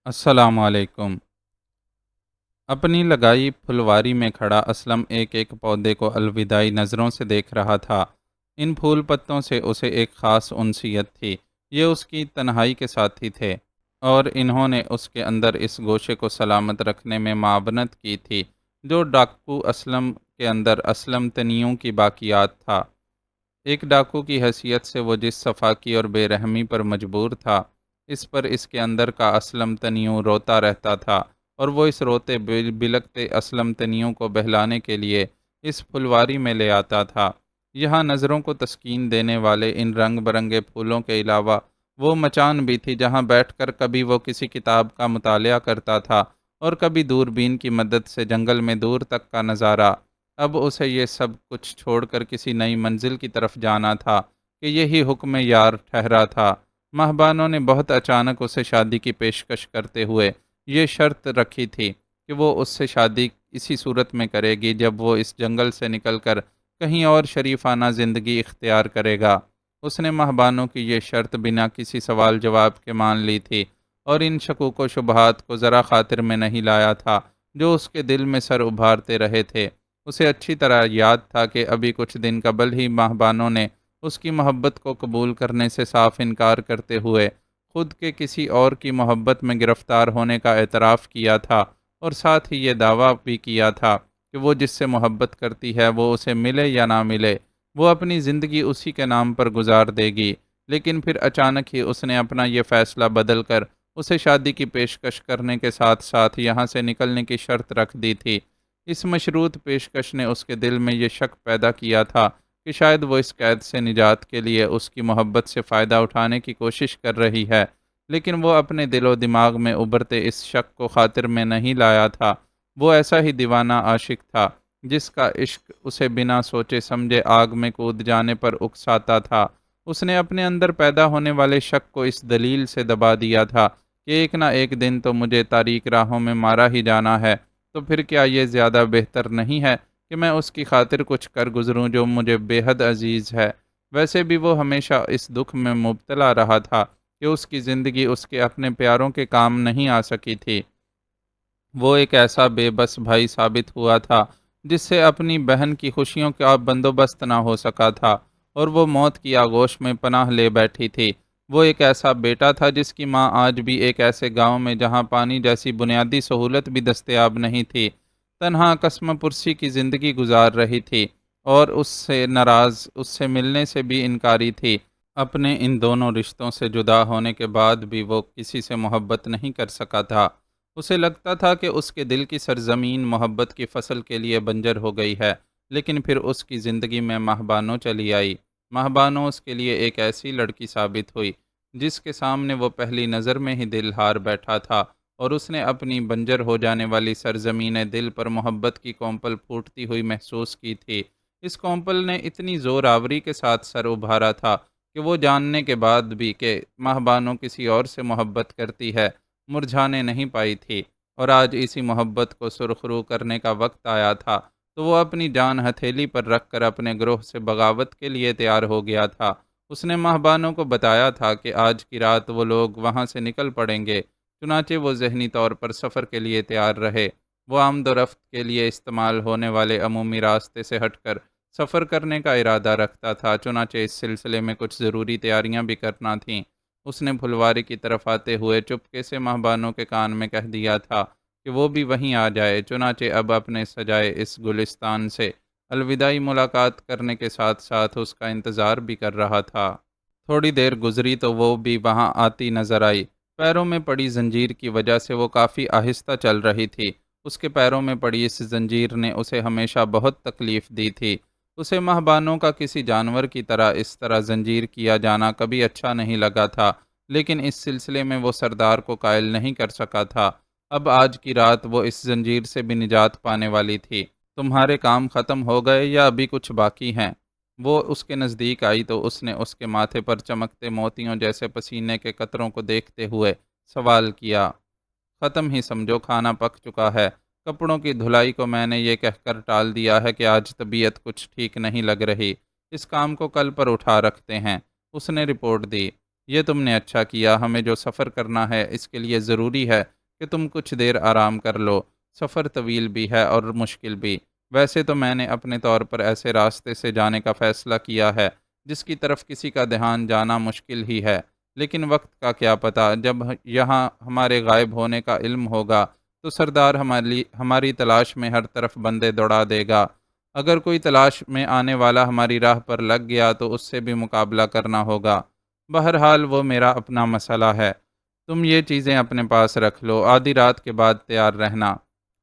السلام علیکم۔ اپنی لگائی پھلواری میں کھڑا اسلم ایک ایک پودے کو الوداعی نظروں سے دیکھ رہا تھا۔ ان پھول پتوں سے اسے ایک خاص انسیت تھی۔ یہ اس کی تنہائی کے ساتھی تھے اور انہوں نے اس کے اندر اس گوشے کو سلامت رکھنے میں معاونت کی تھی جو ڈاکو اسلم کے اندر اسلم تنیوں کی باقیات تھا۔ ایک ڈاکو کی حیثیت سے وہ جس صفاکی اور بے رحمی پر مجبور تھا، اس پر اس کے اندر کا اسلم تنیوں روتا رہتا تھا، اور وہ اس روتے بلکتے اسلم تنیوں کو بہلانے کے لیے اس پھلواری میں لے آتا تھا۔ یہاں نظروں کو تسکین دینے والے ان رنگ برنگے پھولوں کے علاوہ وہ مچان بھی تھی جہاں بیٹھ کر کبھی وہ کسی کتاب کا مطالعہ کرتا تھا اور کبھی دوربین کی مدد سے جنگل میں دور تک کا نظارہ۔ اب اسے یہ سب کچھ چھوڑ کر کسی نئی منزل کی طرف جانا تھا کہ یہی حکم یار ٹھہرا تھا۔ مہبانوں نے بہت اچانک اسے شادی کی پیشکش کرتے ہوئے یہ شرط رکھی تھی کہ وہ اس سے شادی اسی صورت میں کرے گی جب وہ اس جنگل سے نکل کر کہیں اور شریفانہ زندگی اختیار کرے گا۔ اس نے مہبانوں کی یہ شرط بنا کسی سوال جواب کے مان لی تھی اور ان شکوک و شبہات کو ذرا خاطر میں نہیں لایا تھا جو اس کے دل میں سر ابھارتے رہے تھے۔ اسے اچھی طرح یاد تھا کہ ابھی کچھ دن قبل ہی مہبانوں نے اس کی محبت کو قبول کرنے سے صاف انکار کرتے ہوئے خود کے کسی اور کی محبت میں گرفتار ہونے کا اعتراف کیا تھا، اور ساتھ ہی یہ دعویٰ بھی کیا تھا کہ وہ جس سے محبت کرتی ہے وہ اسے ملے یا نہ ملے وہ اپنی زندگی اسی کے نام پر گزار دے گی۔ لیکن پھر اچانک ہی اس نے اپنا یہ فیصلہ بدل کر اسے شادی کی پیشکش کرنے کے ساتھ ساتھ یہاں سے نکلنے کی شرط رکھ دی تھی۔ اس مشروط پیشکش نے اس کے دل میں یہ شک پیدا کیا تھا کہ شاید وہ اس قید سے نجات کے لیے اس کی محبت سے فائدہ اٹھانے کی کوشش کر رہی ہے، لیکن وہ اپنے دل و دماغ میں ابھرتے اس شک کو خاطر میں نہیں لایا تھا۔ وہ ایسا ہی دیوانہ عاشق تھا جس کا عشق اسے بنا سوچے سمجھے آگ میں کود جانے پر اکساتا تھا۔ اس نے اپنے اندر پیدا ہونے والے شک کو اس دلیل سے دبا دیا تھا کہ ایک نہ ایک دن تو مجھے تاریک راہوں میں مارا ہی جانا ہے، تو پھر کیا یہ زیادہ بہتر نہیں ہے کہ میں اس کی خاطر کچھ کر گزروں جو مجھے بے حد عزیز ہے۔ ویسے بھی وہ ہمیشہ اس دکھ میں مبتلا رہا تھا کہ اس کی زندگی اس کے اپنے پیاروں کے کام نہیں آ سکی تھی۔ وہ ایک ایسا بے بس بھائی ثابت ہوا تھا جس سے اپنی بہن کی خوشیوں کا بندوبست نہ ہو سکا تھا، اور وہ موت کی آغوش میں پناہ لے بیٹھی تھی۔ وہ ایک ایسا بیٹا تھا جس کی ماں آج بھی ایک ایسے گاؤں میں جہاں پانی جیسی بنیادی سہولت بھی دستیاب نہیں تھی تنہا قسم پرسی کی زندگی گزار رہی تھی، اور اس سے ناراض، اس سے ملنے سے بھی انکاری تھی۔ اپنے ان دونوں رشتوں سے جدا ہونے کے بعد بھی وہ کسی سے محبت نہیں کر سکا تھا۔ اسے لگتا تھا کہ اس کے دل کی سرزمین محبت کی فصل کے لیے بنجر ہو گئی ہے، لیکن پھر اس کی زندگی میں مہبانوں چلی آئی۔ مہبانوں اس کے لیے ایک ایسی لڑکی ثابت ہوئی جس کے سامنے وہ پہلی نظر میں ہی دل ہار بیٹھا تھا، اور اس نے اپنی بنجر ہو جانے والی سرزمین دل پر محبت کی کونپل پھوٹتی ہوئی محسوس کی تھی۔ اس کونپل نے اتنی زور آوری کے ساتھ سر ابھارا تھا کہ وہ جاننے کے بعد بھی کہ مہبانوں کسی اور سے محبت کرتی ہے مرجھانے نہیں پائی تھی، اور آج اسی محبت کو سرخرو کرنے کا وقت آیا تھا تو وہ اپنی جان ہتھیلی پر رکھ کر اپنے گروہ سے بغاوت کے لیے تیار ہو گیا تھا۔ اس نے مہبانوں کو بتایا تھا کہ آج کی رات وہ لوگ وہاں سے نکل پڑیں گے، چنانچہ وہ ذہنی طور پر سفر کے لیے تیار رہے۔ وہ آمد و رفت کے لیے استعمال ہونے والے عمومی راستے سے ہٹ کر سفر کرنے کا ارادہ رکھتا تھا، چنانچہ اس سلسلے میں کچھ ضروری تیاریاں بھی کرنا تھیں۔ اس نے پھلواری کی طرف آتے ہوئے چپکے سے مہبانوں کے کان میں کہہ دیا تھا کہ وہ بھی وہیں آ جائے، چنانچہ اب اپنے سجائے اس گلستان سے الوداعی ملاقات کرنے کے ساتھ ساتھ اس کا انتظار بھی کر رہا تھا۔ تھوڑی دیر گزری تو وہ بھی وہاں آتی نظر آئی۔ پیروں میں پڑی زنجیر کی وجہ سے وہ کافی آہستہ چل رہی تھی۔ اس کے پیروں میں پڑی اس زنجیر نے اسے ہمیشہ بہت تکلیف دی تھی۔ اسے مہبانوں کا کسی جانور کی طرح اس طرح زنجیر کیا جانا کبھی اچھا نہیں لگا تھا، لیکن اس سلسلے میں وہ سردار کو قائل نہیں کر سکا تھا۔ اب آج کی رات وہ اس زنجیر سے بھی نجات پانے والی تھی۔ تمہارے کام ختم ہو گئے یا ابھی کچھ باقی ہیں؟ وہ اس کے نزدیک آئی تو اس نے اس کے ماتھے پر چمکتے موتیوں جیسے پسینے کے قطروں کو دیکھتے ہوئے سوال کیا۔ ختم ہی سمجھو، کھانا پک چکا ہے۔ کپڑوں کی دھلائی کو میں نے یہ کہہ کر ٹال دیا ہے کہ آج طبیعت کچھ ٹھیک نہیں لگ رہی، اس کام کو کل پر اٹھا رکھتے ہیں، اس نے رپورٹ دی۔ یہ تم نے اچھا کیا، ہمیں جو سفر کرنا ہے اس کے لیے ضروری ہے کہ تم کچھ دیر آرام کر لو، سفر طویل بھی ہے اور مشکل بھی۔ ویسے تو میں نے اپنے طور پر ایسے راستے سے جانے کا فیصلہ کیا ہے جس کی طرف کسی کا دھیان جانا مشکل ہی ہے، لیکن وقت کا کیا پتہ، جب یہاں ہمارے غائب ہونے کا علم ہوگا تو سردار ہماری تلاش میں ہر طرف بندے دوڑا دے گا۔ اگر کوئی تلاش میں آنے والا ہماری راہ پر لگ گیا تو اس سے بھی مقابلہ کرنا ہوگا۔ بہرحال وہ میرا اپنا مسئلہ ہے، تم یہ چیزیں اپنے پاس رکھ لو، آدھی رات کے بعد تیار رہنا۔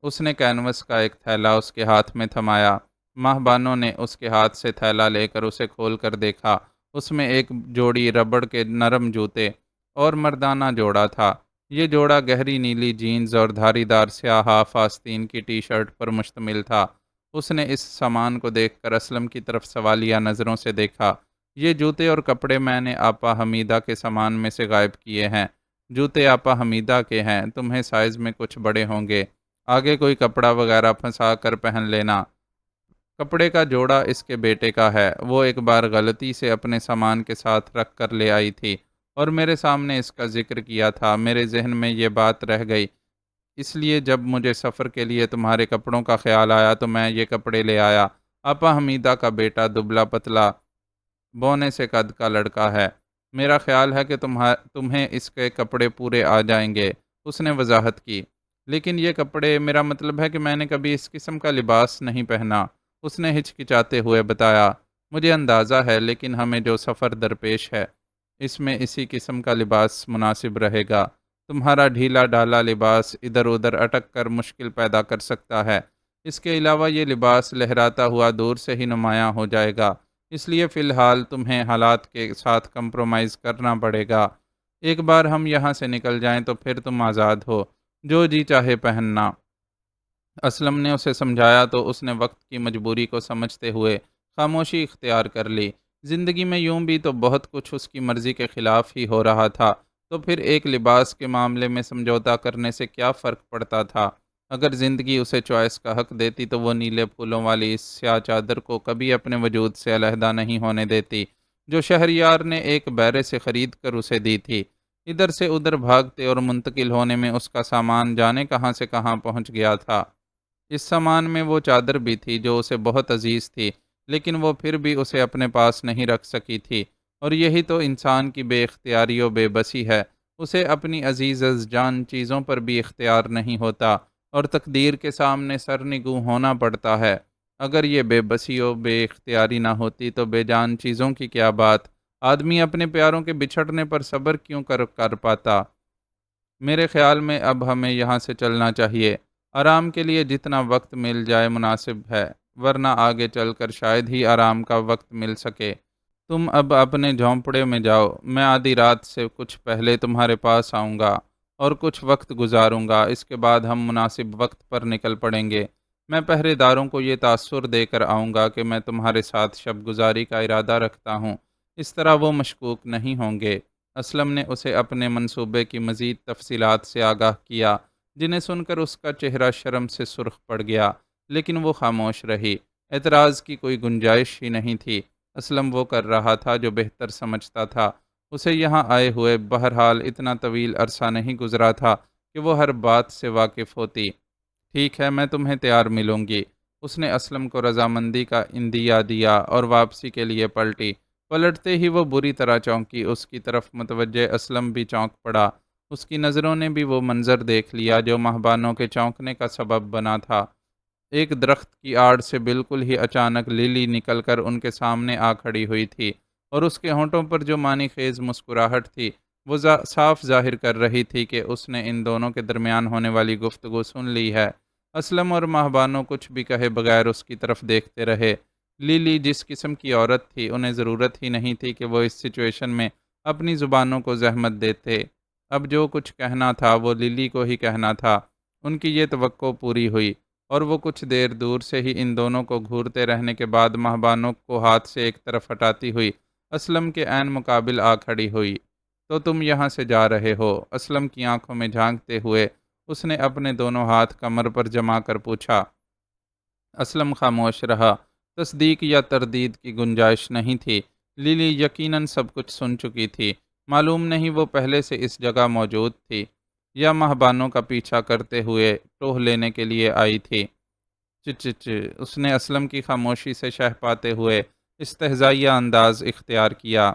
اس نے کینوس کا ایک تھیلا اس کے ہاتھ میں تھمایا۔ ماہ بانو نے اس کے ہاتھ سے تھیلا لے کر اسے کھول کر دیکھا۔ اس میں ایک جوڑی ربڑ کے نرم جوتے اور مردانہ جوڑا تھا۔ یہ جوڑا گہری نیلی جینز اور دھاری دار سیاہ ہاف آستین کی ٹی شرٹ پر مشتمل تھا۔ اس نے اس سامان کو دیکھ کر اسلم کی طرف سوالیہ نظروں سے دیکھا۔ یہ جوتے اور کپڑے میں نے آپا حمیدہ کے سامان میں سے غائب کیے ہیں۔ جوتے آپا حمیدہ کے ہیں، تمہیں سائز میں کچھ بڑے ہوں گے، آگے کوئی کپڑا وغیرہ پھنسا کر پہن لینا۔ کپڑے کا جوڑا اس کے بیٹے کا ہے، وہ ایک بار غلطی سے اپنے سامان کے ساتھ رکھ کر لے آئی تھی اور میرے سامنے اس کا ذکر کیا تھا، میرے ذہن میں یہ بات رہ گئی، اس لیے جب مجھے سفر کے لیے تمہارے کپڑوں کا خیال آیا تو میں یہ کپڑے لے آیا۔ آپا حمیدہ کا بیٹا دبلا پتلا بونے سے قد کا لڑکا ہے، میرا خیال ہے کہ تمہیں اس کے کپڑے پورے آ جائیں گے، اس نے وضاحت کی۔ لیکن یہ کپڑے، میرا مطلب ہے کہ میں نے کبھی اس قسم کا لباس نہیں پہنا، اس نے ہچکچاتے ہوئے بتایا۔ مجھے اندازہ ہے، لیکن ہمیں جو سفر درپیش ہے اس میں اسی قسم کا لباس مناسب رہے گا۔ تمہارا ڈھیلا ڈالا لباس ادھر ادھر اٹک کر مشکل پیدا کر سکتا ہے، اس کے علاوہ یہ لباس لہراتا ہوا دور سے ہی نمایاں ہو جائے گا، اس لیے فی الحال تمہیں حالات کے ساتھ کمپرومائز کرنا پڑے گا۔ ایک بار ہم یہاں سے نکل جائیں تو پھر تم آزاد ہو، جو جی چاہے پہننا۔ اسلم نے اسے سمجھایا تو اس نے وقت کی مجبوری کو سمجھتے ہوئے خاموشی اختیار کر لی۔ زندگی میں یوں بھی تو بہت کچھ اس کی مرضی کے خلاف ہی ہو رہا تھا، تو پھر ایک لباس کے معاملے میں سمجھوتا کرنے سے کیا فرق پڑتا تھا؟ اگر زندگی اسے چوائس کا حق دیتی تو وہ نیلے پھولوں والی اس سیاہ چادر کو کبھی اپنے وجود سے علیحدہ نہیں ہونے دیتی، جو شہریار نے ایک بیرے سے خرید کر اسے دی تھی۔ ادھر سے ادھر بھاگتے اور منتقل ہونے میں اس کا سامان جانے کہاں سے کہاں پہنچ گیا تھا۔ اس سامان میں وہ چادر بھی تھی جو اسے بہت عزیز تھی، لیکن وہ پھر بھی اسے اپنے پاس نہیں رکھ سکی تھی، اور یہی تو انسان کی بے اختیاری و بے بسی ہے، اسے اپنی عزیز از جان چیزوں پر بھی اختیار نہیں ہوتا اور تقدیر کے سامنے سرنگوں ہونا پڑتا ہے۔ اگر یہ بے بسی و بے اختیاری نہ ہوتی تو بے جان چیزوں کی کیا بات، آدمی اپنے پیاروں کے بچھڑنے پر صبر کیوں کر پاتا؟ میرے خیال میں اب ہمیں یہاں سے چلنا چاہیے، آرام کے لیے جتنا وقت مل جائے مناسب ہے، ورنہ آگے چل کر شاید ہی آرام کا وقت مل سکے۔ تم اب اپنے جھونپڑے میں جاؤ، میں آدھی رات سے کچھ پہلے تمہارے پاس آؤں گا اور کچھ وقت گزاروں گا، اس کے بعد ہم مناسب وقت پر نکل پڑیں گے۔ میں پہرے داروں کو یہ تاثر دے کر آؤں گا کہ میں تمہارے ساتھ شب گزاری کا ارادہ رکھتا ہوں، اس طرح وہ مشکوک نہیں ہوں گے۔ اسلم نے اسے اپنے منصوبے کی مزید تفصیلات سے آگاہ کیا، جنہیں سن کر اس کا چہرہ شرم سے سرخ پڑ گیا، لیکن وہ خاموش رہی، اعتراض کی کوئی گنجائش ہی نہیں تھی۔ اسلم وہ کر رہا تھا جو بہتر سمجھتا تھا، اسے یہاں آئے ہوئے بہرحال اتنا طویل عرصہ نہیں گزرا تھا کہ وہ ہر بات سے واقف ہوتی۔ ٹھیک ہے، میں تمہیں تیار ملوں گی۔ اس نے اسلم کو رضامندی کا عندیہ دیا اور واپسی کے لیے پلٹتے ہی وہ بری طرح چونکی، اس کی طرف متوجہ اسلم بھی چونک پڑا، اس کی نظروں نے بھی وہ منظر دیکھ لیا جو مہبانوں کے چونکنے کا سبب بنا تھا۔ ایک درخت کی آڑ سے بالکل ہی اچانک لیلی نکل کر ان کے سامنے آ کھڑی ہوئی تھی، اور اس کے ہونٹوں پر جو معنی خیز مسکراہٹ تھی وہ صاف ظاہر کر رہی تھی کہ اس نے ان دونوں کے درمیان ہونے والی گفتگو سن لی ہے۔ اسلم اور مہبانوں کچھ بھی کہے بغیر اس کی طرف دیکھتے رہے۔ لیلی جس قسم کی عورت تھی، انہیں ضرورت ہی نہیں تھی کہ وہ اس سچویشن میں اپنی زبانوں کو زحمت دیتے۔ اب جو کچھ کہنا تھا وہ لیلی کو ہی کہنا تھا۔ ان کی یہ توقع پوری ہوئی، اور وہ کچھ دیر دور سے ہی ان دونوں کو گھورتے رہنے کے بعد مہبانوں کو ہاتھ سے ایک طرف ہٹاتی ہوئی اسلم کے عین مقابل آ کھڑی ہوئی۔ تو تم یہاں سے جا رہے ہو؟ اسلم کی آنکھوں میں جھانکتے ہوئے اس نے اپنے دونوں ہاتھ کمر پر جما کر پوچھا۔ اسلم خاموش رہا، تصدیق یا تردید کی گنجائش نہیں تھی، لیلی یقیناً سب کچھ سن چکی تھی۔ معلوم نہیں وہ پہلے سے اس جگہ موجود تھی یا مہبانوں کا پیچھا کرتے ہوئے ٹوہ لینے کے لیے آئی تھی۔ چچ اس نے اسلم کی خاموشی سے شہ پاتے ہوئے استہزائیہ انداز اختیار کیا۔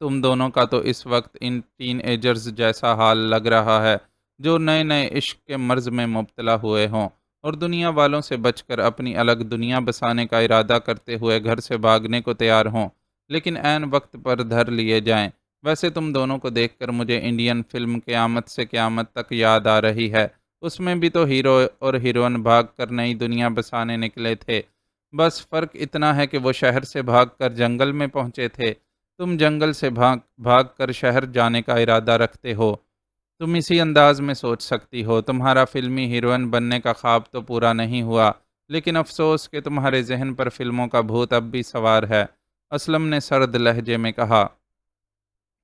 تم دونوں کا تو اس وقت ان ٹین ایجرز جیسا حال لگ رہا ہے جو نئے نئے عشق کے مرض میں مبتلا ہوئے ہوں اور دنیا والوں سے بچ کر اپنی الگ دنیا بسانے کا ارادہ کرتے ہوئے گھر سے بھاگنے کو تیار ہوں، لیکن عین وقت پر دھر لیے جائیں۔ ویسے تم دونوں کو دیکھ کر مجھے انڈین فلم قیامت سے قیامت تک یاد آ رہی ہے۔ اس میں بھی تو ہیرو اور ہیروئن بھاگ کر نئی دنیا بسانے نکلے تھے، بس فرق اتنا ہے کہ وہ شہر سے بھاگ کر جنگل میں پہنچے تھے، تم جنگل سے بھاگ بھاگ کر شہر جانے کا ارادہ رکھتے ہو۔ تم اسی انداز میں سوچ سکتی ہو، تمہارا فلمی ہیروئن بننے کا خواب تو پورا نہیں ہوا، لیکن افسوس کہ تمہارے ذہن پر فلموں کا بھوت اب بھی سوار ہے۔ اسلم نے سرد لہجے میں کہا،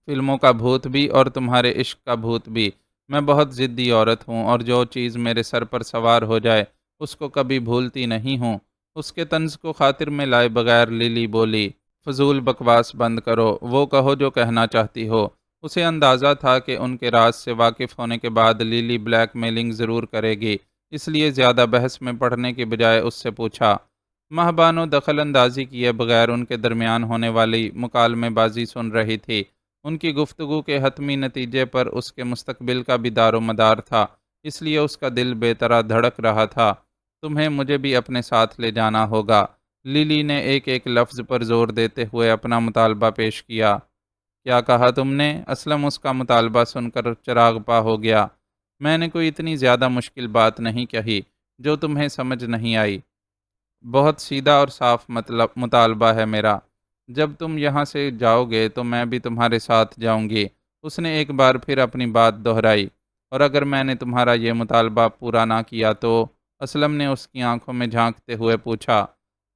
فلموں کا بھوت بھی اور تمہارے عشق کا بھوت بھی۔ میں بہت ضدی عورت ہوں اور جو چیز میرے سر پر سوار ہو جائے اس کو کبھی بھولتی نہیں ہوں۔ اس کے طنز کو خاطر میں لائے بغیر لیلی بولی، فضول بکواس بند کرو، وہ کہو جو کہنا چاہتی ہو۔ اسے اندازہ تھا کہ ان کے راز سے واقف ہونے کے بعد لیلی بلیک میلنگ ضرور کرے گی، اس لیے زیادہ بحث میں پڑھنے کے بجائے اس سے پوچھا۔ مہبانو دخل اندازی کیے بغیر ان کے درمیان ہونے والی مکالمے بازی سن رہی تھی۔ ان کی گفتگو کے حتمی نتیجے پر اس کے مستقبل کا بھی دار و مدار تھا، اس لیے اس کا دل بے طرح دھڑک رہا تھا۔ تمہیں مجھے بھی اپنے ساتھ لے جانا ہوگا، لیلی نے ایک ایک لفظ پر زور دیتے ہوئے اپنا مطالبہ پیش کیا۔ کیا کہا تم نے؟ اسلم اس کا مطالبہ سن کر چراغ پا ہو گیا۔ میں نے کوئی اتنی زیادہ مشکل بات نہیں کہی جو تمہیں سمجھ نہیں آئی۔ بہت سیدھا اور صاف مطالبہ ہے میرا۔ جب تم یہاں سے جاؤ گے تو میں بھی تمہارے ساتھ جاؤں گی۔ اس نے ایک بار پھر اپنی بات دہرائی۔ اور اگر میں نے تمہارا یہ مطالبہ پورا نہ کیا تو؟ اسلم نے اس کی آنکھوں میں جھانکتے ہوئے پوچھا۔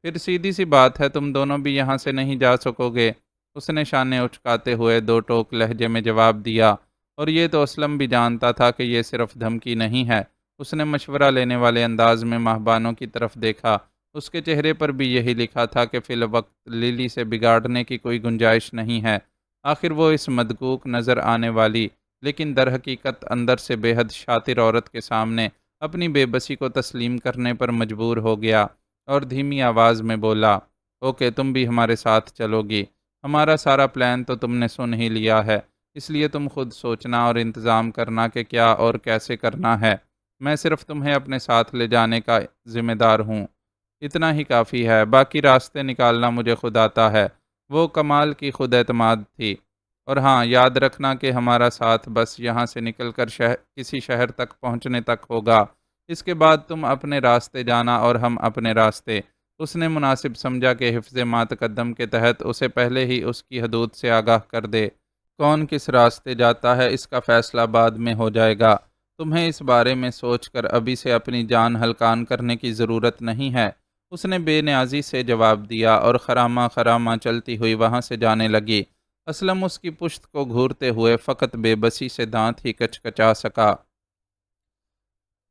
پھر سیدھی سی بات ہے، تم دونوں بھی یہاں سے نہیں جا سکو گے۔ اس نے شانے اچکاتے ہوئے دو ٹوک لہجے میں جواب دیا، اور یہ تو اسلم بھی جانتا تھا کہ یہ صرف دھمکی نہیں ہے۔ اس نے مشورہ لینے والے انداز میں مہبانوں کی طرف دیکھا۔ اس کے چہرے پر بھی یہی لکھا تھا کہ فی الوقت لیلی سے بگاڑنے کی کوئی گنجائش نہیں ہے۔ آخر وہ اس مدقوق نظر آنے والی لیکن در حقیقت اندر سے بے حد شاطر عورت کے سامنے اپنی بے بسی کو تسلیم کرنے پر مجبور ہو گیا اور دھیمی آواز میں بولا، اوکے تم بھی ہمارے ساتھ چلو گی۔ ہمارا سارا پلان تو تم نے سن ہی لیا ہے، اس لیے تم خود سوچنا اور انتظام کرنا کہ کیا اور کیسے کرنا ہے۔ میں صرف تمہیں اپنے ساتھ لے جانے کا ذمہ دار ہوں، اتنا ہی کافی ہے، باقی راستے نکالنا مجھے خود آتا ہے۔ وہ کمال کی خود اعتماد تھی۔ اور ہاں، یاد رکھنا کہ ہمارا ساتھ بس یہاں سے نکل کر کسی شہر تک پہنچنے تک ہوگا، اس کے بعد تم اپنے راستے جانا اور ہم اپنے راستے۔ اس نے مناسب سمجھا کہ حفظ ما تقدم کے تحت اسے پہلے ہی اس کی حدود سے آگاہ کر دے۔ کون کس راستے جاتا ہے اس کا فیصلہ بعد میں ہو جائے گا، تمہیں اس بارے میں سوچ کر ابھی سے اپنی جان ہلکان کرنے کی ضرورت نہیں ہے۔ اس نے بے نیازی سے جواب دیا اور خراما خراما چلتی ہوئی وہاں سے جانے لگی۔ اسلم اس کی پشت کو گھورتے ہوئے فقط بے بسی سے دانت ہی کچکچا سکا۔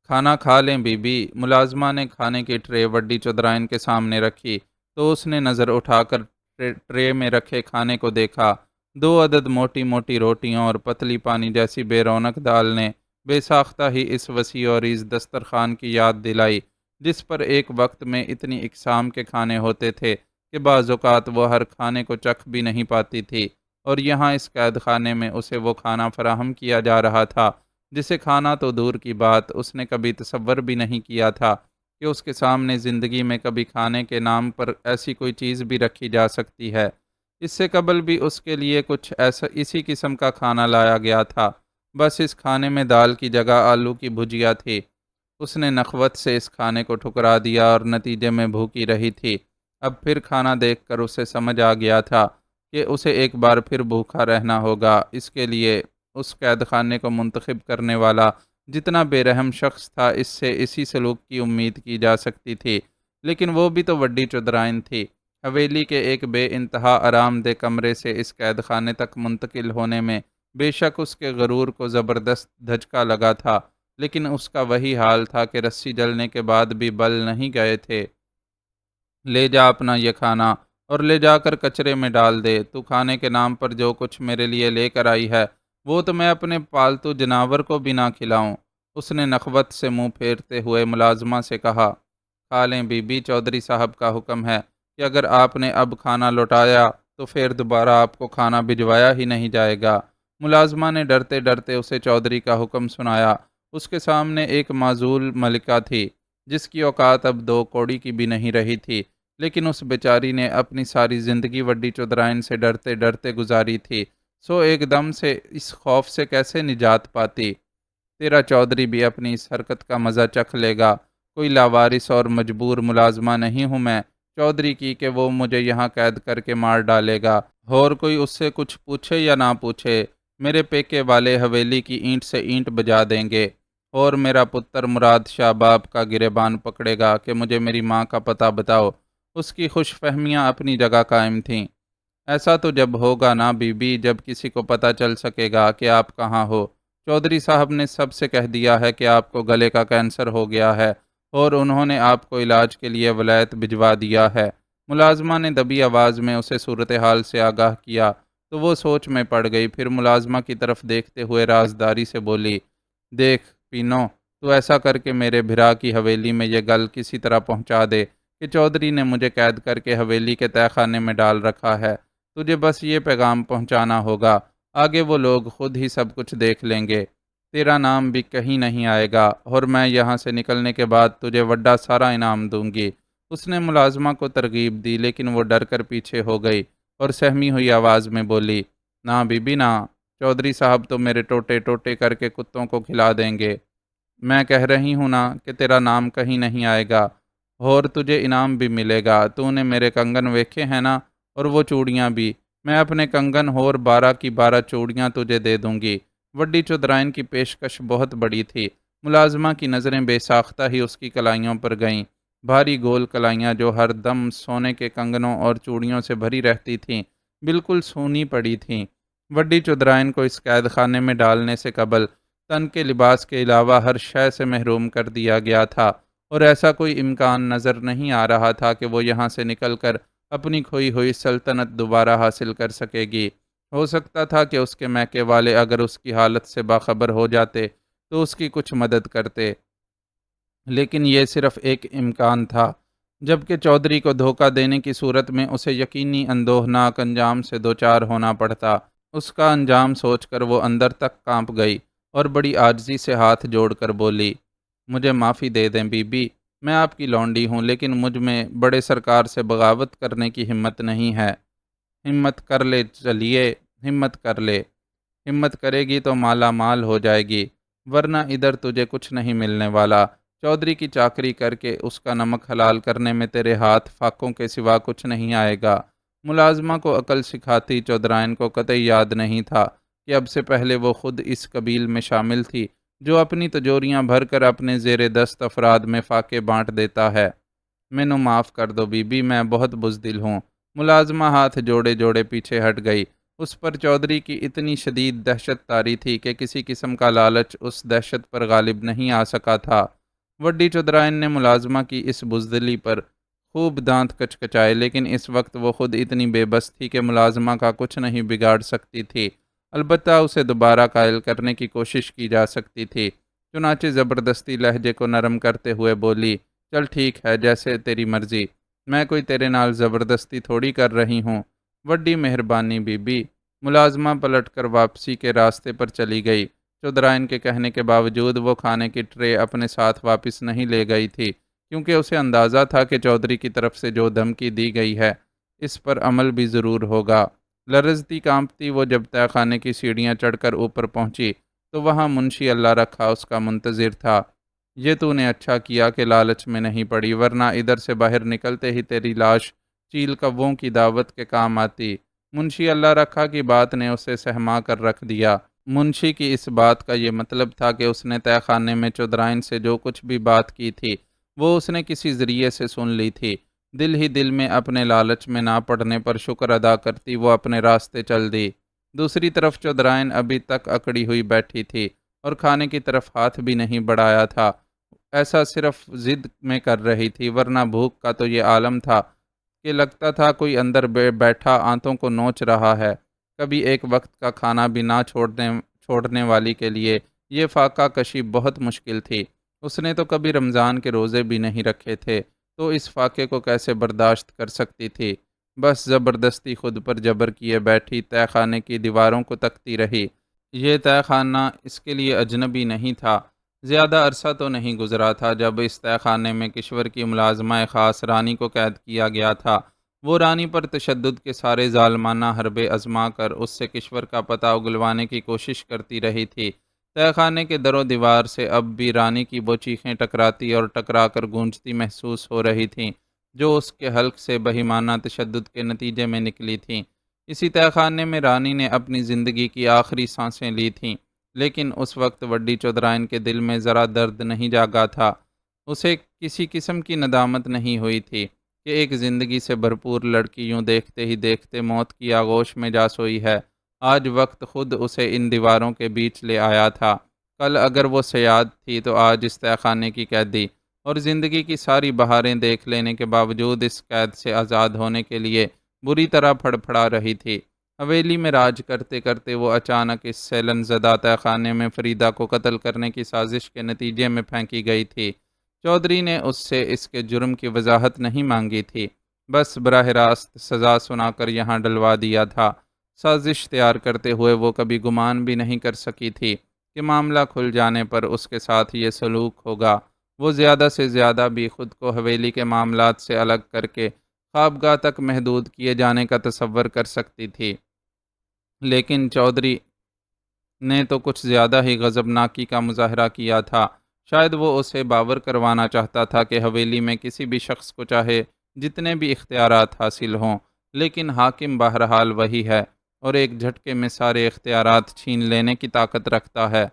کھانا کھا لیں بی بی۔ ملازمہ نے کھانے کی ٹرے وڈی چودرائن کے سامنے رکھی تو اس نے نظر اٹھا کر ٹرے میں رکھے کھانے کو دیکھا۔ 2 عدد موٹی موٹی روٹیوں اور پتلی پانی جیسی بے رونق دال نے بے ساختہ ہی اس وسیع و عریض دسترخوان کی یاد دلائی جس پر ایک وقت میں اتنی اقسام کے کھانے ہوتے تھے کہ بعض اوقات وہ ہر کھانے کو چکھ بھی نہیں پاتی تھی، اور یہاں اس قید خانے میں اسے وہ کھانا فراہم کیا جا رہا تھا جسے کھانا تو دور کی بات اس نے کبھی تصور بھی نہیں کیا تھا کہ اس کے سامنے زندگی میں کبھی کھانے کے نام پر ایسی کوئی چیز بھی رکھی جا سکتی ہے۔ اس سے قبل بھی اس کے لیے کچھ ایسا اسی قسم کا کھانا لایا گیا تھا، بس اس کھانے میں دال کی جگہ آلو کی بھجیا تھی۔ اس نے نخوت سے اس کھانے کو ٹھکرا دیا اور نتیجے میں بھوکی رہی تھی۔ اب پھر کھانا دیکھ کر اسے سمجھ آ گیا تھا کہ اسے ایک بار پھر بھوکا رہنا ہوگا۔ اس کے لیے اس قید خانے کو منتخب کرنے والا جتنا بے رحم شخص تھا، اس سے اسی سلوک کی امید کی جا سکتی تھی، لیکن وہ بھی تو وڈی چودرائن تھی۔ حویلی کے ایک بے انتہا آرام دہ کمرے سے اس قید خانے تک منتقل ہونے میں بے شک اس کے غرور کو زبردست دھچکا لگا تھا، لیکن اس کا وہی حال تھا کہ رسی جلنے کے بعد بھی بل نہیں گئے تھے۔ لے جا اپنا یہ کھانا اور لے جا کر کچرے میں ڈال دے۔ تو کھانے کے نام پر جو کچھ میرے لیے لے کر آئی ہے وہ تو میں اپنے پالتو جانور کو بھی نہ کھلاؤں۔ اس نے نخوت سے منہ پھیرتے ہوئے ملازمہ سے کہا، کھا لیں بی بی، چودھری صاحب کا حکم ہے کہ اگر آپ نے اب کھانا لوٹایا تو پھر دوبارہ آپ کو کھانا بھجوایا ہی نہیں جائے گا۔ ملازمہ نے ڈرتے ڈرتے اسے چودھری کا حکم سنایا۔ اس کے سامنے ایک معزول ملکہ تھی جس کی اوقات اب 2 کوڑی کی بھی نہیں رہی تھی، لیکن اس بیچاری نے اپنی ساری زندگی وڈی چودھرائن سے ڈرتے ڈرتے گزاری تھی، سو ایک دم سے اس خوف سے کیسے نجات پاتی؟ تیرا چودھری بھی اپنی اس حرکت کا مزہ چکھ لے گا۔ کوئی لاوارث اور مجبور ملازمہ نہیں ہوں میں چودھری کی کہ وہ مجھے یہاں قید کر کے مار ڈالے گا، اور کوئی اس سے کچھ پوچھے یا نہ پوچھے، میرے پیکے والے حویلی کی اینٹ سے اینٹ بجا دیں گے، اور میرا پتر مراد شاہ باپ کا گریبان پکڑے گا کہ مجھے میری ماں کا پتہ بتاؤ۔ اس کی خوش فہمیاں اپنی جگہ قائم تھیں۔ ایسا تو جب ہوگا نا بی بی، جب کسی کو پتہ چل سکے گا کہ آپ کہاں ہو۔ چودھری صاحب نے سب سے کہہ دیا ہے کہ آپ کو گلے کا کینسر ہو گیا ہے، اور انہوں نے آپ کو علاج کے لیے ولایت بھجوا دیا ہے۔ ملازمہ نے دبی آواز میں اسے صورتحال سے آگاہ کیا تو وہ سوچ میں پڑ گئی، پھر ملازمہ کی طرف دیکھتے ہوئے رازداری سے بولی، دیکھ پینو، تو ایسا کر کے میرے بھرا کی حویلی میں یہ گل کسی طرح پہنچا دے کہ چودھری نے مجھے قید کر کے حویلی کے تہہ خانے میں ڈال رکھا ہے۔ تجھے بس یہ پیغام پہنچانا ہوگا، آگے وہ لوگ خود ہی سب کچھ دیکھ لیں گے۔ تیرا نام بھی کہیں نہیں آئے گا، اور میں یہاں سے نکلنے کے بعد تجھے وڈا سارا انعام دوں گی۔ اس نے ملازمہ کو ترغیب دی، لیکن وہ ڈر کر پیچھے ہو گئی اور سہمی ہوئی آواز میں بولی، نہ بی بی نہ، چودھری صاحب تو میرے ٹوٹے ٹوٹے کر کے کتوں کو کھلا دیں گے۔ میں کہہ رہی ہوں نا کہ تیرا نام کہیں نہیں آئے گا، اور تجھے انعام بھی ملے گا۔ تو نے میرے کنگن ویکھے ہیں نا، اور وہ چوڑیاں بھی، میں اپنے کنگن اور 12 کی 12 چوڑیاں تجھے دے دوں گی۔ وڈی چودھرائن کی پیشکش بہت بڑی تھی۔ ملازمہ کی نظریں بے ساختہ ہی اس کی کلائیوں پر گئیں۔ بھاری گول کلائیاں جو ہر دم سونے کے کنگنوں اور چوڑیوں سے بھری رہتی تھیں، بالکل سونی پڑی تھیں۔ وڈی چودھرائن کو اس قید خانے میں ڈالنے سے قبل تن کے لباس کے علاوہ ہر شے سے محروم کر دیا گیا تھا، اور ایسا کوئی امکان نظر نہیں آ رہا تھا کہ وہ یہاں سے نکل کر اپنی کھوئی ہوئی سلطنت دوبارہ حاصل کر سکے گی۔ ہو سکتا تھا کہ اس کے میکے والے اگر اس کی حالت سے باخبر ہو جاتے تو اس کی کچھ مدد کرتے، لیکن یہ صرف ایک امکان تھا، جبکہ چودھری کو دھوکہ دینے کی صورت میں اسے یقینی اندوہناک انجام سے دوچار ہونا پڑتا۔ اس کا انجام سوچ کر وہ اندر تک کانپ گئی اور بڑی عاجزی سے ہاتھ جوڑ کر بولی، مجھے معافی دے دیں بی بی، میں آپ کی لونڈی ہوں، لیکن مجھ میں بڑے سرکار سے بغاوت کرنے کی ہمت نہیں ہے۔ ہمت کر لے، چلیے، ہمت کر لے، ہمت کرے گی تو مالا مال ہو جائے گی، ورنہ ادھر تجھے کچھ نہیں ملنے والا۔ چودھری کی چاکری کر کے اس کا نمک حلال کرنے میں تیرے ہاتھ فاقوں کے سوا کچھ نہیں آئے گا۔ ملازمہ کو عقل سکھاتی چودھرائن کو قطعی یاد نہیں تھا کہ اب سے پہلے وہ خود اس قبیل میں شامل تھی جو اپنی تجوریاں بھر کر اپنے زیر دست افراد میں فاقے بانٹ دیتا ہے۔ مینوں معاف کر دو بی بی، میں بہت بزدل ہوں۔ ملازمہ ہاتھ جوڑے جوڑے پیچھے ہٹ گئی۔ اس پر چودھری کی اتنی شدید دہشت طاری تھی کہ کسی قسم کا لالچ اس دہشت پر غالب نہیں آ سکا تھا۔ وڈی چودھرائن نے ملازمہ کی اس بزدلی پر خوب دانت کچکچائے، لیکن اس وقت وہ خود اتنی بے بس تھی کہ ملازمہ کا کچھ نہیں بگاڑ سکتی تھی، البتہ اسے دوبارہ قائل کرنے کی کوشش کی جا سکتی تھی۔ چنانچہ زبردستی لہجے کو نرم کرتے ہوئے بولی، چل ٹھیک ہے، جیسے تیری مرضی، میں کوئی تیرے نال زبردستی تھوڑی کر رہی ہوں۔ وڈی مہربانی بی بی۔ ملازمہ پلٹ کر واپسی کے راستے پر چلی گئی۔ چودھرائن کے کہنے کے باوجود وہ کھانے کی ٹرے اپنے ساتھ واپس نہیں لے گئی تھی، کیونکہ اسے اندازہ تھا کہ چودھری کی طرف سے جو دھمکی دی گئی ہے اس پر عمل بھی ضرور ہوگا۔ لرزتی کانپتی وہ جب تہہ خانے کی سیڑھیاں چڑھ کر اوپر پہنچی تو وہاں منشی اللہ رکھا اس کا منتظر تھا۔ یہ تو نے اچھا کیا کہ لالچ میں نہیں پڑی، ورنہ ادھر سے باہر نکلتے ہی تیری لاش چیل کووں کی دعوت کے کام آتی۔ منشی اللہ رکھا کی بات نے اسے سہما کر رکھ دیا۔ منشی کی اس بات کا یہ مطلب تھا کہ اس نے تہہ خانے میں چودھرائن سے جو کچھ بھی بات کی تھی وہ اس نے کسی ذریعے سے سن لی تھی۔ دل ہی دل میں اپنے لالچ میں نہ پڑنے پر شکر ادا کرتی وہ اپنے راستے چل دی۔ دوسری طرف چودھرائن ابھی تک اکڑی ہوئی بیٹھی تھی اور کھانے کی طرف ہاتھ بھی نہیں بڑھایا تھا۔ ایسا صرف ضد میں کر رہی تھی، ورنہ بھوک کا تو یہ عالم تھا کہ لگتا تھا کوئی اندر بیٹھا آنتوں کو نوچ رہا ہے۔ کبھی ایک وقت کا کھانا بھی نہ چھوڑنے والی کے لیے یہ فاقہ کشی بہت مشکل تھی۔ اس نے تو کبھی رمضان کے روزے بھی نہیں رکھے تھے، تو اس فاقے کو کیسے برداشت کر سکتی تھی؟ بس زبردستی خود پر جبر کیے بیٹھی تہہ خانے کی دیواروں کو تکتی رہی۔ یہ تہہ خانہ اس کے لیے اجنبی نہیں تھا۔ زیادہ عرصہ تو نہیں گزرا تھا جب اس تہہ خانے میں کشور کی ملازمہ خاص رانی کو قید کیا گیا تھا۔ وہ رانی پر تشدد کے سارے ظالمانہ حربے آزما کر اس سے کشور کا پتہ اگلوانے کی کوشش کرتی رہی تھی۔ تہہ خانے کے در و دیوار سے اب بھی رانی کی وہ چیخیں ٹکراتی اور ٹکرا کر گونجتی محسوس ہو رہی تھیں، جو اس کے حلق سے بہیمانہ تشدد کے نتیجے میں نکلی تھیں۔ اسی تہہ خانے میں رانی نے اپنی زندگی کی آخری سانسیں لی تھیں، لیکن اس وقت وڈی چودھرائن کے دل میں ذرا درد نہیں جاگا تھا۔ اسے کسی قسم کی ندامت نہیں ہوئی تھی کہ ایک زندگی سے بھرپور لڑکی یوں دیکھتے ہی دیکھتے موت کی آغوش میں جا سوئی ہے۔ آج وقت خود اسے ان دیواروں کے بیچ لے آیا تھا۔ کل اگر وہ صیاد تھی تو آج اس تہہ خانے کی قیدی، اور زندگی کی ساری بہاریں دیکھ لینے کے باوجود اس قید سے آزاد ہونے کے لیے بری طرح پھڑپھڑا رہی تھی۔ حویلی میں راج کرتے کرتے وہ اچانک اس سیلن زدہ تہہ خانے میں فریدہ کو قتل کرنے کی سازش کے نتیجے میں پھینکی گئی تھی۔ چودھری نے اس سے اس کے جرم کی وضاحت نہیں مانگی تھی، بس براہ راست سزا سنا کر یہاں ڈلوا دیا تھا۔ سازش تیار کرتے ہوئے وہ کبھی گمان بھی نہیں کر سکی تھی کہ معاملہ کھل جانے پر اس کے ساتھ یہ سلوک ہوگا۔ وہ زیادہ سے زیادہ بھی خود کو حویلی کے معاملات سے الگ کر کے خوابگاہ تک محدود کیے جانے کا تصور کر سکتی تھی، لیکن چودھری نے تو کچھ زیادہ ہی غضبناکی کا مظاہرہ کیا تھا۔ شاید وہ اسے باور کروانا چاہتا تھا کہ حویلی میں کسی بھی شخص کو چاہے جتنے بھی اختیارات حاصل ہوں، لیکن حاکم بہرحال وہی ہے، اور ایک جھٹکے میں سارے اختیارات چھین لینے کی طاقت رکھتا ہے۔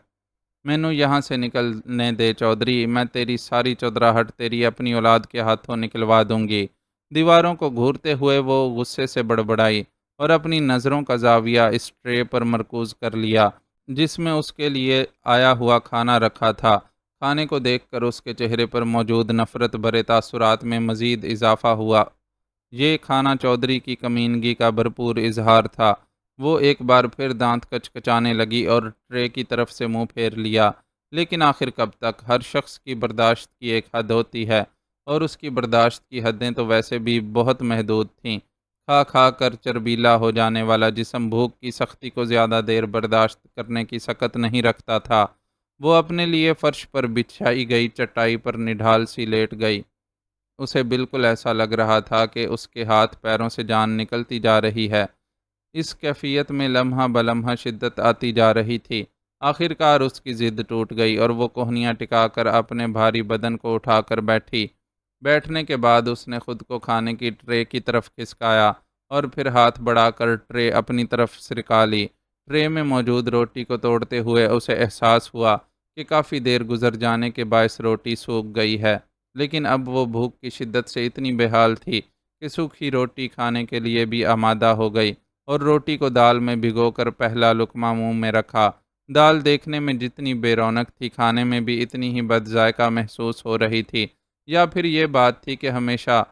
مینوں یہاں سے نکلنے دے چودھری، میں تیری ساری چودراہٹ تیری اپنی اولاد کے ہاتھوں نکلوا دوں گی۔ دیواروں کو گھورتے ہوئے وہ غصے سے بڑبڑائی اور اپنی نظروں کا زاویہ اس ٹرے پر مرکوز کر لیا جس میں اس کے لیے آیا ہوا کھانا رکھا تھا۔ کھانے کو دیکھ کر اس کے چہرے پر موجود نفرت بھرے تاثرات میں مزید اضافہ ہوا۔ یہ کھانا چودھری کی کمینگی کا بھرپور اظہار تھا۔ وہ ایک بار پھر دانت کچکچانے لگی اور ٹرے کی طرف سے منہ پھیر لیا، لیکن آخر کب تک؟ ہر شخص کی برداشت کی ایک حد ہوتی ہے، اور اس کی برداشت کی حدیں تو ویسے بھی بہت محدود تھیں۔ کھا کھا کر چربیلا ہو جانے والا جسم بھوک کی سختی کو زیادہ دیر برداشت کرنے کی سکت نہیں رکھتا تھا۔ وہ اپنے لیے فرش پر بچھائی گئی چٹائی پر نڈھال سی لیٹ گئی۔ اسے بالکل ایسا لگ رہا تھا کہ اس کے ہاتھ پیروں سے جان نکلتی جا رہی ہے۔ اس کیفیت میں لمحہ بلمحہ شدت آتی جا رہی تھی۔ آخر کار اس کی ضد ٹوٹ گئی اور وہ کوہنیاں ٹکا کر اپنے بھاری بدن کو اٹھا کر بیٹھی۔ بیٹھنے کے بعد اس نے خود کو کھانے کی ٹرے کی طرف کھسکایا اور پھر ہاتھ بڑھا کر ٹرے اپنی طرف سرکا لی۔ ٹرے میں موجود روٹی کو توڑتے ہوئے اسے احساس ہوا کہ کافی دیر گزر جانے کے باعث روٹی سوکھ گئی ہے، لیکن اب وہ بھوک کی شدت سے اتنی بے حال تھی کہ سوکھی روٹی کھانے کے لیے بھی آمادہ ہو گئی، اور روٹی کو دال میں بھگو کر پہلا لقمہ منہ میں رکھا۔ دال دیکھنے میں جتنی بے رونق تھی، کھانے میں بھی اتنی ہی بد ذائقہ محسوس ہو رہی تھی، یا پھر یہ بات تھی کہ ہمیشہ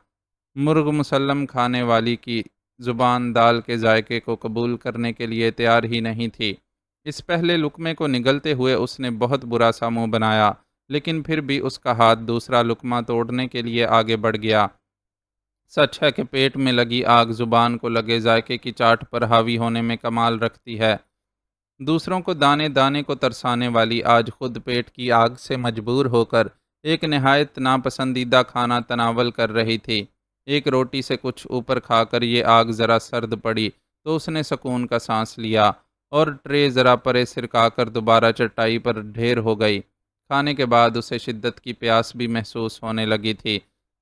مرغ مسلم کھانے والی کی زبان دال کے ذائقے کو قبول کرنے کے لیے تیار ہی نہیں تھی۔ اس پہلے لقمے کو نگلتے ہوئے اس نے بہت برا سا منہ بنایا، لیکن پھر بھی اس کا ہاتھ دوسرا لقمہ توڑنے کے لیے آگے بڑھ گیا۔ سچ ہے کہ پیٹ میں لگی آگ زبان کو لگے ذائقے کی چاٹ پر حاوی ہونے میں کمال رکھتی ہے۔ دوسروں کو دانے دانے کو ترسانے والی آج خود پیٹ کی آگ سے مجبور ہو کر ایک نہایت ناپسندیدہ کھانا تناول کر رہی تھی۔ ایک روٹی سے کچھ اوپر کھا کر یہ آگ ذرا سرد پڑی تو اس نے سکون کا سانس لیا، اور ٹرے ذرا پرے سرکا کر دوبارہ چٹائی پر ڈھیر ہو گئی۔ کھانے کے بعد اسے شدت کی پیاس بھی محسوس ہونے لگی تھی۔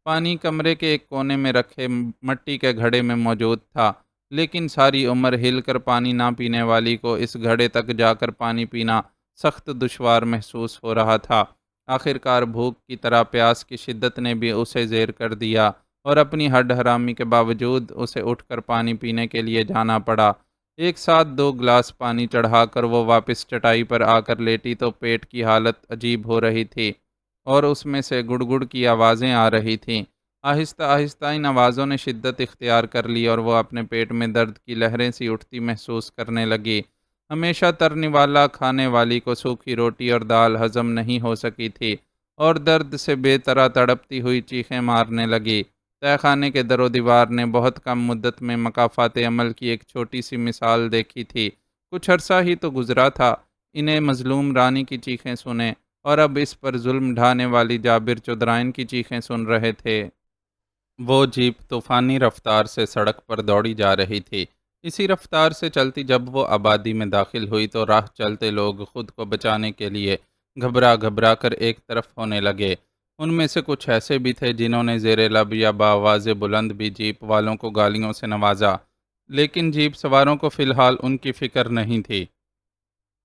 پانی کمرے کے ایک کونے میں رکھے مٹی کے گھڑے میں موجود تھا، لیکن ساری عمر ہل کر پانی نہ پینے والی کو اس گھڑے تک جا کر پانی پینا سخت دشوار محسوس ہو رہا تھا۔ آخر کار بھوک کی طرح پیاس کی شدت نے بھی اسے زیر کر دیا، اور اپنی ہڈ حرامی کے باوجود اسے اٹھ کر پانی پینے کے لیے جانا پڑا۔ ایک ساتھ 2 گلاس پانی چڑھا کر وہ واپس چٹائی پر آ کر لیٹی تو پیٹ کی حالت عجیب ہو رہی تھی، اور اس میں سے گڑ گڑ کی آوازیں آ رہی تھیں۔ آہستہ آہستہ ان آوازوں نے شدت اختیار کر لی اور وہ اپنے پیٹ میں درد کی لہریں سی اٹھتی محسوس کرنے لگی۔ ہمیشہ ترنے والا کھانے والی کو سوکھی روٹی اور دال ہضم نہیں ہو سکی تھی اور درد سے بے طرح تڑپتی ہوئی چیخیں مارنے لگی۔ تہہ خانے کے در و دیوار نے بہت کم مدت میں مکافات عمل کی ایک چھوٹی سی مثال دیکھی تھی۔ کچھ عرصہ ہی تو گزرا تھا انہیں مظلوم رانی کی چیخیں سنے، اور اب اس پر ظلم ڈھانے والی جابر چودرائن کی چیخیں سن رہے تھے۔ وہ جیپ طوفانی رفتار سے سڑک پر دوڑی جا رہی تھی۔ اسی رفتار سے چلتی جب وہ آبادی میں داخل ہوئی تو راہ چلتے لوگ خود کو بچانے کے لیے گھبرا گھبرا کر ایک طرف ہونے لگے۔ ان میں سے کچھ ایسے بھی تھے جنہوں نے زیر لب یا بآواز بلند بھی جیپ والوں کو گالیوں سے نوازا، لیکن جیپ سواروں کو فی الحال ان کی فکر نہیں تھی۔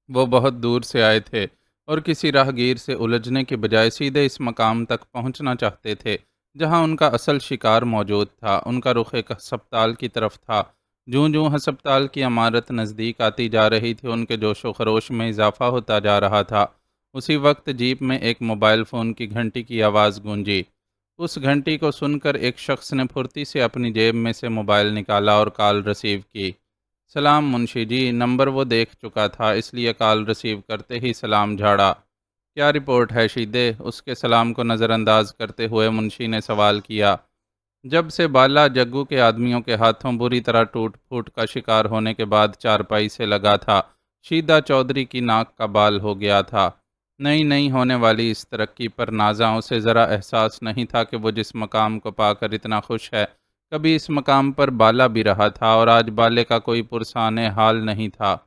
وہ بہت دور سے آئے تھے اور کسی راہگیر سے الجھنے کے بجائے سیدھے اس مقام تک پہنچنا چاہتے تھے جہاں ان کا اصل شکار موجود تھا۔ ان کا رخ ایک ہسپتال کی طرف تھا۔ جوں جوں ہسپتال کی عمارت نزدیک آتی جا رہی تھی ان کے جوش و خروش میں اضافہ ہوتا جا رہا تھا۔ اسی وقت جیپ میں ایک موبائل فون کی گھنٹی کی آواز گونجی۔ اس گھنٹی کو سن کر ایک شخص نے پھرتی سے اپنی جیب میں سے موبائل نکالا اور کال ریسیو کی۔ سلام منشی جی، نمبر وہ دیکھ چکا تھا اس لیے کال ریسیو کرتے ہی سلام جھاڑا۔ کیا رپورٹ ہے شیدے؟ اس کے سلام کو نظر انداز کرتے ہوئے منشی نے سوال کیا۔ جب سے بالا جگو کے آدمیوں کے ہاتھوں بری طرح ٹوٹ پھوٹ کا شکار ہونے کے بعد چارپائی سے لگا تھا، شیدہ چودھری کی ناک کا بال ہو گیا تھا۔ نئی نئی ہونے والی اس ترقی پر نازاں اسے ذرا احساس نہیں تھا کہ وہ جس مقام کو پا کر اتنا خوش ہے، کبھی اس مقام پر بالا بھی رہا تھا اور آج بالے کا کوئی پرسان حال نہیں تھا۔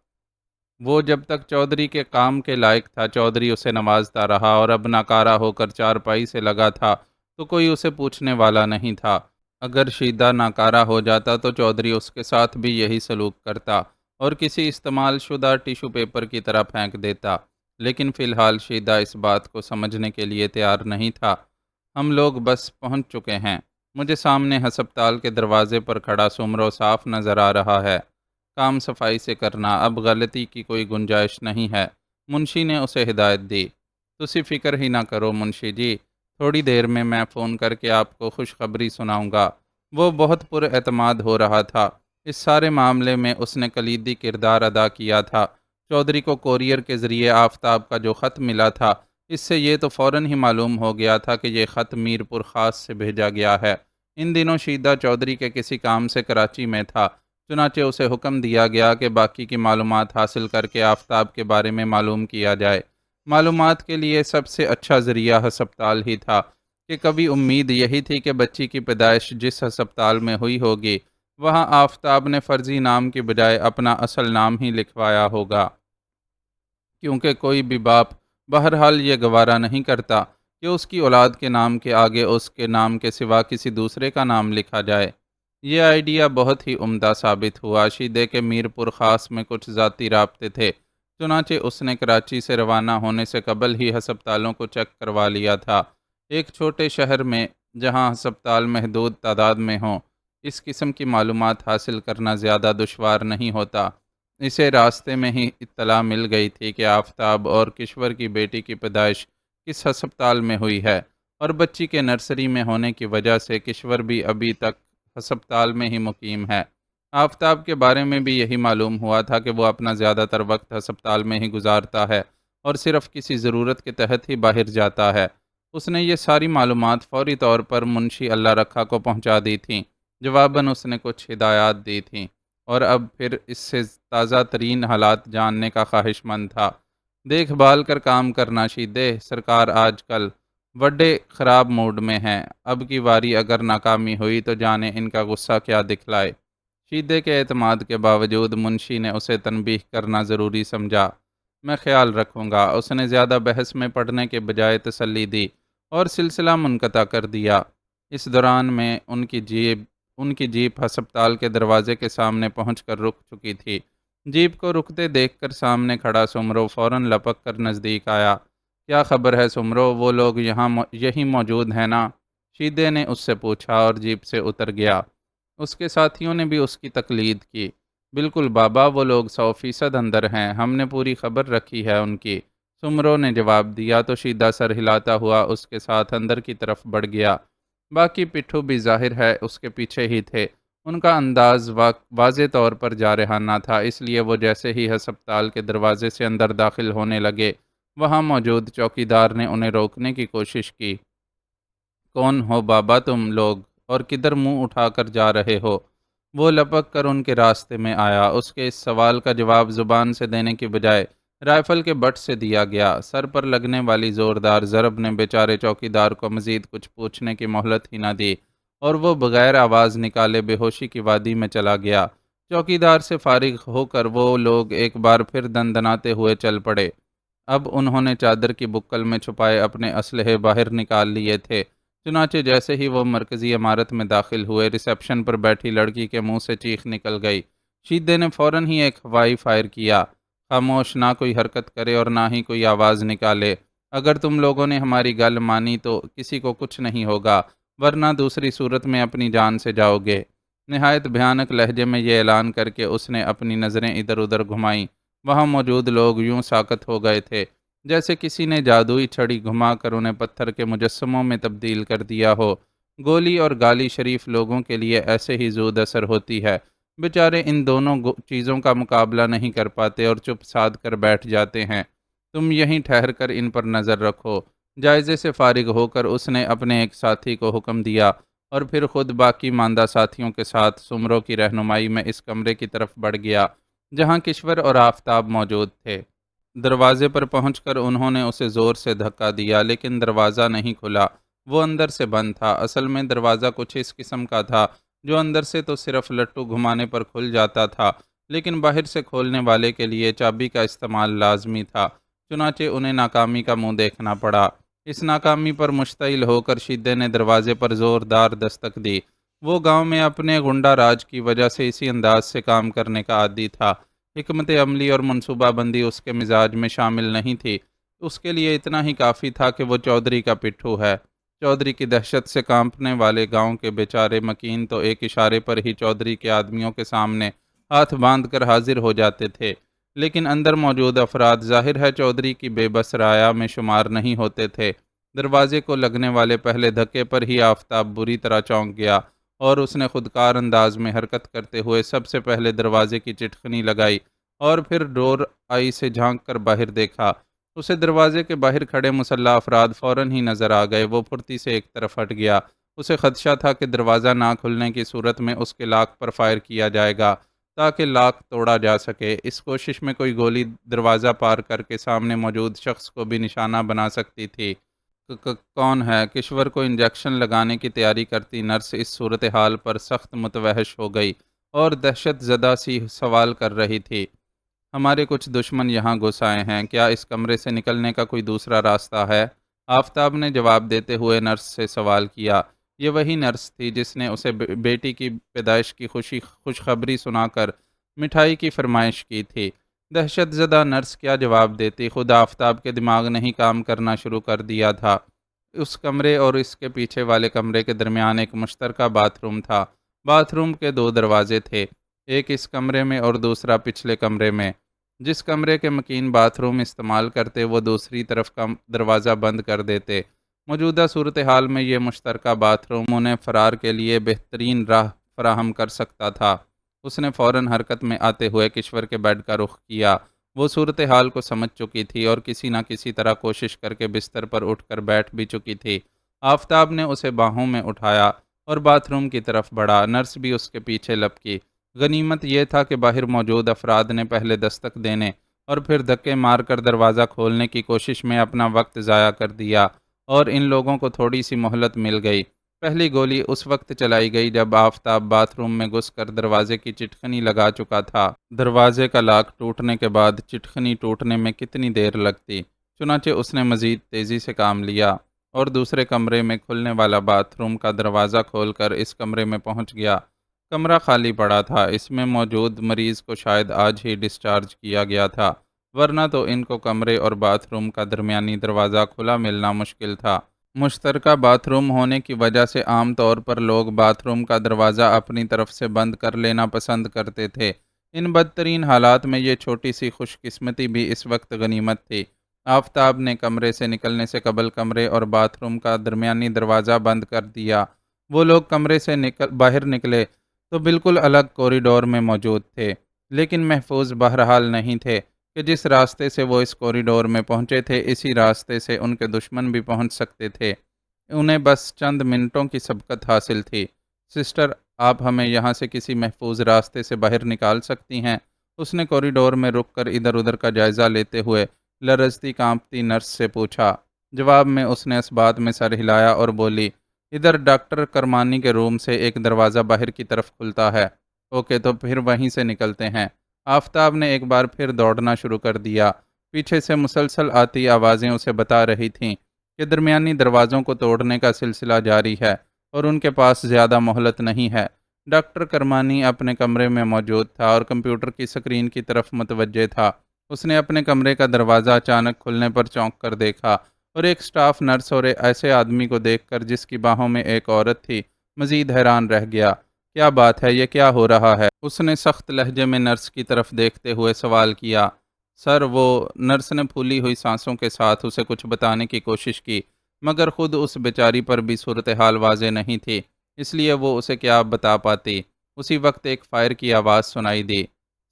وہ جب تک چودھری کے کام کے لائق تھا چودھری اسے نوازتا رہا، اور اب ناکارہ ہو کر چارپائی سے لگا تھا تو کوئی اسے پوچھنے والا نہیں تھا۔ اگر شیدہ ناکارہ ہو جاتا تو چودھری اس کے ساتھ بھی یہی سلوک کرتا اور کسی استعمال شدہ ٹیشو پیپر کی طرح پھینک دیتا، لیکن فی الحال شیدہ اس بات کو سمجھنے کے لیے تیار نہیں تھا۔ ہم لوگ بس پہنچ چکے ہیں۔ مجھے سامنے ہسپتال کے دروازے پر کھڑا سمرو صاف نظر آ رہا ہے۔ کام صفائی سے کرنا، اب غلطی کی کوئی گنجائش نہیں ہے۔ منشی نے اسے ہدایت دی۔ تسی فکر ہی نہ کرو منشی جی، تھوڑی دیر میں فون کر کے آپ کو خوشخبری سناؤں گا۔ وہ بہت پر اعتماد ہو رہا تھا۔ اس سارے معاملے میں اس نے کلیدی کردار ادا کیا تھا۔ چودھری کو کوریئر کے ذریعے آفتاب کا جو خط ملا تھا، اس سے یہ تو فوراً ہی معلوم ہو گیا تھا کہ یہ خط میر پور خاص سے بھیجا گیا ہے۔ ان دنوں شیدہ چودھری کے کسی کام سے کراچی میں تھا، چنانچہ اسے حکم دیا گیا کہ باقی کی معلومات حاصل کر کے آفتاب کے بارے میں معلوم کیا جائے۔ معلومات کے لیے سب سے اچھا ذریعہ ہسپتال ہی تھا، کہ کبھی امید یہی تھی کہ بچی کی پیدائش جس ہسپتال میں ہوئی ہوگی وہاں آفتاب نے فرضی نام کی بجائے اپنا اصل نام ہی لکھوایا ہوگا، کیونکہ کوئی بھی باپ بہرحال یہ گوارا نہیں کرتا کہ اس کی اولاد کے نام کے آگے اس کے نام کے سوا کسی دوسرے کا نام لکھا جائے۔ یہ آئیڈیا بہت ہی عمدہ ثابت ہوا۔ شیدے کے میر پور خاص میں کچھ ذاتی رابطے تھے، چنانچہ اس نے کراچی سے روانہ ہونے سے قبل ہی ہسپتالوں کو چیک کروا لیا تھا۔ ایک چھوٹے شہر میں جہاں ہسپتال محدود تعداد میں ہوں، اس قسم کی معلومات حاصل کرنا زیادہ دشوار نہیں ہوتا۔ اسے راستے میں ہی اطلاع مل گئی تھی کہ آفتاب اور کشور کی بیٹی کی پیدائش کس ہسپتال میں ہوئی ہے، اور بچی کے نرسری میں ہونے کی وجہ سے کشور بھی ابھی تک ہسپتال میں ہی مقیم ہے۔ آفتاب کے بارے میں بھی یہی معلوم ہوا تھا کہ وہ اپنا زیادہ تر وقت ہسپتال میں ہی گزارتا ہے اور صرف کسی ضرورت کے تحت ہی باہر جاتا ہے۔ اس نے یہ ساری معلومات فوری طور پر منشی اللہ رکھا کو پہنچا دی تھیں۔ جواباً اس نے کچھ ہدایات دی تھیں، اور اب پھر اس سے تازہ ترین حالات جاننے کا خواہش مند تھا۔ دیکھ بھال کر کام کرنا شیدے، سرکار آج کل بڑے خراب موڈ میں ہیں۔ اب کی باری اگر ناکامی ہوئی تو جانے ان کا غصہ کیا دکھلائے۔ شیدے کے اعتماد کے باوجود منشی نے اسے تنبیہ کرنا ضروری سمجھا۔ میں خیال رکھوں گا۔ اس نے زیادہ بحث میں پڑنے کے بجائے تسلی دی اور سلسلہ منقطع کر دیا۔ اس دوران میں ان کی جیپ ہسپتال کے دروازے کے سامنے پہنچ کر رک چکی تھی۔ جیپ کو رکتے دیکھ کر سامنے کھڑا سمرو فوراً لپک کر نزدیک آیا۔ کیا خبر ہے سمرو، وہ لوگ یہی موجود ہیں نا؟ شیدے نے اس سے پوچھا اور جیپ سے اتر گیا۔ اس کے ساتھیوں نے بھی اس کی تقلید کی۔ بالکل بابا، وہ لوگ 100% اندر ہیں، ہم نے پوری خبر رکھی ہے ان کی، سمرو نے جواب دیا تو شیدہ سر ہلاتا ہوا اس کے ساتھ اندر کی طرف بڑھ گیا۔ باقی پٹھو بھی ظاہر ہے اس کے پیچھے ہی تھے۔ ان کا انداز واضح طور پر جارحانہ تھا، اس لیے وہ جیسے ہی ہسپتال کے دروازے سے اندر داخل ہونے لگے، وہاں موجود چوکیدار نے انہیں روکنے کی کوشش کی۔ کون ہو بابا تم لوگ، اور کدھر منہ اٹھا کر جا رہے ہو؟ وہ لپک کر ان کے راستے میں آیا۔ اس کے اس سوال کا جواب زبان سے دینے کی بجائے رائفل کے بٹ سے دیا گیا۔ سر پر لگنے والی زوردار ضرب نے بیچارے چوکیدار کو مزید کچھ پوچھنے کی مہلت ہی نہ دی، اور وہ بغیر آواز نکالے بے ہوشی کی وادی میں چلا گیا۔ چوکیدار سے فارغ ہو کر وہ لوگ ایک بار پھر دندناتے ہوئے چل پڑے۔ اب انہوں نے چادر کی بکل میں چھپائے اپنے اسلحے باہر نکال لیے تھے۔ چنانچہ جیسے ہی وہ مرکزی عمارت میں داخل ہوئے، ریسیپشن پر بیٹھی لڑکی کے منہ سے چیخ نکل گئی۔ شیدے نے فوراً ہی ایک ہوائی فائر کیا۔ خاموش، نہ کوئی حرکت کرے اور نہ ہی کوئی آواز نکالے۔ اگر تم لوگوں نے ہماری گل مانی تو کسی کو کچھ نہیں ہوگا، ورنہ دوسری صورت میں اپنی جان سے جاؤ گے۔ نہایت بھیانک لہجے میں یہ اعلان کر کے اس نے اپنی نظریں ادھر ادھر گھمائیں۔ وہاں موجود لوگ یوں ساکت ہو گئے تھے جیسے کسی نے جادوئی چھڑی گھما کر انہیں پتھر کے مجسموں میں تبدیل کر دیا ہو۔ گولی اور گالی شریف لوگوں کے لیے ایسے ہی زود اثر ہوتی ہے۔ بیچارے ان دونوں چیزوں کا مقابلہ نہیں کر پاتے اور چپ سادھ کر بیٹھ جاتے ہیں۔ تم یہیں ٹھہر کر ان پر نظر رکھو۔ جائزے سے فارغ ہو کر اس نے اپنے ایک ساتھی کو حکم دیا، اور پھر خود باقی ماندہ ساتھیوں کے ساتھ سمروں کی رہنمائی میں اس کمرے کی طرف بڑھ گیا جہاں کشور اور آفتاب موجود تھے۔ دروازے پر پہنچ کر انہوں نے اسے زور سے دھکا دیا، لیکن دروازہ نہیں کھلا۔ وہ اندر سے بند تھا۔ اصل میں دروازہ کچھ اس قسم کا تھا جو اندر سے تو صرف لٹو گھمانے پر کھل جاتا تھا، لیکن باہر سے کھولنے والے کے لیے چابی کا استعمال لازمی تھا۔ چنانچہ انہیں ناکامی کا منہ دیکھنا پڑا۔ اس ناکامی پر مشتعل ہو کر شیدے نے دروازے پر زوردار دستک دی۔ وہ گاؤں میں اپنے غنڈہ راج کی وجہ سے اسی انداز سے کام کرنے کا عادی تھا۔ حکمت عملی اور منصوبہ بندی اس کے مزاج میں شامل نہیں تھی۔ اس کے لیے اتنا ہی کافی تھا کہ وہ چودھری کا پٹھو ہے۔ چودھری کی دہشت سے کانپنے والے گاؤں کے بیچارے مکین تو ایک اشارے پر ہی چودھری کے آدمیوں کے سامنے ہاتھ باندھ کر حاضر ہو جاتے تھے، لیکن اندر موجود افراد ظاہر ہے چودھری کی بے بس رعایا میں شمار نہیں ہوتے تھے۔ دروازے کو لگنے والے پہلے دھکے پر ہی آفتاب بری طرح چونک گیا، اور اس نے خودکار انداز میں حرکت کرتے ہوئے سب سے پہلے دروازے کی چٹکنی لگائی اور پھر ڈور آئی سے جھانک کر باہر دیکھا۔ اسے دروازے کے باہر کھڑے مسلح افراد فوراً ہی نظر آ گئے۔ وہ پھرتی سے ایک طرف ہٹ گیا۔ اسے خدشہ تھا کہ دروازہ نہ کھلنے کی صورت میں اس کے لاک پر فائر کیا جائے گا تاکہ لاک توڑا جا سکے۔ اس کوشش میں کوئی گولی دروازہ پار کر کے سامنے موجود شخص کو بھی نشانہ بنا سکتی تھی۔ کون ہے؟ کشور کو انجیکشن لگانے کی تیاری کرتی نرس اس صورتحال پر سخت متوحش ہو گئی اور دہشت زدہ سی سوال کر رہی تھی۔ ہمارے کچھ دشمن یہاں گھس آئے ہیں، کیا اس کمرے سے نکلنے کا کوئی دوسرا راستہ ہے؟ آفتاب نے جواب دیتے ہوئے نرس سے سوال کیا۔ یہ وہی نرس تھی جس نے اسے بیٹی کی پیدائش کی خوشخبری سنا کر مٹھائی کی فرمائش کی تھی۔ دہشت زدہ نرس کیا جواب دیتی؟ خود آفتاب کے دماغ نے ہی کام کرنا شروع کر دیا تھا۔ اس کمرے اور اس کے پیچھے والے کمرے کے درمیان ایک مشترکہ باتھ روم تھا۔ باتھ روم کے دو دروازے تھے، ایک اس کمرے میں اور دوسرا پچھلے کمرے میں۔ جس کمرے کے مکین باتھ روم استعمال کرتے وہ دوسری طرف کا دروازہ بند کر دیتے۔ موجودہ صورتحال میں یہ مشترکہ باتھ روم انہیں فرار کے لیے بہترین راہ فراہم کر سکتا تھا۔ اس نے فوراً حرکت میں آتے ہوئے کشور کے بیڈ کا رخ کیا۔ وہ صورتحال کو سمجھ چکی تھی اور کسی نہ کسی طرح کوشش کر کے بستر پر اٹھ کر بیٹھ بھی چکی تھی۔ آفتاب نے اسے باہوں میں اٹھایا اور باتھ روم کی طرف بڑھا۔ نرس بھی اس کے پیچھے لپکی۔ غنیمت یہ تھا کہ باہر موجود افراد نے پہلے دستک دینے اور پھر دھکے مار کر دروازہ کھولنے کی کوشش میں اپنا وقت ضائع کر دیا، اور ان لوگوں کو تھوڑی سی مہلت مل گئی۔ پہلی گولی اس وقت چلائی گئی جب آفتاب باتھ روم میں گھس کر دروازے کی چٹکنی لگا چکا تھا۔ دروازے کا لاک ٹوٹنے کے بعد چٹکنی ٹوٹنے میں کتنی دیر لگتی؟ چنانچہ اس نے مزید تیزی سے کام لیا اور دوسرے کمرے میں کھلنے والا باتھ روم کا دروازہ کھول کر اس کمرے میں پہنچ گیا۔ کمرہ خالی پڑا تھا۔ اس میں موجود مریض کو شاید آج ہی ڈسچارج کیا گیا تھا، ورنہ تو ان کو کمرے اور باتھ روم کا درمیانی دروازہ کھلا ملنا مشکل تھا۔ مشترکہ باتھ روم ہونے کی وجہ سے عام طور پر لوگ باتھ روم کا دروازہ اپنی طرف سے بند کر لینا پسند کرتے تھے۔ ان بدترین حالات میں یہ چھوٹی سی خوش قسمتی بھی اس وقت غنیمت تھی۔ آفتاب نے کمرے سے نکلنے سے قبل کمرے اور باتھ روم کا درمیانی دروازہ بند کر دیا۔ وہ لوگ کمرے سے باہر نکلے تو بالکل الگ کوریڈور میں موجود تھے، لیکن محفوظ بہرحال نہیں تھے کہ جس راستے سے وہ اس کوریڈور میں پہنچے تھے اسی راستے سے ان کے دشمن بھی پہنچ سکتے تھے۔ انہیں بس چند منٹوں کی سبقت حاصل تھی۔ سسٹر، آپ ہمیں یہاں سے کسی محفوظ راستے سے باہر نکال سکتی ہیں؟ اس نے کوریڈور میں رک کر ادھر ادھر کا جائزہ لیتے ہوئے لرزتی کانپتی نرس سے پوچھا۔ جواب میں اس نے اس بات میں سر ہلایا اور بولی، ادھر ڈاکٹر کرمانی کے روم سے ایک دروازہ باہر کی طرف کھلتا ہے۔ اوکے، تو پھر وہیں سے نکلتے ہیں۔ آفتاب نے ایک بار پھر دوڑنا شروع کر دیا۔ پیچھے سے مسلسل آتی آوازیں اسے بتا رہی تھیں کہ درمیانی دروازوں کو توڑنے کا سلسلہ جاری ہے اور ان کے پاس زیادہ مہلت نہیں ہے۔ ڈاکٹر کرمانی اپنے کمرے میں موجود تھا اور کمپیوٹر کی سکرین کی طرف متوجہ تھا۔ اس نے اپنے کمرے کا دروازہ اچانک کھلنے پر چونک کر دیکھا اور ایک سٹاف نرس اور ایسے آدمی کو دیکھ کر جس کی باہوں میں ایک عورت تھی مزید حیران رہ گیا۔ کیا بات ہے، یہ کیا ہو رہا ہے؟ اس نے سخت لہجے میں نرس کی طرف دیکھتے ہوئے سوال کیا۔ سر، وہ نرس نے پھولی ہوئی سانسوں کے ساتھ اسے کچھ بتانے کی کوشش کی، مگر خود اس بیچاری پر بھی صورتحال واضح نہیں تھی، اس لیے وہ اسے کیا بتا پاتی۔ اسی وقت ایک فائر کی آواز سنائی دی۔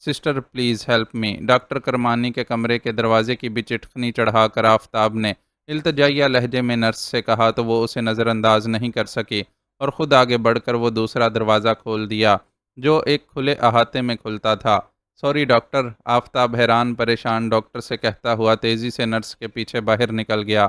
Sister please help me, doctor Kirmani کے کمرے کے دروازے کی بھی چٹکنی چڑھا کر آفتاب نے التجائیہ لہجے میں نرس سے کہا تو وہ اسے نظر انداز نہیں کر سکی اور خود آگے بڑھ کر وہ دوسرا دروازہ کھول دیا جو ایک کھلے احاطے میں کھلتا تھا۔ سوری ڈاکٹر، آفتاب حیران پریشان ڈاکٹر سے کہتا ہوا تیزی سے نرس کے پیچھے باہر نکل گیا۔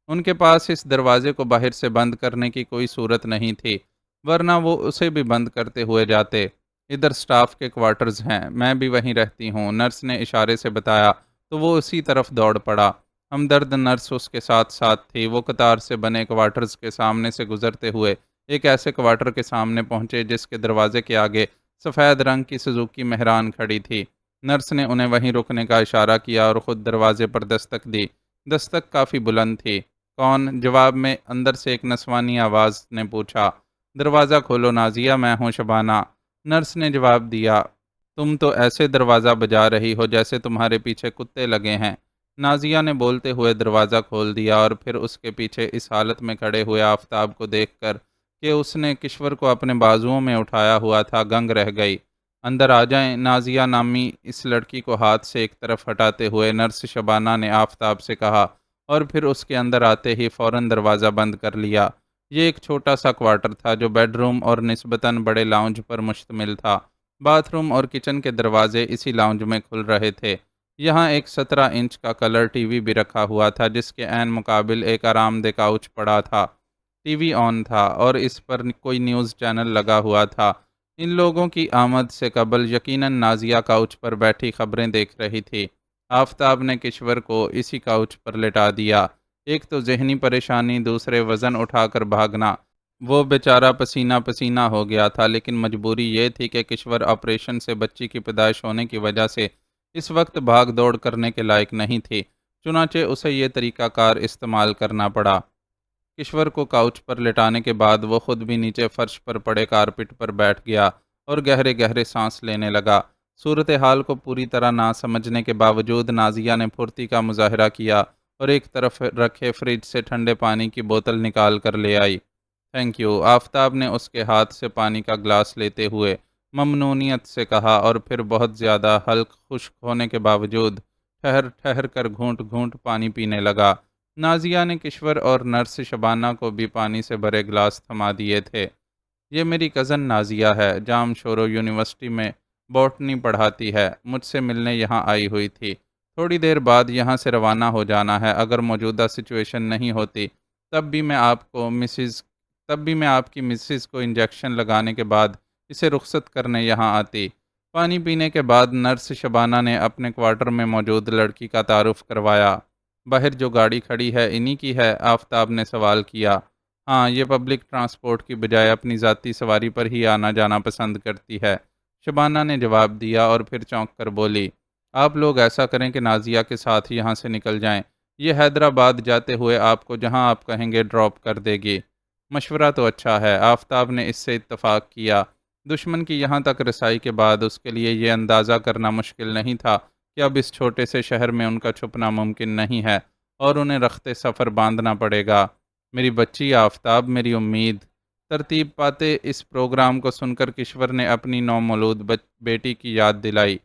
ان کے پاس اس دروازے کو باہر سے بند کرنے کی کوئی صورت نہیں تھی، ورنہ وہ اسے بھی بند کرتے ہوئے جاتے۔ ادھر سٹاف کے کوارٹرز ہیں، میں بھی وہیں رہتی ہوں، نرس نے اشارے سے بتایا تو وہ اسی طرف دوڑ پڑا۔ ہمدرد نرس اس کے ساتھ ساتھ تھی۔ وہ قطار سے بنے کوارٹرز کے سامنے سے گزرتے ہوئے ایک ایسے کوارٹر کے سامنے پہنچے جس کے دروازے کے آگے سفید رنگ کی سزوکی مہران کھڑی تھی۔ نرس نے انہیں وہیں رکنے کا اشارہ کیا اور خود دروازے پر دستک دی۔ دستک کافی بلند تھی۔ کون؟ جواب میں اندر سے ایک نسوانی آواز نے پوچھا۔ دروازہ کھولو نازیہ، میں ہوں شبانہ، نرس نے جواب دیا۔ تم تو ایسے دروازہ بجا رہی ہو جیسے تمہارے پیچھے کتے لگے ہیں۔ نازیہ نے بولتے ہوئے دروازہ کھول دیا اور پھر اس کے پیچھے اس حالت میں کھڑے ہوئے آفتاب کو دیکھ کر کہ اس نے کشور کو اپنے بازوؤں میں اٹھایا ہوا تھا گنگ رہ گئی۔ اندر آ جائیں، نازیہ نامی اس لڑکی کو ہاتھ سے ایک طرف ہٹاتے ہوئے نرس شبانہ نے آفتاب سے کہا اور پھر اس کے اندر آتے ہی فوراً دروازہ بند کر لیا۔ یہ ایک چھوٹا سا کوارٹر تھا جو بیڈ روم اور نسبتاً بڑے لاؤنج پر مشتمل تھا۔ باتھ روم اور کچن کے دروازے اسی لاؤنج میں کھل رہے تھے۔ یہاں ایک 17 انچ کا کلر ٹی وی بھی رکھا ہوا تھا جس کے عین مقابل ایک آرام دہ کاؤچ پڑا تھا۔ ٹی وی آن تھا اور اس پر کوئی نیوز چینل لگا ہوا تھا۔ ان لوگوں کی آمد سے قبل یقیناً نازیہ کاؤچ پر بیٹھی خبریں دیکھ رہی تھی۔ آفتاب نے کشور کو اسی کاؤچ پر لٹا دیا۔ ایک تو ذہنی پریشانی، دوسرے وزن اٹھا کر بھاگنا۔ وہ بیچارہ پسینہ پسینہ ہو گیا تھا، لیکن مجبوری یہ تھی کہ کشور آپریشن سے بچی کی پیدائش ہونے کی وجہ سے اس وقت بھاگ دوڑ کرنے کے لائق نہیں تھی، چنانچہ اسے یہ طریقہ کار استعمال کرنا پڑا۔ کشور کو کاؤچ پر لٹانے کے بعد وہ خود بھی نیچے فرش پر پڑے کارپٹ پر بیٹھ گیا اور گہرے گہرے سانس لینے لگا۔ صورتحال کو پوری طرح نہ سمجھنے کے باوجود نازیہ نے پھرتی کا مظاہرہ کیا اور ایک طرف رکھے فریج سے ٹھنڈے پانی کی بوتل نکال کر لے آئی۔ تھینک یو، آفتاب نے اس کے ہاتھ سے پانی کا گلاس لیتے ہوئے ممنونیت سے کہا اور پھر بہت زیادہ حلق خشک ہونے کے باوجود ٹھہر ٹھہر کر گھونٹ گھونٹ پانی پینے لگا۔ نازیہ نے کشور اور نرس شبانہ کو بھی پانی سے بھرے گلاس تھما دیے تھے۔ یہ میری کزن نازیہ ہے، جام شورو یونیورسٹی میں بوٹنی پڑھاتی ہے، مجھ سے ملنے یہاں آئی ہوئی تھی۔ تھوڑی دیر بعد یہاں سے روانہ ہو جانا ہے۔ اگر موجودہ سچویشن نہیں ہوتی تب بھی میں آپ کی مسز کو انجیکشن لگانے کے بعد اسے رخصت کرنے یہاں آتی۔ پانی پینے کے بعد نرس شبانہ نے اپنے کوارٹر میں موجود لڑکی کا تعارف کروایا۔ باہر جو گاڑی کھڑی ہے انہی کی ہے؟ آفتاب نے سوال کیا۔ ہاں، یہ پبلک ٹرانسپورٹ کی بجائے اپنی ذاتی سواری پر ہی آنا جانا پسند کرتی ہے، شبانہ نے جواب دیا اور پھر چونک کر بولی، آپ لوگ ایسا کریں کہ نازیہ کے ساتھ یہاں سے نکل جائیں، یہ حیدرآباد جاتے ہوئے آپ کو جہاں آپ کہیں گے ڈراپ کر دے گی۔ مشورہ تو اچھا ہے، آفتاب نے اس سے اتفاق کیا۔ دشمن کی یہاں تک رسائی کے بعد اس کے لیے یہ اندازہ کرنا مشکل نہیں تھا کہ اب اس چھوٹے سے شہر میں ان کا چھپنا ممکن نہیں ہے اور انہیں رخت سفر باندھنا پڑے گا۔ میری بچی آفتاب، میری امید۔ ترتیب پاتے اس پروگرام کو سن کر کشور نے اپنی نومولود بیٹی کی یاد دلائی۔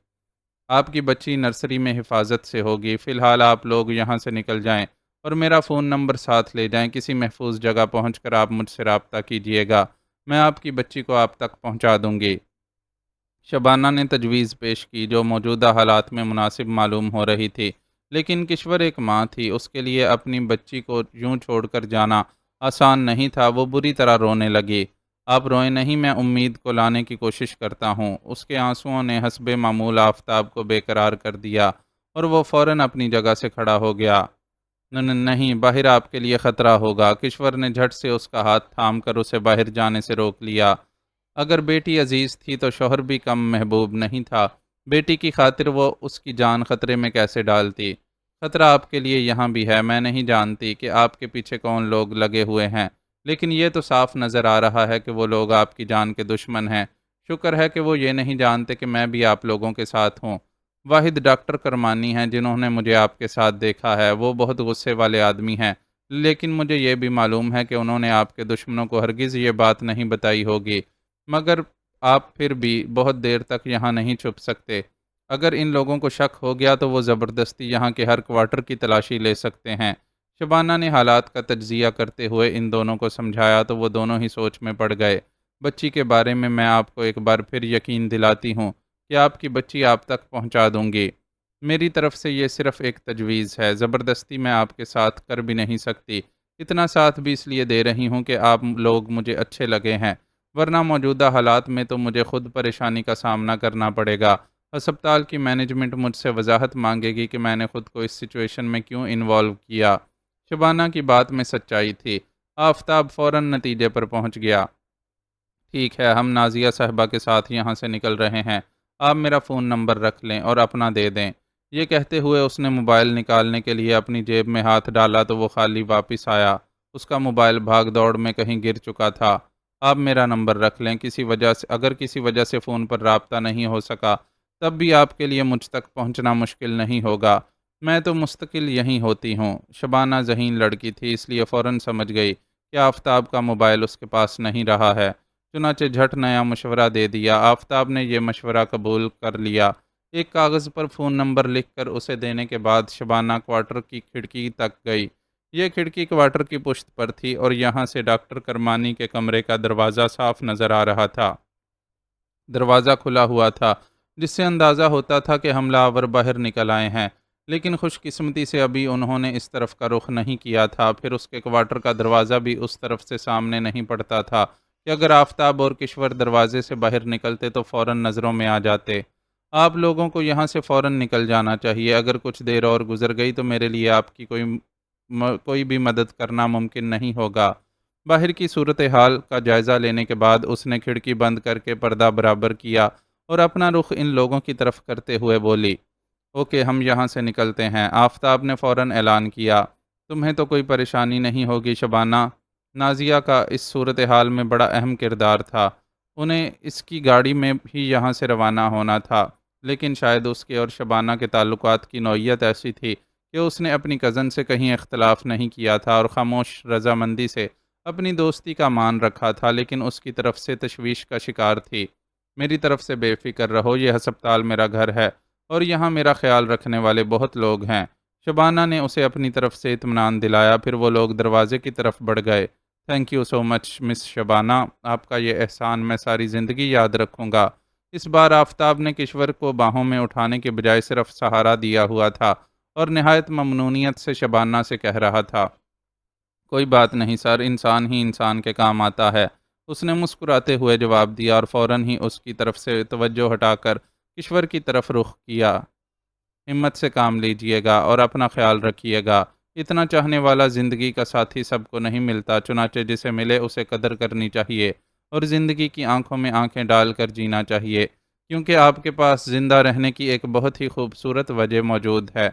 آپ کی بچی نرسری میں حفاظت سے ہوگی، فی الحال آپ لوگ یہاں سے نکل جائیں اور میرا فون نمبر ساتھ لے جائیں، کسی محفوظ جگہ پہنچ کر آپ مجھ سے رابطہ کیجیے گا، میں آپ کی بچی کو آپ تک پہنچا دوں گی۔ شبانہ نے تجویز پیش کی جو موجودہ حالات میں مناسب معلوم ہو رہی تھی، لیکن کشور ایک ماں تھی، اس کے لیے اپنی بچی کو یوں چھوڑ کر جانا آسان نہیں تھا۔ وہ بری طرح رونے لگی۔ آپ روئیں نہیں، میں امید کو لانے کی کوشش کرتا ہوں۔ اس کے آنسوؤں نے حسب معمول آفتاب کو بے قرار کر دیا اور وہ فوراً اپنی جگہ سے کھڑا ہو گیا۔ نہیں، باہر آپ کے لیے خطرہ ہوگا۔ کشور نے جھٹ سے اس کا ہاتھ تھام کر اسے باہر جانے سے روک لیا۔ اگر بیٹی عزیز تھی تو شوہر بھی کم محبوب نہیں تھا۔ بیٹی کی خاطر وہ اس کی جان خطرے میں کیسے ڈالتی؟ خطرہ آپ کے لیے یہاں بھی ہے، میں نہیں جانتی کہ آپ کے پیچھے کون لوگ لگے ہوئے ہیں، لیکن یہ تو صاف نظر آ رہا ہے کہ وہ لوگ آپ کی جان کے دشمن ہیں۔ شکر ہے کہ وہ یہ نہیں جانتے کہ میں بھی آپ لوگوں کے ساتھ ہوں۔ واحد ڈاکٹر کرمانی ہیں جنہوں نے مجھے آپ کے ساتھ دیکھا ہے، وہ بہت غصے والے آدمی ہیں، لیکن مجھے یہ بھی معلوم ہے کہ انہوں نے آپ کے دشمنوں کو ہرگز یہ بات نہیں بتائی ہوگی، مگر آپ پھر بھی بہت دیر تک یہاں نہیں چھپ سکتے۔ اگر ان لوگوں کو شک ہو گیا تو وہ زبردستی یہاں کے ہر کوارٹر کی تلاشی لے سکتے ہیں۔ شبانہ نے حالات کا تجزیہ کرتے ہوئے ان دونوں کو سمجھایا تو وہ دونوں ہی سوچ میں پڑ گئے۔ بچی کے بارے میں آپ کو ایک بار پھر یقین دلاتی ہوں کہ آپ کی بچی آپ تک پہنچا دوں گی۔ میری طرف سے یہ صرف ایک تجویز ہے، زبردستی میں آپ کے ساتھ کر بھی نہیں سکتی۔ اتنا ساتھ بھی اس لیے دے رہی ہوں کہ آپ لوگ مجھے اچھے لگے ہیں، ورنہ موجودہ حالات میں تو مجھے خود پریشانی کا سامنا کرنا پڑے گا۔ ہسپتال کی مینجمنٹ مجھ سے وضاحت مانگے گی کہ میں نے خود کو اس سچویشن میں کیوں انوالو کیا۔ شبانہ کی بات میں سچائی تھی۔ آفتاب فوراً نتیجے پر پہنچ گیا۔ ٹھیک ہے، ہم نازیہ صاحبہ کے ساتھ یہاں سے نکل رہے ہیں، آپ میرا فون نمبر رکھ لیں اور اپنا دے دیں۔ یہ کہتے ہوئے اس نے موبائل نکالنے کے لیے اپنی جیب میں ہاتھ ڈالا تو وہ خالی واپس آیا۔ اس کا موبائل بھاگ دوڑ میں کہیں گر چکا تھا۔ آپ میرا نمبر رکھ لیں، اگر کسی وجہ سے فون پر رابطہ نہیں ہو سکا تب بھی آپ کے لیے مجھ تک پہنچنا مشکل نہیں ہوگا، میں تو مستقل یہیں ہوتی ہوں۔ شبانہ ذہین لڑکی تھی، اس لیے فوراً سمجھ گئی کہ آفتاب کا موبائل اس کے پاس نہیں رہا ہے، چنانچہ جھٹ نیا مشورہ دے دیا۔ آفتاب نے یہ مشورہ قبول کر لیا۔ ایک کاغذ پر فون نمبر لکھ کر اسے دینے کے بعد شبانہ کوارٹر کی کھڑکی تک گئی۔ یہ کھڑکی کوارٹر کی پشت پر تھی اور یہاں سے ڈاکٹر کرمانی کے کمرے کا دروازہ صاف نظر آ رہا تھا۔ دروازہ کھلا ہوا تھا، جس سے اندازہ ہوتا تھا کہ حملہ آور باہر نکل آئے ہیں، لیکن خوش قسمتی سے ابھی انہوں نے اس طرف کا رخ نہیں کیا تھا۔ پھر اس کے کوارٹر کا دروازہ بھی اس طرف سے سامنے نہیں پڑتا تھا کہ اگر آفتاب اور کشور دروازے سے باہر نکلتے تو فوراً نظروں میں آ جاتے۔ آپ لوگوں کو یہاں سے فوراً نکل جانا چاہیے، اگر کچھ دیر اور گزر گئی تو میرے لیے آپ کی کوئی بھی مدد کرنا ممکن نہیں ہوگا۔ باہر کی صورتحال کا جائزہ لینے کے بعد اس نے کھڑکی بند کر کے پردہ برابر کیا اور اپنا رخ ان لوگوں کی طرف کرتے ہوئے بولی، اوکے، ہم یہاں سے نکلتے ہیں۔ آفتاب نے فوراً اعلان کیا، تمہیں تو کوئی پریشانی نہیں ہوگی شبانہ؟ نازیہ کا اس صورتحال میں بڑا اہم کردار تھا، انہیں اس کی گاڑی میں ہی یہاں سے روانہ ہونا تھا، لیکن شاید اس کے اور شبانہ کے تعلقات کی نوعیت ایسی تھی کہ اس نے اپنی کزن سے کہیں اختلاف نہیں کیا تھا اور خاموش رضامندی سے اپنی دوستی کا مان رکھا تھا، لیکن اس کی طرف سے تشویش کا شکار تھی۔ میری طرف سے بے فکر رہو، یہ ہسپتال میرا گھر ہے اور یہاں میرا خیال رکھنے والے بہت لوگ ہیں۔ شبانہ نے اسے اپنی طرف سے اطمینان دلایا، پھر وہ لوگ دروازے کی طرف بڑھ گئے۔ تھینک یو سو مچ مس شبانہ، آپ کا یہ احسان میں ساری زندگی یاد رکھوں گا۔ اس بار آفتاب نے کشور کو باہوں میں اٹھانے کے بجائے صرف سہارا دیا ہوا تھا اور نہایت ممنونیت سے شبانہ سے کہہ رہا تھا، کوئی بات نہیں سر، انسان ہی انسان کے کام آتا ہے۔ اس نے مسکراتے ہوئے جواب دیا اور فوراً ہی اس کی طرف سے توجہ ہٹا کر کشور کی طرف رخ کیا۔ ہمت سے کام لیجئے گا اور اپنا خیال رکھیے گا، اتنا چاہنے والا زندگی کا ساتھی سب کو نہیں ملتا، چنانچہ جسے ملے اسے قدر کرنی چاہیے اور زندگی کی آنکھوں میں آنکھیں ڈال کر جینا چاہیے، کیونکہ آپ کے پاس زندہ رہنے کی ایک بہت ہی خوبصورت وجہ موجود ہے۔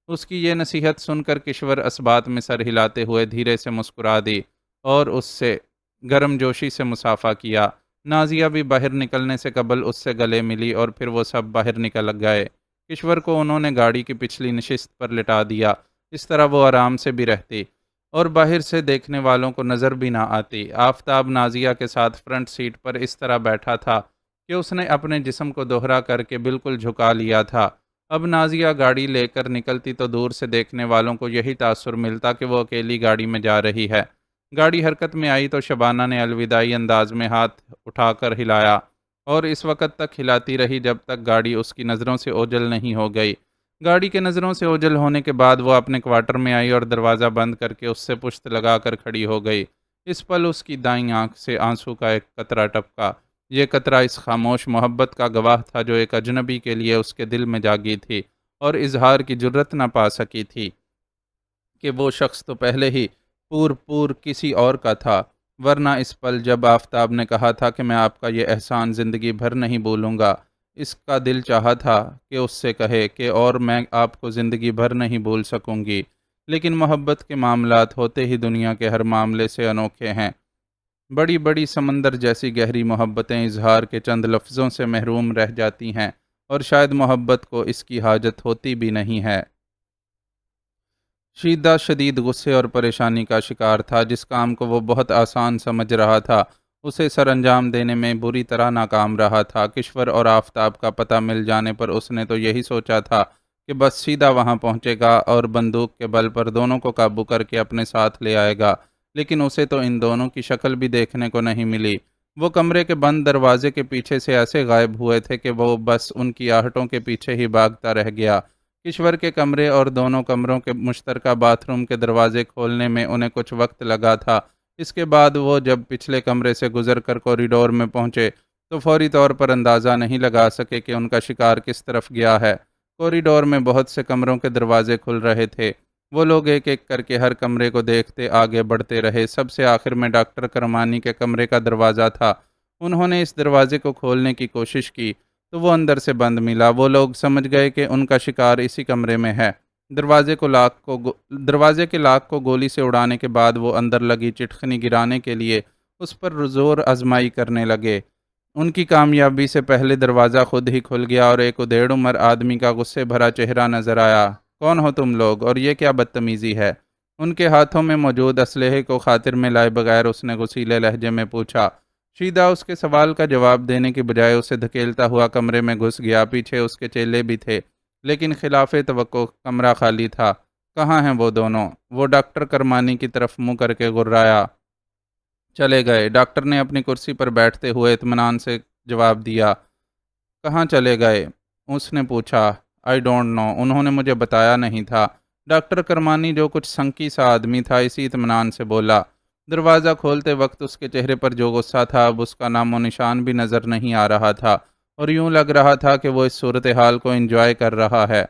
اس کی یہ نصیحت سن کر کشور اسبات میں سر ہلاتے ہوئے دھیرے سے مسکرا دی اور اس سے گرم جوشی سے مصافحہ کیا۔ نازیہ بھی باہر نکلنے سے قبل اس سے گلے ملی اور پھر وہ سب باہر نکل گئے۔ کشور کو انہوں نے گاڑی کی پچھلی نشست پر لٹا دیا اس طرح وہ آرام سے بھی رہتی اور باہر سے دیکھنے والوں کو نظر بھی نہ آتی۔ آفتاب نازیہ کے ساتھ فرنٹ سیٹ پر اس طرح بیٹھا تھا کہ اس نے اپنے جسم کو دوہرا کر کے بالکل جھکا لیا تھا۔ اب نازیہ گاڑی لے کر نکلتی تو دور سے دیکھنے والوں کو یہی تاثر ملتا کہ وہ اکیلی گاڑی میں جا رہی ہے۔ گاڑی حرکت میں آئی تو شبانہ نے الوداعی انداز میں ہاتھ اٹھا کر ہلایا اور اس وقت تک ہلاتی رہی جب تک گاڑی اس کی نظروں سے اوجھل نہیں ہو گئی۔ گاڑی کے نظروں سے اوجھل ہونے کے بعد وہ اپنے کوارٹر میں آئی اور دروازہ بند کر کے اس سے پشت لگا کر کھڑی ہو گئی۔ اس پل اس کی دائیں آنکھ سے آنسو کا ایک قطرہ ٹپکا۔ یہ قطرہ اس خاموش محبت کا گواہ تھا جو ایک اجنبی کے لیے اس کے دل میں جاگی تھی اور اظہار کی جرت نہ پا سکی تھی کہ وہ شخص تو پہلے ہی پور کسی اور کا تھا، ورنہ اس پل جب آفتاب نے کہا تھا کہ میں آپ کا یہ احسان زندگی بھر نہیں بھولوں گا، اس کا دل چاہا تھا کہ اس سے کہے کہ اور میں آپ کو زندگی بھر نہیں بھول سکوں گی، لیکن محبت کے معاملات ہوتے ہی دنیا کے ہر معاملے سے انوکھے ہیں۔ بڑی بڑی سمندر جیسی گہری محبتیں اظہار کے چند لفظوں سے محروم رہ جاتی ہیں، اور شاید محبت کو اس کی حاجت ہوتی بھی نہیں ہے۔ شیدہ شدید غصے اور پریشانی کا شکار تھا۔ جس کام کو وہ بہت آسان سمجھ رہا تھا اسے سر انجام دینے میں بری طرح ناکام رہا تھا۔ کشور اور آفتاب کا پتہ مل جانے پر اس نے تو یہی سوچا تھا کہ بس سیدھا وہاں پہنچے گا اور بندوق کے بل پر دونوں کو قابو کر کے اپنے ساتھ لے آئے گا، لیکن اسے تو ان دونوں کی شکل بھی دیکھنے کو نہیں ملی۔ وہ کمرے کے بند دروازے کے پیچھے سے ایسے غائب ہوئے تھے کہ وہ بس ان کی آہٹوں کے پیچھے ہی بھاگتا رہ گیا۔ کشور کے کمرے اور دونوں کمروں کے مشترکہ باتھ روم کے دروازے کھولنے میں انہیں کچھ وقت لگا تھا۔ اس کے بعد وہ جب پچھلے کمرے سے گزر کر کوریڈور میں پہنچے تو فوری طور پر اندازہ نہیں لگا سکے کہ ان کا شکار کس طرف گیا ہے۔ کوریڈور میں بہت سے کمروں کے دروازے کھل رہے تھے۔ وہ لوگ ایک ایک کر کے ہر کمرے کو دیکھتے آگے بڑھتے رہے۔ سب سے آخر میں ڈاکٹر کرمانی کے کمرے کا دروازہ تھا۔ انہوں نے اس دروازے کو کھولنے کی کوشش کی تو وہ اندر سے بند ملا۔ وہ لوگ سمجھ گئے کہ ان کا شکار اسی کمرے میں ہے۔ دروازے کے لاک کو گولی سے اڑانے کے بعد وہ اندر لگی چٹخنی گرانے کے لیے اس پر زور آزمائی کرنے لگے۔ ان کی کامیابی سے پہلے دروازہ خود ہی کھل گیا اور ایک ادھیڑ عمر آدمی کا غصے بھرا چہرہ نظر آیا۔ کون ہو تم لوگ اور یہ کیا بدتمیزی ہے؟ ان کے ہاتھوں میں موجود اسلحے کو خاطر میں لائے بغیر اس نے غصیلے لہجے میں پوچھا۔ شیدہ اس کے سوال کا جواب دینے کی بجائے اسے دھکیلتا ہوا کمرے میں گھس گیا۔ پیچھے اس کے چیلے بھی تھے، لیکن خلاف توقع کمرہ خالی تھا۔ کہاں ہیں وہ دونوں؟ وہ ڈاکٹر کرمانی کی طرف منہ کر کے گررایا۔ چلے گئے، ڈاکٹر نے اپنی کرسی پر بیٹھتے ہوئے اطمینان سے جواب دیا۔ کہاں چلے گئے؟ اس نے پوچھا۔ آئی ڈونٹ نو، انہوں نے مجھے بتایا نہیں تھا۔ ڈاکٹر کرمانی جو کچھ سنکی سا آدمی تھا اسی اطمینان سے بولا۔ دروازہ کھولتے وقت اس کے چہرے پر جو غصہ تھا اب اس کا نام و نشان بھی نظر نہیں آ رہا تھا اور یوں لگ رہا تھا کہ وہ اس صورتحال کو انجوائے کر رہا ہے۔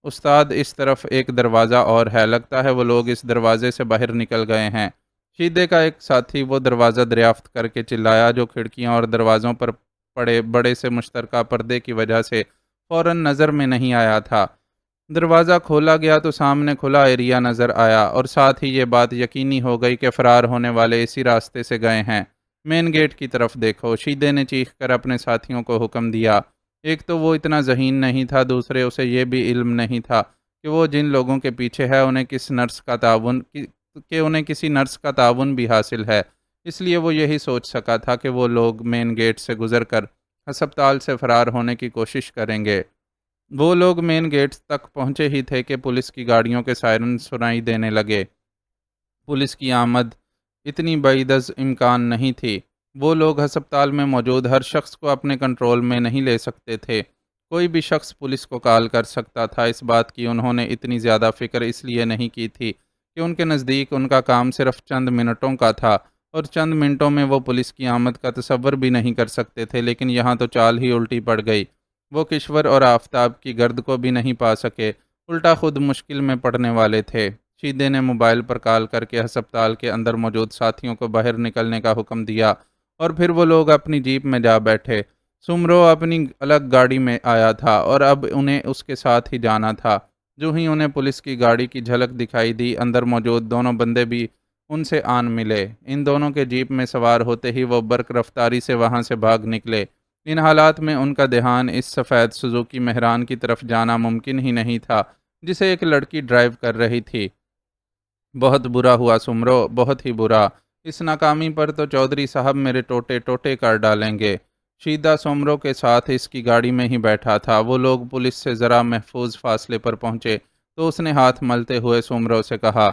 استاد، اس طرف ایک دروازہ اور ہے، لگتا ہے وہ لوگ اس دروازے سے باہر نکل گئے ہیں۔ شیدے کا ایک ساتھی وہ دروازہ دریافت کر کے چلایا جو کھڑکیاں اور دروازوں پر پڑے بڑے سے مشترکہ پردے کی وجہ سے فوراً نظر میں نہیں آیا تھا۔ دروازہ کھولا گیا تو سامنے کھلا ایریا نظر آیا اور ساتھ ہی یہ بات یقینی ہو گئی کہ فرار ہونے والے اسی راستے سے گئے ہیں۔ مین گیٹ کی طرف دیکھو، شیدے نے چیخ کر اپنے ساتھیوں کو حکم دیا۔ ایک تو وہ اتنا ذہین نہیں تھا، دوسرے اسے یہ بھی علم نہیں تھا کہ وہ جن لوگوں کے پیچھے ہے انہیں کسی نرس کا تعاون بھی حاصل ہے۔ اس لیے وہ یہی سوچ سکا تھا کہ وہ لوگ مین گیٹ سے گزر کر ہسپتال سے فرار ہونے کی کوشش کریں گے۔ وہ لوگ مین گیٹ تک پہنچے ہی تھے کہ پولیس کی گاڑیوں کے سائرن سنائی دینے لگے۔ پولیس کی آمد اتنی بعید از امکان نہیں تھی۔ وہ لوگ ہسپتال میں موجود ہر شخص کو اپنے کنٹرول میں نہیں لے سکتے تھے۔ کوئی بھی شخص پولیس کو کال کر سکتا تھا۔ اس بات کی انہوں نے اتنی زیادہ فکر اس لیے نہیں کی تھی کہ ان کے نزدیک ان کا کام صرف چند منٹوں کا تھا اور چند منٹوں میں وہ پولیس کی آمد کا تصور بھی نہیں کر سکتے تھے، لیکن یہاں تو چال ہی الٹی پڑ گئی۔ وہ کشور اور آفتاب کی گرد کو بھی نہیں پا سکے، الٹا خود مشکل میں پڑنے والے تھے۔ شیدے نے موبائل پر کال کر کے ہسپتال کے اندر موجود ساتھیوں کو باہر نکلنے کا حکم دیا اور پھر وہ لوگ اپنی جیپ میں جا بیٹھے۔ سمرو اپنی الگ گاڑی میں آیا تھا اور اب انہیں اس کے ساتھ ہی جانا تھا۔ جو ہی انہیں پولیس کی گاڑی کی جھلک دکھائی دی، اندر موجود دونوں بندے بھی ان سے آن ملے۔ ان دونوں کے جیپ میں سوار ہوتے ہی وہ برق رفتاری سے وہاں سے بھاگ نکلے۔ ان حالات میں ان کا دھیان اس سفید سوزوکی مہران کی طرف جانا ممکن ہی نہیں تھا جسے ایک لڑکی ڈرائیو کر رہی تھی۔ بہت برا ہوا سمرو، بہت ہی برا۔ اس ناکامی پر تو چودھری صاحب میرے ٹوٹے ٹوٹے کر ڈالیں گے۔ شیدا سومرو کے ساتھ اس کی گاڑی میں ہی بیٹھا تھا۔ وہ لوگ پولیس سے ذرا محفوظ فاصلے پر پہنچے تو اس نے ہاتھ ملتے ہوئے سومرو سے کہا،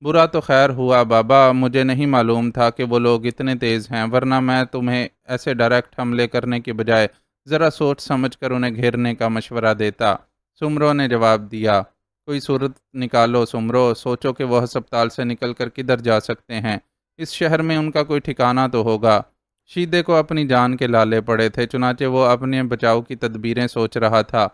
برا تو خیر ہوا بابا، مجھے نہیں معلوم تھا کہ وہ لوگ اتنے تیز ہیں، ورنہ میں تمہیں ایسے ڈائریکٹ حملے کرنے کے بجائے ذرا سوچ سمجھ کر انہیں گھیرنے کا مشورہ دیتا۔ سومرو نے جواب دیا، کوئی صورت نکالو سمرو، سوچو کہ وہ ہسپتال سے نکل کر کدھر جا سکتے ہیں۔ اس شہر میں ان کا کوئی ٹھکانہ تو ہوگا۔ شیدے کو اپنی جان کے لالے پڑے تھے، چنانچہ وہ اپنے بچاؤ کی تدبیریں سوچ رہا تھا۔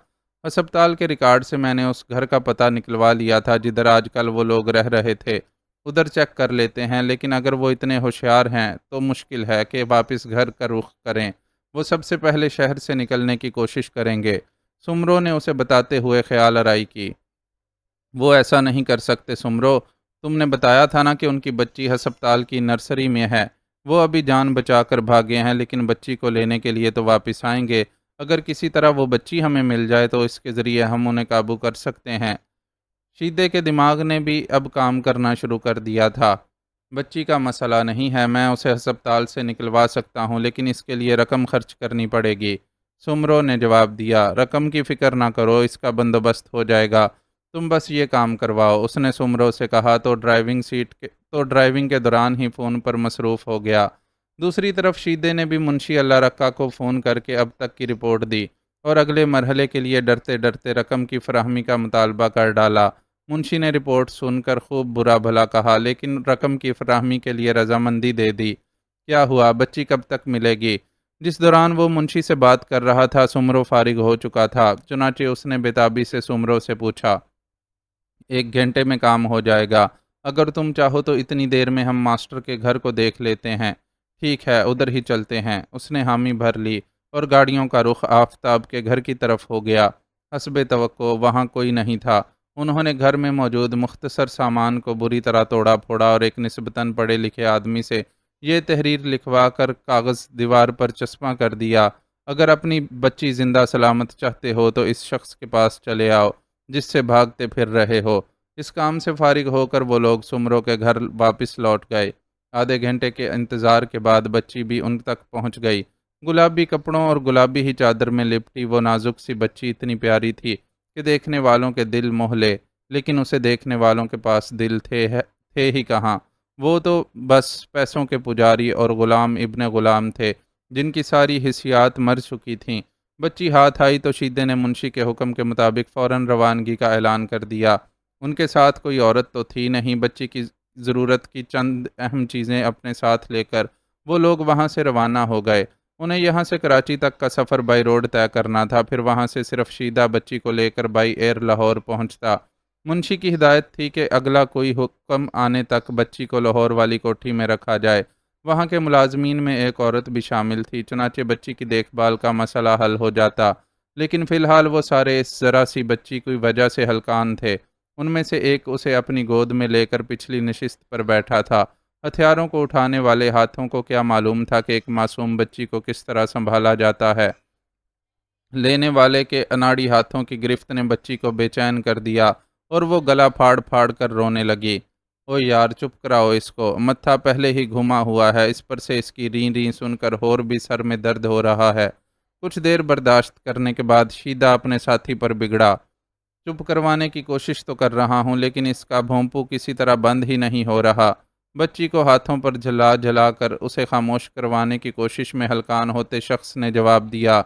ہسپتال کے ریکارڈ سے میں نے اس گھر کا پتہ نکلوا لیا تھا جدھر آج کل وہ لوگ رہ رہے تھے۔ ادھر چیک کر لیتے ہیں، لیکن اگر وہ اتنے ہوشیار ہیں تو مشکل ہے کہ واپس گھر کا رخ کریں۔ وہ سب سے پہلے شہر سے نکلنے کی کوشش کریں گے۔ سمرو نے اسے بتاتے ہوئے خیال آرائی کی۔ وہ ایسا نہیں کر سکتے سمرو، تم نے بتایا تھا نا کہ ان کی بچی ہسپتال کی نرسری میں ہے۔ وہ ابھی جان بچا کر بھاگے ہیں، لیکن بچی کو لینے کے لیے تو واپس آئیں گے۔ اگر کسی طرح وہ بچی ہمیں مل جائے تو اس کے ذریعے ہم انہیں قابو کر سکتے ہیں۔ شیدے کے دماغ نے بھی اب کام کرنا شروع کر دیا تھا۔ بچی کا مسئلہ نہیں ہے، میں اسے ہسپتال سے نکلوا سکتا ہوں، لیکن اس کے لیے رقم خرچ کرنی پڑے گی۔ سمرو نے جواب دیا، رقم کی فکر نہ کرو، اس کا بندوبست ہو جائے گا، تم بس یہ کام کرواؤ۔ اس نے سمرو سے کہا تو ڈرائیونگ کے دوران ہی فون پر مصروف ہو گیا۔ دوسری طرف شیدے نے بھی منشی اللہ رکھا کو فون کر کے اب تک کی رپورٹ دی اور اگلے مرحلے کے لیے ڈرتے ڈرتے رقم کی فراہمی کا مطالبہ کر ڈالا۔ منشی نے رپورٹ سن کر خوب برا بھلا کہا، لیکن رقم کی فراہمی کے لیے رضامندی دے دی۔ کیا ہوا، بچی کب تک ملے گی؟ جس دوران وہ منشی سے بات کر رہا تھا سمرو فارغ ہو چکا تھا، چنانچہ اس نے بےتابی سے سمرو سے پوچھا، 1 گھنٹے میں کام ہو جائے گا، اگر تم چاہو تو اتنی دیر میں ہم ماسٹر کے گھر کو دیکھ لیتے ہیں۔ ٹھیک ہے، ادھر ہی چلتے ہیں۔ اس نے حامی بھر لی اور گاڑیوں کا رخ آفتاب کے گھر کی طرف ہو گیا۔ حسب توقع وہاں کوئی نہیں تھا۔ انہوں نے گھر میں موجود مختصر سامان کو بری طرح توڑا پھوڑا اور ایک نسبتاً پڑھے لکھے آدمی سے یہ تحریر لکھوا کر کاغذ دیوار پر چسپاں کر دیا، اگر اپنی بچی زندہ سلامت چاہتے ہو تو اس شخص کے پاس چلے آؤ جس سے بھاگتے پھر رہے ہو۔ اس کام سے فارغ ہو کر وہ لوگ سمرو کے گھر واپس لوٹ گئے۔ آدھے گھنٹے کے انتظار کے بعد بچی بھی ان تک پہنچ گئی۔ گلابی کپڑوں اور گلابی ہی چادر میں لپٹی وہ نازک سی بچی اتنی پیاری تھی کہ دیکھنے والوں کے دل موہ لے، لیکن اسے دیکھنے والوں کے پاس دل تھے ہی کہاں۔ وہ تو بس پیسوں کے پجاری اور غلام ابن غلام تھے جن کی ساری حیثیات مر چکی تھیں۔ بچی ہاتھ آئی تو شیدے نے منشی کے حکم کے مطابق فوراً روانگی کا اعلان کر دیا۔ ان کے ساتھ کوئی عورت تو تھی نہیں۔ بچی کی ضرورت کی چند اہم چیزیں اپنے ساتھ لے کر وہ لوگ وہاں سے روانہ ہو گئے۔ انہیں یہاں سے کراچی تک کا سفر بائی روڈ طے کرنا تھا، پھر وہاں سے صرف شیدہ بچی کو لے کر بائی ایئر لاہور پہنچتا۔ منشی کی ہدایت تھی کہ اگلا کوئی حکم آنے تک بچی کو لاہور والی کوٹھی میں رکھا جائے۔ وہاں کے ملازمین میں ایک عورت بھی شامل تھی، چنانچہ بچی کی دیکھ بھال کا مسئلہ حل ہو جاتا، لیکن فی الحال وہ سارے اس ذرا سی بچی کی وجہ سے ہلکان تھے۔ ان میں سے ایک اسے اپنی گود میں لے کر پچھلی نشست پر بیٹھا تھا۔ ہتھیاروں کو اٹھانے والے ہاتھوں کو کیا معلوم تھا کہ ایک معصوم بچی کو کس طرح سنبھالا جاتا ہے۔ لینے والے کے اناڑی ہاتھوں کی گرفت نے بچی کو بے چین کر دیا اور وہ گلا پھاڑ پھاڑ کر رونے لگی۔ او یار چپ کراؤ اس کو، متھا پہلے ہی گھما ہوا ہے، اس پر سے اس کی ریں ریں سن کر اور بھی سر میں درد ہو رہا ہے۔ کچھ دیر برداشت کرنے کے بعد شیدہ اپنے ساتھی پر بگڑا، چپ کروانے کی کوشش تو کر رہا ہوں لیکن اس کا بھونپو کسی طرح بند ہی نہیں ہو رہا۔ بچی کو ہاتھوں پر جھلا جھلا کر اسے خاموش کروانے کی کوشش میں ہلکان ہوتے شخص نے جواب دیا،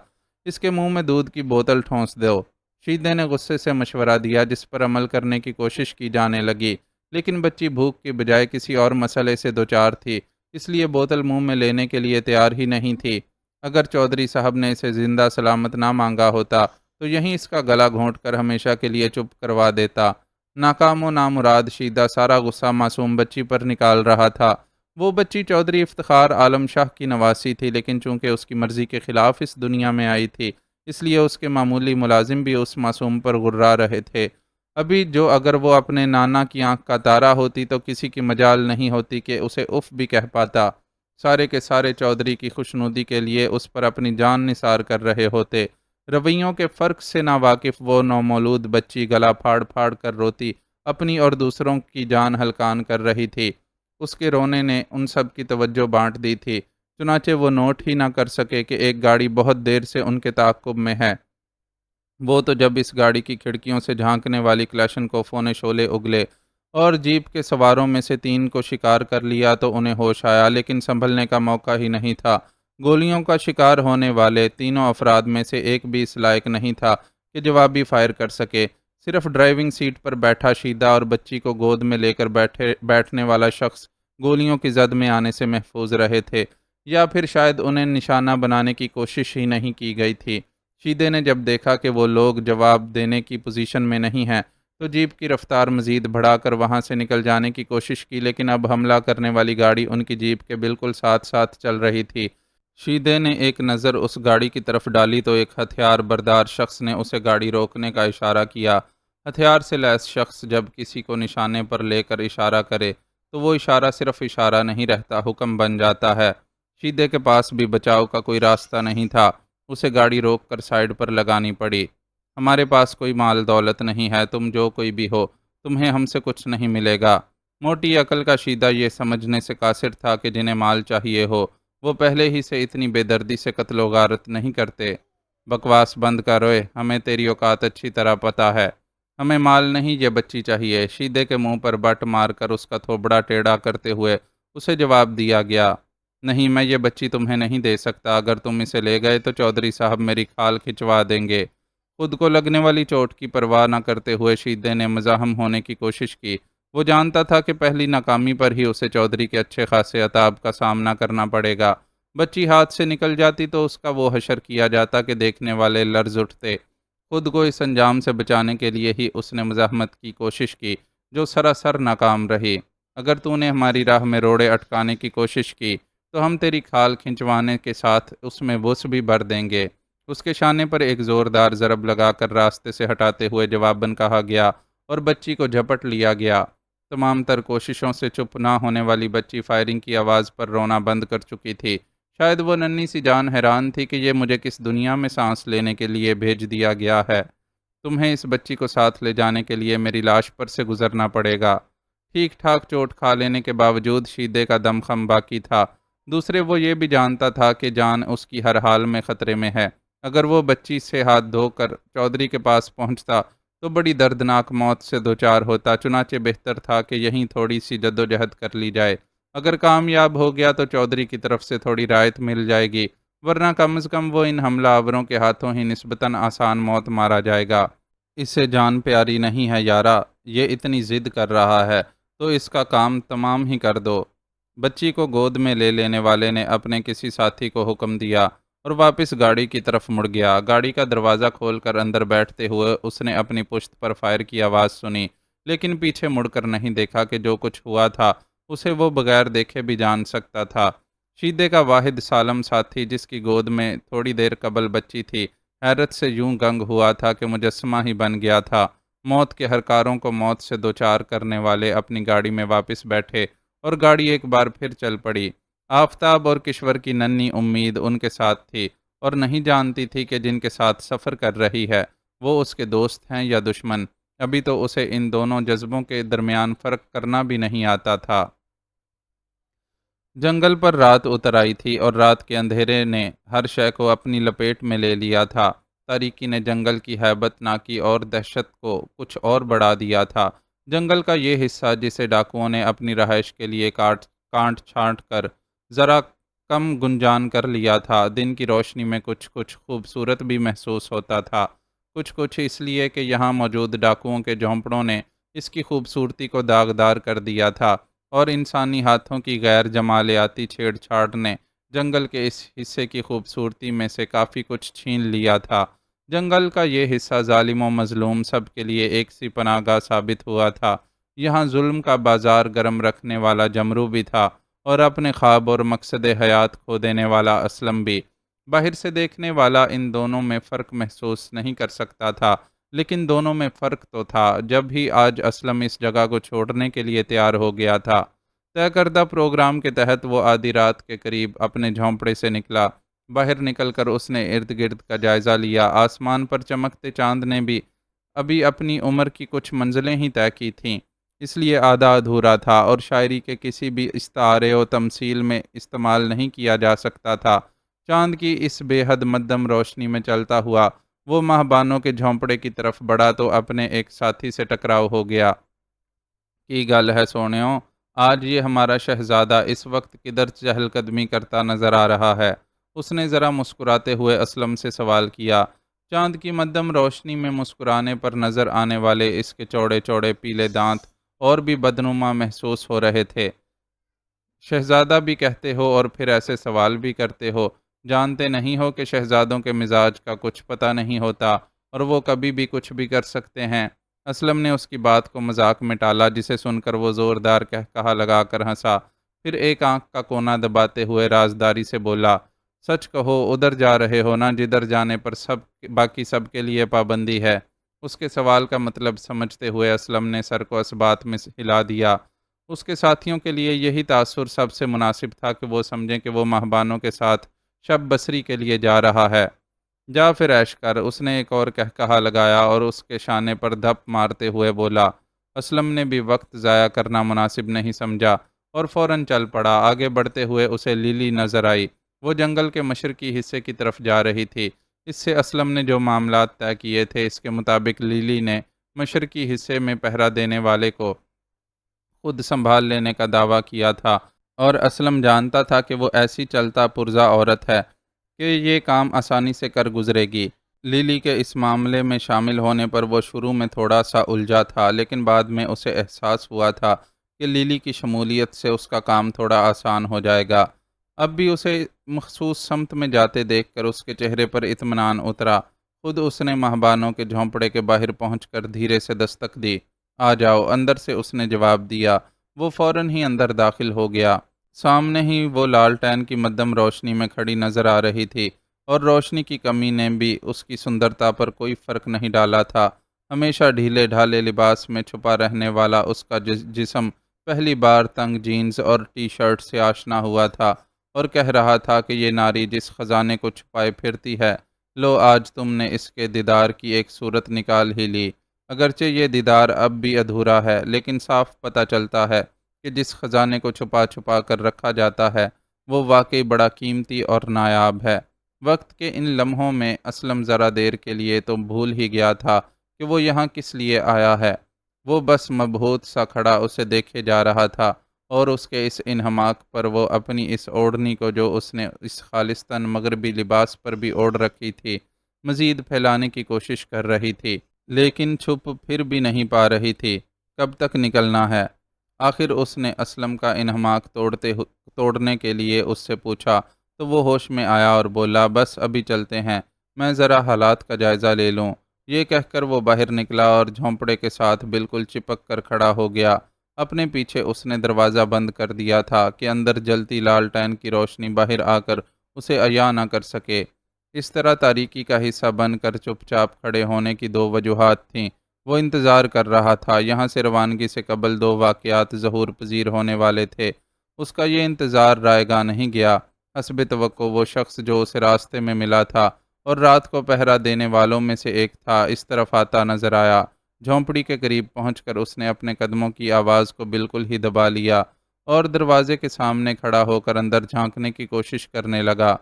اس کے منہ میں دودھ کی بوتل ٹھونس دو۔ شیدے نے غصے سے مشورہ دیا جس پر عمل کرنے کی کوشش کی جانے لگی، لیکن بچی بھوک کے بجائے کسی اور مسئلے سے دوچار تھی، اس لیے بوتل منہ میں لینے کے لیے تیار ہی نہیں تھی۔ اگر چودھری صاحب نے اسے زندہ سلامت نہ مانگا ہوتا تو یہیں اس کا گلا گھونٹ کر ہمیشہ کے لیے چپ کروا دیتا۔ ناکام و نامراد شیدہ سارا غصہ معصوم بچی پر نکال رہا تھا۔ وہ بچی چودھری افتخار عالم شاہ کی نواسی تھی، لیکن چونکہ اس کی مرضی کے خلاف اس دنیا میں آئی تھی، اس لیے اس کے معمولی ملازم بھی اس معصوم پر غرا رہے تھے۔ ابھی جو اگر وہ اپنے نانا کی آنکھ کا تارا ہوتی تو کسی کی مجال نہیں ہوتی کہ اسے اف بھی کہہ پاتا۔ سارے کے سارے چودھری کی خوشنودی کے لیے اس پر اپنی جان نثار کر رہے ہوتے۔ رویوں کے فرق سے ناواقف وہ نومولود بچی گلا پھاڑ پھاڑ کر روتی اپنی اور دوسروں کی جان ہلکان کر رہی تھی۔ اس کے رونے نے ان سب کی توجہ بانٹ دی تھی، چنانچہ وہ نوٹ ہی نہ کر سکے کہ ایک گاڑی بہت دیر سے ان کے تعاقب میں ہے۔ وہ تو جب اس گاڑی کی کھڑکیوں سے جھانکنے والی کلاشنکوفوں نے شعلے اگلے اور جیپ کے سواروں میں سے 3 کو شکار کر لیا تو انہیں ہوش آیا، لیکن سنبھلنے کا موقع ہی نہیں تھا۔ گولیوں کا شکار ہونے والے تینوں افراد میں سے ایک بھی اس لائق نہیں تھا کہ جوابی فائر کر سکے۔ صرف ڈرائیونگ سیٹ پر بیٹھا شیدہ اور بچی کو گود میں لے کر بیٹھنے والا شخص گولیوں کی زد میں آنے سے محفوظ رہے تھے، یا پھر شاید انہیں نشانہ بنانے کی کوشش ہی نہیں کی گئی تھی۔ شیدے نے جب دیکھا کہ وہ لوگ جواب دینے کی پوزیشن میں نہیں ہیں تو جیپ کی رفتار مزید بڑھا کر وہاں سے نکل جانے کی کوشش کی، لیکن اب حملہ کرنے والی گاڑی ان کی جیپ کے بالکل ساتھ ساتھ چل رہی تھی۔ شیدے نے ایک نظر اس گاڑی کی طرف ڈالی تو ایک ہتھیار بردار شخص نے اسے گاڑی روکنے کا اشارہ کیا۔ ہتھیار سے لیس شخص جب کسی کو نشانے پر لے کر اشارہ کرے تو وہ اشارہ صرف اشارہ نہیں رہتا، حکم بن جاتا ہے۔ شیدے کے پاس بھی بچاؤ کا کوئی راستہ نہیں تھا، اسے گاڑی روک کر سائیڈ پر لگانی پڑی۔ ہمارے پاس کوئی مال دولت نہیں ہے، تم جو کوئی بھی ہو، تمہیں ہم سے کچھ نہیں ملے گا۔ موٹی عقل کا شیدہ یہ سمجھنے سے قاصر تھا کہ جنہیں مال چاہیے ہو وہ پہلے ہی سے اتنی بے دردی سے قتل و غارت نہیں کرتے۔ بکواس بند کر روئے، ہمیں تیری اوقات اچھی طرح پتہ ہے۔ ہمیں مال نہیں، یہ بچی چاہیے۔ شیدے کے منہ پر بٹ مار کر اس کا تھوبڑا ٹیڑھا کرتے ہوئے اسے جواب دیا گیا، نہیں، میں یہ بچی تمہیں نہیں دے سکتا۔ اگر تم اسے لے گئے تو چودھری صاحب میری کھال کھچوا دیں گے۔ خود کو لگنے والی چوٹ کی پرواہ نہ کرتے ہوئے شیدے نے مزاحم ہونے کی کوشش کی۔ وہ جانتا تھا کہ پہلی ناکامی پر ہی اسے چودھری کے اچھے خاصے عتاب کا سامنا کرنا پڑے گا۔ بچی ہاتھ سے نکل جاتی تو اس کا وہ حشر کیا جاتا کہ دیکھنے والے لرز اٹھتے۔ خود کو اس انجام سے بچانے کے لیے ہی اس نے مزاحمت کی کوشش کی، جو سراسر ناکام رہی۔ اگر تو نے ہماری راہ میں روڑے اٹکانے کی کوشش کی تو ہم تیری کھال کھنچوانے کے ساتھ اس میں وس بھی بھر دیں گے۔ اس کے شانے پر ایک زوردار ضرب لگا کر راستے سے ہٹاتے ہوئے جواباً کہا گیا اور بچی کو جھپٹ لیا گیا۔ تمام تر کوششوں سے چپ نہ ہونے والی بچی فائرنگ کی آواز پر رونا بند کر چکی تھی۔ شاید وہ ننھی سی جان حیران تھی کہ یہ مجھے کس دنیا میں سانس لینے کے لیے بھیج دیا گیا ہے۔ تمہیں اس بچی کو ساتھ لے جانے کے لیے میری لاش پر سے گزرنا پڑے گا۔ ٹھیک ٹھاک چوٹ کھا لینے کے باوجود شیدے کا دم خم باقی تھا۔ دوسرے وہ یہ بھی جانتا تھا کہ جان اس کی ہر حال میں خطرے میں ہے۔ اگر وہ بچی سے ہاتھ دھو کر چودھری کے پاس پہنچتا تو بڑی دردناک موت سے دوچار ہوتا، چنانچہ بہتر تھا کہ یہیں تھوڑی سی جدوجہد کر لی جائے۔ اگر کامیاب ہو گیا تو چودھری کی طرف سے تھوڑی رعایت مل جائے گی، ورنہ کم از کم وہ ان حملہ آوروں کے ہاتھوں ہی نسبتاً آسان موت مارا جائے گا۔ اسے جان پیاری نہیں ہے یارا، یہ اتنی ضد کر رہا ہے تو اس کا کام تمام ہی کر دو۔ بچی کو گود میں لے لینے والے نے اپنے کسی ساتھی کو حکم دیا اور واپس گاڑی کی طرف مڑ گیا۔ گاڑی کا دروازہ کھول کر اندر بیٹھتے ہوئے اس نے اپنی پشت پر فائر کی آواز سنی، لیکن پیچھے مڑ کر نہیں دیکھا کہ جو کچھ ہوا تھا اسے وہ بغیر دیکھے بھی جان سکتا تھا۔ شیدے کا واحد سالم ساتھی جس کی گود میں تھوڑی دیر قبل بچی تھی، حیرت سے یوں گنگ ہوا تھا کہ مجسمہ ہی بن گیا تھا۔ موت کے ہرکاروں کو موت سے دوچار کرنے والے اپنی گاڑی میں واپس بیٹھے اور گاڑی ایک بار پھر چل پڑی۔ آفتاب اور کشور کی ننھی امید ان کے ساتھ تھی اور نہیں جانتی تھی کہ جن کے ساتھ سفر کر رہی ہے وہ اس کے دوست ہیں یا دشمن۔ ابھی تو اسے ان دونوں جذبوں کے درمیان فرق کرنا بھی نہیں آتا تھا۔ جنگل پر رات اتر آئی تھی اور رات کے اندھیرے نے ہر شے کو اپنی لپیٹ میں لے لیا تھا۔ تاریکی نے جنگل کی ہیبت ناکی اور دہشت کو کچھ اور بڑھا دیا تھا۔ جنگل کا یہ حصہ جسے ڈاکوؤں نے اپنی رہائش کے لیے کانٹ چھانٹ کر ذرا کم گنجان کر لیا تھا، دن کی روشنی میں کچھ خوبصورت بھی محسوس ہوتا تھا، کچھ اس لیے کہ یہاں موجود ڈاکوؤں کے جھونپڑوں نے اس کی خوبصورتی کو داغدار کر دیا تھا، اور انسانی ہاتھوں کی غیر جمالیاتی چھیڑ چھاڑ نے جنگل کے اس حصے کی خوبصورتی میں سے کافی کچھ چھین لیا تھا۔ جنگل کا یہ حصہ ظالم و مظلوم سب کے لیے ایک سی پناہ گاہ ثابت ہوا تھا۔ یہاں ظلم کا بازار گرم رکھنے والا جمرو بھی تھا اور اپنے خواب اور مقصد حیات کھو دینے والا اسلم بھی۔ باہر سے دیکھنے والا ان دونوں میں فرق محسوس نہیں کر سکتا تھا، لیکن دونوں میں فرق تو تھا۔ جب ہی آج اسلم اس جگہ کو چھوڑنے کے لیے تیار ہو گیا تھا، طے کردہ پروگرام کے تحت وہ آدھی رات کے قریب اپنے جھونپڑے سے نکلا باہر نکل کر اس نے ارد گرد کا جائزہ لیا۔ آسمان پر چمکتے چاند نے بھی ابھی اپنی عمر کی کچھ منزلیں ہی طے کی تھیں، اس لیے آدھا ادھورا تھا اور شاعری کے کسی بھی استعارے و تمثیل میں استعمال نہیں کیا جا سکتا تھا۔ چاند کی اس بے حد مدھم روشنی میں چلتا ہوا وہ ماہبانوں کے جھونپڑے کی طرف بڑھا تو اپنے ایک ساتھی سے ٹکراؤ ہو گیا۔ کی گل ہے سونیوں، آج یہ ہمارا شہزادہ اس وقت کدھر چہل قدمی کرتا نظر آ رہا ہے؟ اس نے ذرا مسکراتے ہوئے اسلم سے سوال کیا۔ چاند کی مدھم روشنی میں مسکرانے پر نظر آنے والے اس کے چوڑے چوڑے پیلے دانت اور بھی بدنما محسوس ہو رہے تھے۔ شہزادہ بھی کہتے ہو اور پھر ایسے سوال بھی کرتے ہو؟ جانتے نہیں ہو کہ شہزادوں کے مزاج کا کچھ پتہ نہیں ہوتا اور وہ کبھی بھی کچھ بھی کر سکتے ہیں؟ اسلم نے اس کی بات کو مذاق میں ٹالا، جسے سن کر وہ زوردار قہقہا لگا کر ہنسا، پھر ایک آنکھ کا کونا دباتے ہوئے رازداری سے بولا، سچ کہو ادھر جا رہے ہو نا جدھر جانے پر باقی سب کے لیے پابندی ہے؟ اس کے سوال کا مطلب سمجھتے ہوئے اسلم نے سر کو اس بات میں ہلا دیا۔ اس کے ساتھیوں کے لیے یہی تاثر سب سے مناسب تھا کہ وہ سمجھیں کہ وہ مہبانوں کے ساتھ شب بسری کے لیے جا رہا ہے۔ جا پھر عیش کر، اس نے ایک اور قہقہا لگایا اور اس کے شانے پر دھپ مارتے ہوئے بولا۔ اسلم نے بھی وقت ضائع کرنا مناسب نہیں سمجھا اور فوراً چل پڑا۔ آگے بڑھتے ہوئے اسے لیلی نظر آئی، وہ جنگل کے مشرقی حصے کی طرف جا رہی تھی۔ اس سے اسلم نے جو معاملات طے کیے تھے، اس کے مطابق لیلی نے مشرقی حصے میں پہرا دینے والے کو خود سنبھال لینے کا دعویٰ کیا تھا، اور اسلم جانتا تھا کہ وہ ایسی چلتا پرزا عورت ہے کہ یہ کام آسانی سے کر گزرے گی۔ لیلی کے اس معاملے میں شامل ہونے پر وہ شروع میں تھوڑا سا الجھا تھا، لیکن بعد میں اسے احساس ہوا تھا کہ لیلی کی شمولیت سے اس کا کام تھوڑا آسان ہو جائے گا۔ اب بھی اسے مخصوص سمت میں جاتے دیکھ کر اس کے چہرے پر اطمینان اترا۔ خود اس نے مہبانوں کے جھونپڑے کے باہر پہنچ کر دھیرے سے دستک دی۔ آ جاؤ اندر سے، اس نے جواب دیا۔ وہ فوراً ہی اندر داخل ہو گیا۔ سامنے ہی وہ لالٹین کی مدھم روشنی میں کھڑی نظر آ رہی تھی، اور روشنی کی کمی نے بھی اس کی سندرتا پر کوئی فرق نہیں ڈالا تھا۔ ہمیشہ ڈھیلے ڈھالے لباس میں چھپا رہنے والا اس کا جسم پہلی بار تنگ جینز اور ٹی شرٹ سے آشنا ہوا تھا اور کہہ رہا تھا کہ یہ ناری جس خزانے کو چھپائے پھرتی ہے، لو آج تم نے اس کے دیدار کی ایک صورت نکال ہی لی۔ اگرچہ یہ دیدار اب بھی ادھورا ہے، لیکن صاف پتہ چلتا ہے کہ جس خزانے کو چھپا چھپا کر رکھا جاتا ہے وہ واقعی بڑا قیمتی اور نایاب ہے۔ وقت کے ان لمحوں میں اسلم ذرا دیر کے لیے تو بھول ہی گیا تھا کہ وہ یہاں کس لیے آیا ہے۔ وہ بس مبہوت سا کھڑا اسے دیکھے جا رہا تھا، اور اس کے اس انہماک پر وہ اپنی اس اوڑھنی کو جو اس نے اس خالصتاً مغربی لباس پر بھی اوڑھ رکھی تھی، مزید پھیلانے کی کوشش کر رہی تھی، لیکن چھپ پھر بھی نہیں پا رہی تھی۔ کب تک نکلنا ہے؟ آخر اس نے اسلم کا انہماک توڑنے کے لیے اس سے پوچھا، تو وہ ہوش میں آیا اور بولا، بس ابھی چلتے ہیں، میں ذرا حالات کا جائزہ لے لوں۔ یہ کہہ کر وہ باہر نکلا اور جھونپڑے کے ساتھ بالکل چپک کر کھڑا ہو گیا۔ اپنے پیچھے اس نے دروازہ بند کر دیا تھا کہ اندر جلتی لالٹین کی روشنی باہر آ کر اسے عیاں نہ کر سکے۔ اس طرح تاریکی کا حصہ بن کر چپ چاپ کھڑے ہونے کی دو وجوہات تھیں۔ وہ انتظار کر رہا تھا، یہاں سے روانگی سے قبل دو واقعات ظہور پذیر ہونے والے تھے۔ اس کا یہ انتظار رائے گاہ نہیں گیا۔ حسب توقع وہ شخص جو اسے راستے میں ملا تھا اور رات کو پہرا دینے والوں میں سے ایک تھا، اس طرف آتا نظر آیا۔ جھونپڑی کے قریب پہنچ کر اس نے اپنے قدموں کی آواز کو بالکل ہی دبا لیا اور دروازے کے سامنے کھڑا ہو کر اندر جھانکنے کی کوشش کرنے لگا۔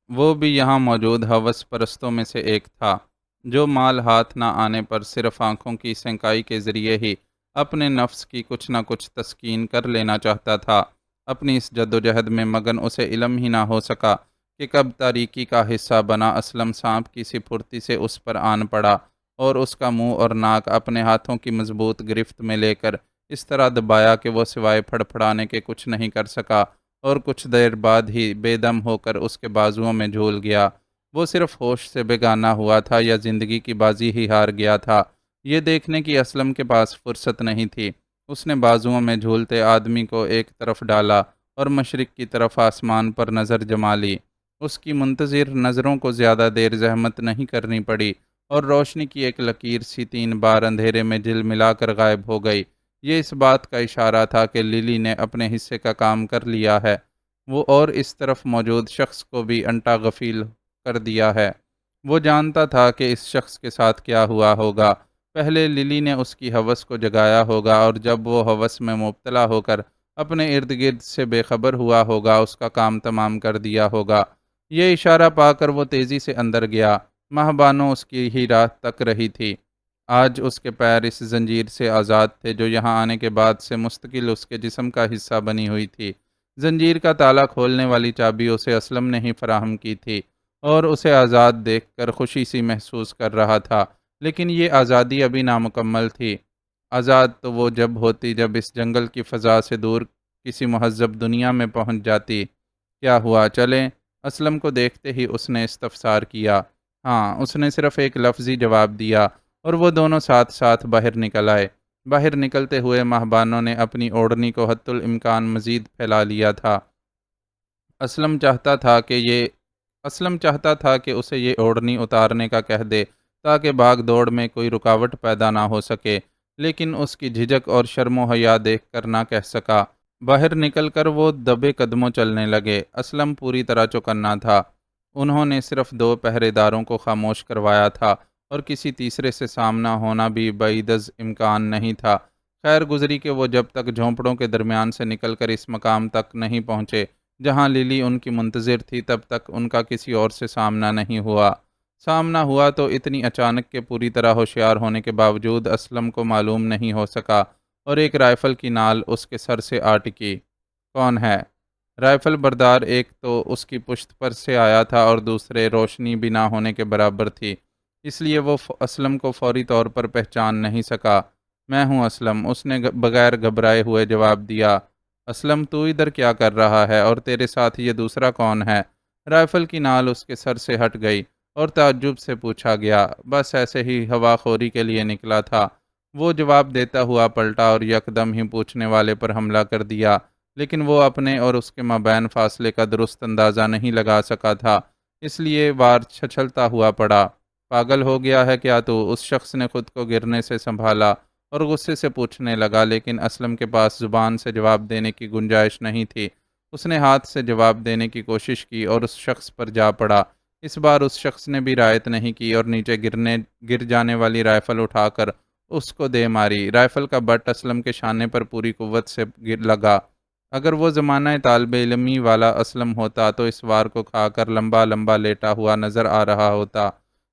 وہ بھی یہاں موجود ہوس پرستوں میں سے ایک تھا، جو مال ہاتھ نہ آنے پر صرف آنکھوں کی سنکائی کے ذریعے ہی اپنے نفس کی کچھ نہ کچھ تسکین کر لینا چاہتا تھا۔ اپنی اس جدوجہد میں مگن اسے علم ہی نہ ہو سکا کہ کب تاریکی کا حصہ بنا اسلم سانپ کی سی پھرتی سے اس پر آن پڑا اور اس کا منہ اور ناک اپنے ہاتھوں کی مضبوط گرفت میں لے کر اس طرح دبایا کہ وہ سوائے پھڑپھڑانے کے کچھ نہیں کر سکا، اور کچھ دیر بعد ہی بے دم ہو کر اس کے بازوؤں میں جھول گیا۔ وہ صرف ہوش سے بیگانہ ہوا تھا یا زندگی کی بازی ہی ہار گیا تھا، یہ دیکھنے کی اسلم کے پاس فرصت نہیں تھی۔ اس نے بازوؤں میں جھولتے آدمی کو ایک طرف ڈالا اور مشرق کی طرف آسمان پر نظر جما لی۔ اس کی منتظر نظروں کو زیادہ دیر زحمت نہیں کرنی پڑی، اور روشنی کی ایک لکیر سی 3 بار اندھیرے میں جل ملا کر غائب ہو گئی۔ یہ اس بات کا اشارہ تھا کہ لیلی نے اپنے حصے کا کام کر لیا ہے۔ وہ اور اس طرف موجود شخص کو بھی انٹا غفیل کر دیا ہے۔ وہ جانتا تھا کہ اس شخص کے ساتھ کیا ہوا ہوگا۔ پہلے للی نے اس کی ہوس کو جگایا ہوگا، اور جب وہ ہوس میں مبتلا ہو کر اپنے ارد گرد سے بے خبر ہوا ہوگا، اس کا کام تمام کر دیا ہوگا۔ یہ اشارہ پا کر وہ تیزی سے اندر گیا۔ ماہ بانو اس کی ہی راہ تک رہی تھی۔ آج اس کے پیر اس زنجیر سے آزاد تھے جو یہاں آنے کے بعد سے مستقل اس کے جسم کا حصہ بنی ہوئی تھی۔ زنجیر کا تالا کھولنے والی چابی اسے اسلم نے ہی فراہم کی تھی، اور اسے آزاد دیکھ کر خوشی سی محسوس کر رہا تھا، لیکن یہ آزادی ابھی نامکمل تھی۔ آزاد تو وہ جب ہوتی جب اس جنگل کی فضا سے دور کسی مہذب دنیا میں پہنچ جاتی۔ کیا ہوا، چلیں؟ اسلم کو دیکھتے ہی اس نے استفسار کیا۔ ہاں، اس نے صرف ایک لفظی جواب دیا، اور وہ دونوں ساتھ ساتھ باہر نکل آئے۔ باہر نکلتے ہوئے ماہ بانو نے اپنی اوڑھنی کو حتی الامکان مزید پھیلا لیا تھا۔ اسلم چاہتا تھا کہ اسے یہ اوڑھنی اتارنے کا کہہ دے تاکہ بھاگ دوڑ میں کوئی رکاوٹ پیدا نہ ہو سکے، لیکن اس کی جھجک اور شرم و حیا دیکھ کر نہ کہہ سکا۔ باہر نکل کر وہ دبے قدموں چلنے لگے۔ اسلم پوری طرح چوکنا تھا۔ انہوں نے صرف 2 پہرے داروں کو خاموش کروایا تھا، اور کسی تیسرے سے سامنا ہونا بھی بعید از امکان نہیں تھا۔ خیر گزری کہ وہ جب تک جھونپڑوں کے درمیان سے نکل کر اس مقام تک نہیں پہنچے جہاں للی ان کی منتظر تھی، تب تک ان کا کسی اور سے سامنا نہیں ہوا۔ سامنا ہوا تو اتنی اچانک کہ پوری طرح ہوشیار ہونے کے باوجود اسلم کو معلوم نہیں ہو سکا، اور ایک رائفل کی نال اس کے سر سے آ ٹکی۔ کون ہے؟ رائفل بردار ایک تو اس کی پشت پر سے آیا تھا، اور دوسرے روشنی بھی نہ ہونے کے برابر تھی، اس لیے وہ اسلم کو فوری طور پر پہچان نہیں سکا۔ میں ہوں اسلم، اس نے بغیر گھبرائے ہوئے جواب دیا۔ اسلم، تو ادھر کیا کر رہا ہے، اور تیرے ساتھ یہ دوسرا کون ہے؟ رائفل کی نال اس کے سر سے ہٹ گئی، اور تعجب سے پوچھا گیا۔ بس ایسے ہی ہوا خوری کے لیے نکلا تھا، وہ جواب دیتا ہوا پلٹا، اور یکدم ہی پوچھنے والے پر حملہ کر دیا، لیکن وہ اپنے اور اس کے مابین فاصلے کا درست اندازہ نہیں لگا سکا تھا، اس لیے وار چھچلتا ہوا پڑا۔ پاگل ہو گیا ہے کیا تو؟ اس شخص نے خود کو گرنے سے سنبھالا اور غصے سے پوچھنے لگا، لیکن اسلم کے پاس زبان سے جواب دینے کی گنجائش نہیں تھی۔ اس نے ہاتھ سے جواب دینے کی کوشش کی اور اس شخص پر جا پڑا۔ اس بار اس شخص نے بھی رعایت نہیں کی، اور نیچے گر جانے والی رائفل اٹھا کر اس کو دے ماری۔ رائفل کا بٹ اسلم کے شانے پر پوری قوت سے لگا۔ اگر وہ زمانہ طالب علمی والا اسلم ہوتا تو اس وار کو کھا کر لمبا لمبا لیٹا ہوا نظر آ رہا ہوتا،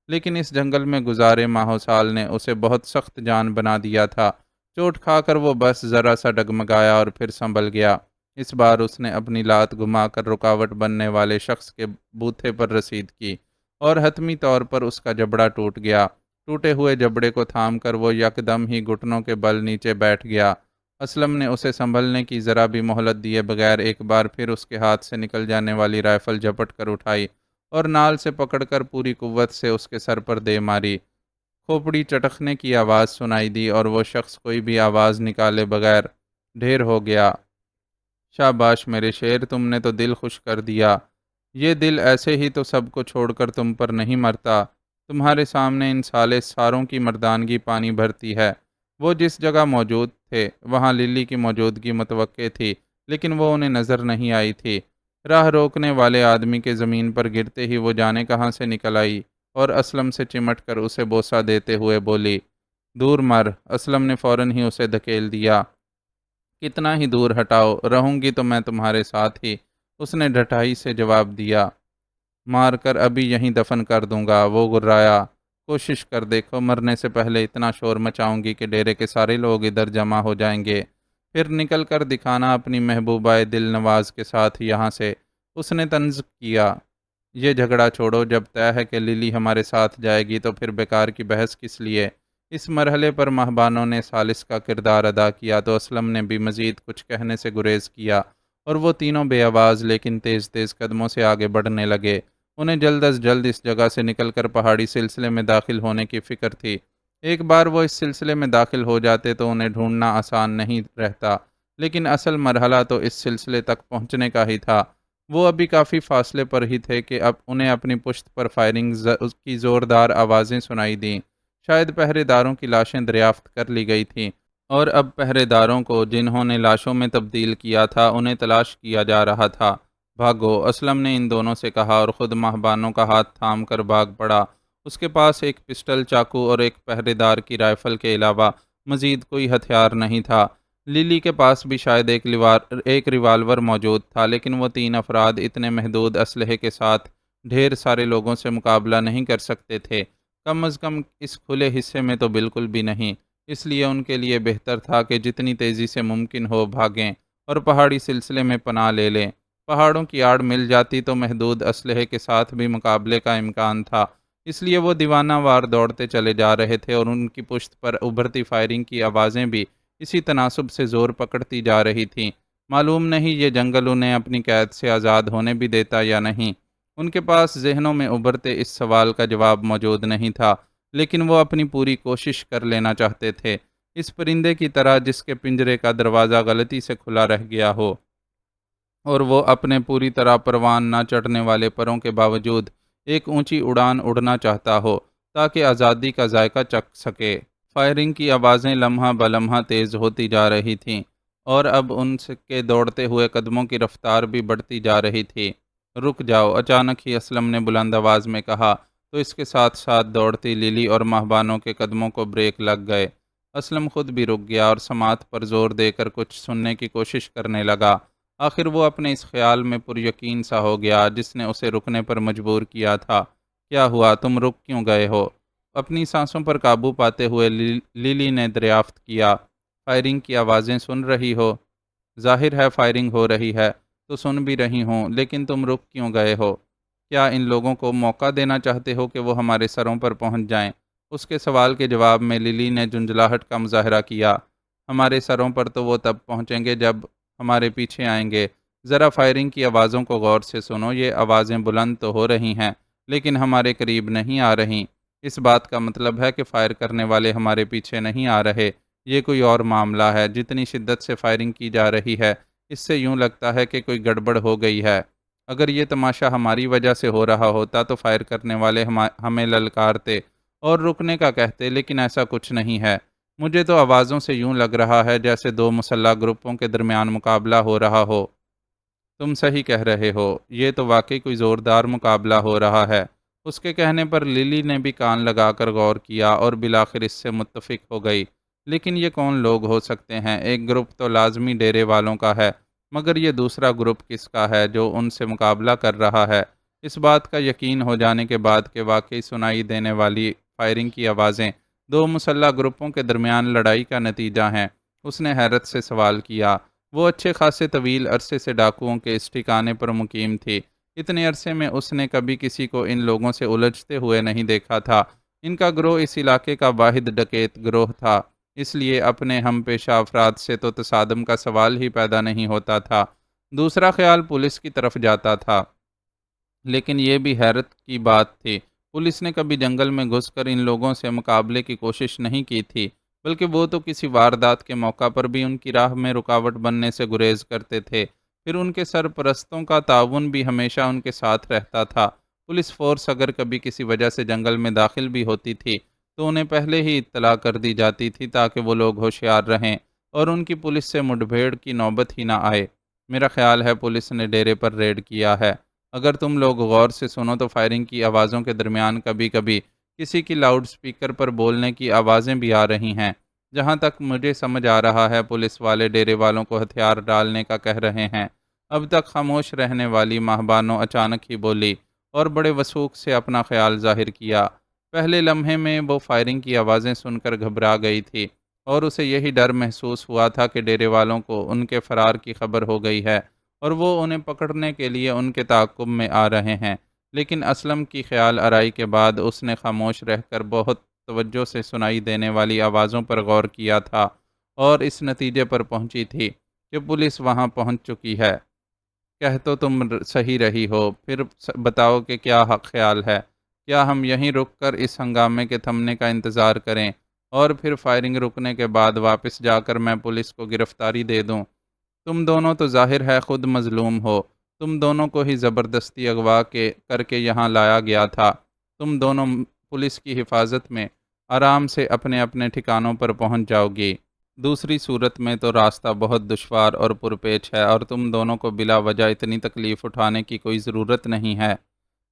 لیکن اس جنگل میں گزارے ماہو سال نے اسے بہت سخت جان بنا دیا تھا۔ چوٹ کھا کر وہ بس ذرا سا ڈگمگایا اور پھر سنبھل گیا۔ اس بار اس نے اپنی لات گھما کر رکاوٹ بننے والے شخص کے بوتھے پر رسید کی، اور حتمی طور پر اس کا جبڑا ٹوٹ گیا۔ ٹوٹے ہوئے جبڑے کو تھام کر وہ یکدم ہی گھٹنوں کے بل نیچے بیٹھ گیا۔ اسلم نے اسے سنبھلنے کی ذرا بھی مہلت دیے بغیر ایک بار پھر اس کے ہاتھ سے نکل جانے والی رائفل جھپٹ کر اٹھائی، اور نال سے پکڑ کر پوری قوت سے اس کے سر پر دے ماری۔ کھوپڑی چٹکنے کی آواز سنائی دی، اور وہ شخص کوئی بھی آواز نکالے بغیر ڈھیر ہو گیا۔ شاباش میرے شیر، تم نے تو دل خوش کر دیا۔ یہ دل ایسے ہی تو سب کو چھوڑ کر تم پر نہیں مرتا۔ تمہارے سامنے ان سالے ساروں کی مردانگی پانی بھرتی ہے۔ وہ جس جگہ موجود تھے وہاں للی کی موجودگی متوقع تھی، لیکن وہ انہیں نظر نہیں آئی تھی۔ راہ روکنے والے آدمی کے زمین پر گرتے ہی وہ جانے کہاں سے نکل آئی، اور اسلم سے چمٹ کر اسے بوسہ دیتے ہوئے بولی، دور مر۔ اسلم نے فوراً ہی اسے دھکیل دیا۔ کتنا ہی دور ہٹاؤ، رہوں گی تو میں تمہارے ساتھ ہی، اس نے ڈھٹائی سے جواب دیا۔ مار کر ابھی یہیں دفن کر دوں گا، وہ گرایا۔ کوشش کر دیکھو، مرنے سے پہلے اتنا شور مچاؤں گی کہ ڈیرے کے سارے لوگ ادھر جمع ہو جائیں گے، پھر نکل کر دکھانا اپنی محبوبہ دل نواز کے ساتھ یہاں سے۔ اس نے طنز کیا، یہ جھگڑا چھوڑو، جب طے ہے کہ للی ہمارے ساتھ جائے گی تو پھر بیکار کی بحث کس لیے؟ اس مرحلے پر ماہ بانو نے ثالث کا کردار ادا کیا تو اسلم نے بھی مزید کچھ کہنے سے گریز کیا، اور وہ تینوں بے آواز لیکن تیز تیز قدموں سے آگے بڑھنے لگے۔ انہیں جلد از جلد اس جگہ سے نکل کر پہاڑی سلسلے میں داخل ہونے کی فکر تھی۔ ایک بار وہ اس سلسلے میں داخل ہو جاتے تو انہیں ڈھونڈنا آسان نہیں رہتا، لیکن اصل مرحلہ تو اس سلسلے تک پہنچنے کا ہی تھا۔ وہ ابھی کافی فاصلے پر ہی تھے کہ اب انہیں اپنی پشت پر فائرنگ کی زوردار آوازیں سنائی دیں۔ شاید پہرے داروں کی لاشیں دریافت کر لی گئی تھیں، اور اب پہرے داروں کو جنہوں نے لاشوں میں تبدیل کیا تھا انہیں تلاش کیا جا رہا تھا۔ بھاگو۔ اسلم نے ان دونوں سے کہا اور خود مہبانوں کا ہاتھ تھام کر بھاگ پڑا۔ اس کے پاس ایک پسٹل، چاقو اور ایک پہرے دار کی رائفل کے علاوہ مزید کوئی ہتھیار نہیں تھا۔ للی کے پاس بھی شاید ایک ریوالور موجود تھا، لیکن وہ تین افراد اتنے محدود اسلحے کے ساتھ ڈھیر سارے لوگوں سے مقابلہ نہیں کر سکتے تھے، کم از کم اس کھلے حصے میں تو بالکل بھی نہیں۔ اس لیے ان کے لیے بہتر تھا کہ جتنی تیزی سے ممکن ہو بھاگیں اور پہاڑی سلسلے میں پناہ لے لیں۔ پہاڑوں کی آڑ مل جاتی تو محدود اسلحے کے ساتھ بھی مقابلے کا امکان تھا، اس لیے وہ دیوانہ وار دوڑتے چلے جا رہے تھے اور ان کی پشت پر ابھرتی فائرنگ کی آوازیں بھی اسی تناسب سے زور پکڑتی جا رہی تھیں۔ معلوم نہیں یہ جنگل انہیں اپنی قید سے آزاد ہونے بھی دیتا یا نہیں۔ ان کے پاس ذہنوں میں ابھرتے اس سوال کا جواب موجود نہیں تھا، لیکن وہ اپنی پوری کوشش کر لینا چاہتے تھے، اس پرندے کی طرح جس کے پنجرے کا دروازہ غلطی سے کھلا رہ گیا ہو اور وہ اپنے پوری طرح پروان نہ چڑھنے والے پروں کے باوجود ایک اونچی اڑان اڑنا چاہتا ہو تاکہ آزادی کا ذائقہ چکھ سکے۔ فائرنگ کی آوازیں لمحہ بلمحہ تیز ہوتی جا رہی تھیں اور اب کے دوڑتے ہوئے قدموں کی رفتار بھی بڑھتی جا رہی تھی۔ رک جاؤ، اچانک ہی اسلم نے بلند آواز میں کہا، تو اس کے ساتھ ساتھ دوڑتی للی اور مہبانوں کے قدموں کو بریک لگ گئے۔ اسلم خود بھی رک گیا اور سماعت پر زور دے کر کچھ سننے کی کوشش کرنے لگا۔ آخر وہ اپنے اس خیال میں پر یقین سا ہو گیا جس نے اسے رکنے پر مجبور کیا تھا۔ کیا ہوا، تم رک کیوں گئے ہو؟ اپنی سانسوں پر قابو پاتے ہوئے لیلی نے دریافت کیا۔ فائرنگ کی آوازیں سن رہی ہو؟ ظاہر ہے فائرنگ ہو رہی ہے تو سن بھی رہی ہوں، لیکن تم رک کیوں گئے ہو؟ کیا ان لوگوں کو موقع دینا چاہتے ہو کہ وہ ہمارے سروں پر پہنچ جائیں؟ اس کے سوال کے جواب میں للی نے جھنجھلاہٹ کا مظاہرہ کیا۔ ہمارے سروں پر تو وہ تب پہنچیں گے جب ہمارے پیچھے آئیں گے۔ ذرا فائرنگ کی آوازوں کو غور سے سنو، یہ آوازیں بلند تو ہو رہی ہیں لیکن ہمارے قریب نہیں آ رہی۔ اس بات کا مطلب ہے کہ فائر کرنے والے ہمارے پیچھے نہیں آ رہے، یہ کوئی اور معاملہ ہے۔ جتنی شدت سے فائرنگ کی جا رہی ہے اس سے یوں لگتا ہے کہ کوئی گڑبڑ ہو گئی ہے۔ اگر یہ تماشا ہماری وجہ سے ہو رہا ہوتا تو فائر کرنے والے ہمیں للکارتے اور رکنے کا کہتے، لیکن ایسا کچھ نہیں ہے۔ مجھے تو آوازوں سے یوں لگ رہا ہے جیسے دو مسلح گروپوں کے درمیان مقابلہ ہو رہا ہو۔ تم صحیح کہہ رہے ہو، یہ تو واقعی کوئی زوردار مقابلہ ہو رہا ہے۔ اس کے کہنے پر للی نے بھی کان لگا کر غور کیا اور بالآخر اس سے متفق ہو گئی۔ لیکن یہ کون لوگ ہو سکتے ہیں؟ ایک گروپ تو لازمی ڈیرے والوں کا ہے، مگر یہ دوسرا گروپ کس کا ہے جو ان سے مقابلہ کر رہا ہے؟ اس بات کا یقین ہو جانے کے بعد کہ واقعی سنائی دینے والی فائرنگ کی آوازیں دو مسلح گروپوں کے درمیان لڑائی کا نتیجہ ہیں، اس نے حیرت سے سوال کیا۔ وہ اچھے خاصے طویل عرصے سے ڈاکوؤں کے اس ٹھکانے پر مقیم تھی۔ اتنے عرصے میں اس نے کبھی کسی کو ان لوگوں سے الجھتے ہوئے نہیں دیکھا تھا۔ ان کا گروہ اس علاقے کا واحد ڈکیت گروہ تھا، اس لیے اپنے ہم پیشہ افراد سے تو تصادم کا سوال ہی پیدا نہیں ہوتا تھا۔ دوسرا خیال پولیس کی طرف جاتا تھا، لیکن یہ بھی حیرت کی بات تھی، پولیس نے کبھی جنگل میں گھس کر ان لوگوں سے مقابلے کی کوشش نہیں کی تھی، بلکہ وہ تو کسی واردات کے موقع پر بھی ان کی راہ میں رکاوٹ بننے سے گریز کرتے تھے۔ پھر ان کے سرپرستوں کا تعاون بھی ہمیشہ ان کے ساتھ رہتا تھا۔ پولیس فورس اگر کبھی کسی وجہ سے جنگل میں داخل بھی ہوتی تھی تو انہیں پہلے ہی اطلاع کر دی جاتی تھی تاکہ وہ لوگ ہوشیار رہیں اور ان کی پولیس سے مڈبھیڑ کی نوبت ہی نہ آئے۔ میرا خیال ہے پولیس نے ڈیرے پر ریڈ کیا ہے۔ اگر تم لوگ غور سے سنو تو فائرنگ کی آوازوں کے درمیان کبھی کبھی کسی کی لاؤڈ سپیکر پر بولنے کی آوازیں بھی آ رہی ہیں۔ جہاں تک مجھے سمجھ آ رہا ہے پولیس والے ڈیرے والوں کو ہتھیار ڈالنے کا کہہ رہے ہیں۔ اب تک خاموش رہنے والی مہبانو اچانک ہی بولی اور بڑے وثوق سے اپنا خیال ظاہر کیا۔ پہلے لمحے میں وہ فائرنگ کی آوازیں سن کر گھبرا گئی تھی اور اسے یہی ڈر محسوس ہوا تھا کہ ڈیرے والوں کو ان کے فرار کی خبر ہو گئی ہے اور وہ انہیں پکڑنے کے لیے ان کے تعاقب میں آ رہے ہیں۔ لیکن اسلم کی خیال آرائی کے بعد اس نے خاموش رہ کر بہت توجہ سے سنائی دینے والی آوازوں پر غور کیا تھا اور اس نتیجے پر پہنچی تھی کہ پولیس وہاں پہنچ چکی ہے۔ کہہ تو تم صحیح رہی ہو، پھر بتاؤ کہ کیا خیال ہے؟ کیا ہم یہیں رک کر اس ہنگامے کے تھمنے کا انتظار کریں اور پھر فائرنگ رکنے کے بعد واپس جا کر میں پولیس کو گرفتاری دے دوں؟ تم دونوں تو ظاہر ہے خود مظلوم ہو، تم دونوں کو ہی زبردستی اغوا کر کے یہاں لایا گیا تھا۔ تم دونوں پولیس کی حفاظت میں آرام سے اپنے اپنے ٹھکانوں پر پہنچ جاؤ گی۔ دوسری صورت میں تو راستہ بہت دشوار اور پرپیچ ہے اور تم دونوں کو بلا وجہ اتنی تکلیف اٹھانے کی کوئی ضرورت نہیں ہے۔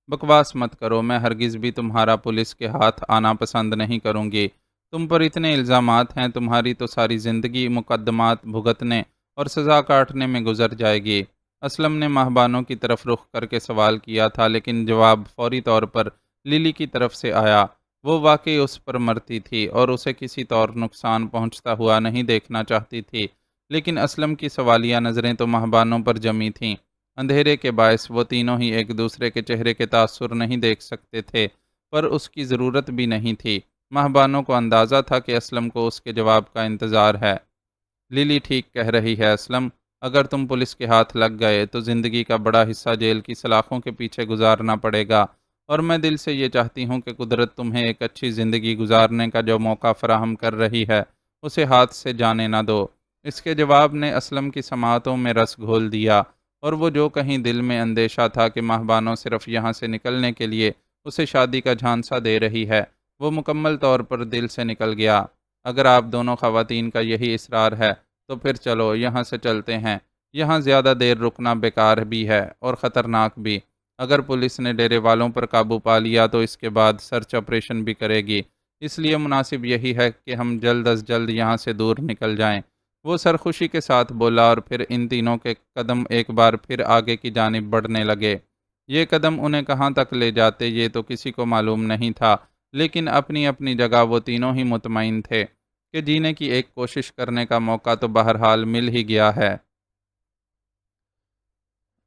بکواس مت کرو، میں ہرگز بھی تمہارا پولیس کے ہاتھ آنا پسند نہیں کروں گی۔ تم پر اتنے الزامات ہیں، تمہاری تو ساری زندگی مقدمات بھگتنے اور سزا کاٹنے میں گزر جائے گی۔ اسلم نے ماہبانوں کی طرف رخ کر کے سوال کیا تھا، لیکن جواب فوری طور پر للی کی طرف سے آیا۔ وہ واقعی اس پر مرتی تھی اور اسے کسی طور نقصان پہنچتا ہوا نہیں دیکھنا چاہتی تھی، لیکن اسلم کی سوالیہ نظریں تو ماہبانوں پر جمی تھیں۔ اندھیرے کے باعث وہ تینوں ہی ایک دوسرے کے چہرے کے تاثر نہیں دیکھ سکتے تھے، پر اس کی ضرورت بھی نہیں تھی۔ ماہبانوں کو اندازہ تھا کہ اسلم کو اس کے جواب کا انتظار ہے۔ للی ٹھیک کہہ رہی ہے اسلم، اگر تم پولیس کے ہاتھ لگ گئے تو زندگی کا بڑا حصہ جیل کی سلاخوں کے پیچھے گزارنا پڑے گا، اور میں دل سے یہ چاہتی ہوں کہ قدرت تمہیں ایک اچھی زندگی گزارنے کا جو موقع فراہم کر رہی ہے اسے ہاتھ سے جانے نہ دو۔ اس کے جواب نے اسلم کی سماعتوں میں رس گھول دیا، اور وہ جو کہیں دل میں اندیشہ تھا کہ ماہبانوں صرف یہاں سے نکلنے کے لیے اسے شادی کا جھانسا دے رہی ہے، وہ مکمل طور پر دل سے نکل گیا۔ اگر آپ دونوں خواتین کا یہی اصرار ہے تو پھر چلو یہاں سے چلتے ہیں۔ یہاں زیادہ دیر رکنا بیکار بھی ہے اور خطرناک بھی۔ اگر پولیس نے ڈیرے والوں پر قابو پا لیا تو اس کے بعد سرچ آپریشن بھی کرے گی، اس لیے مناسب یہی ہے کہ ہم جلد از جلد یہاں سے دور نکل جائیں۔ وہ سرخوشی کے ساتھ بولا، اور پھر ان تینوں کے قدم ایک بار پھر آگے کی جانب بڑھنے لگے۔ یہ قدم انہیں کہاں تک لے جاتے یہ تو کسی کو معلوم نہیں تھا، لیکن اپنی اپنی جگہ وہ تینوں ہی مطمئن تھے کہ جینے کی ایک کوشش کرنے کا موقع تو بہرحال مل ہی گیا ہے۔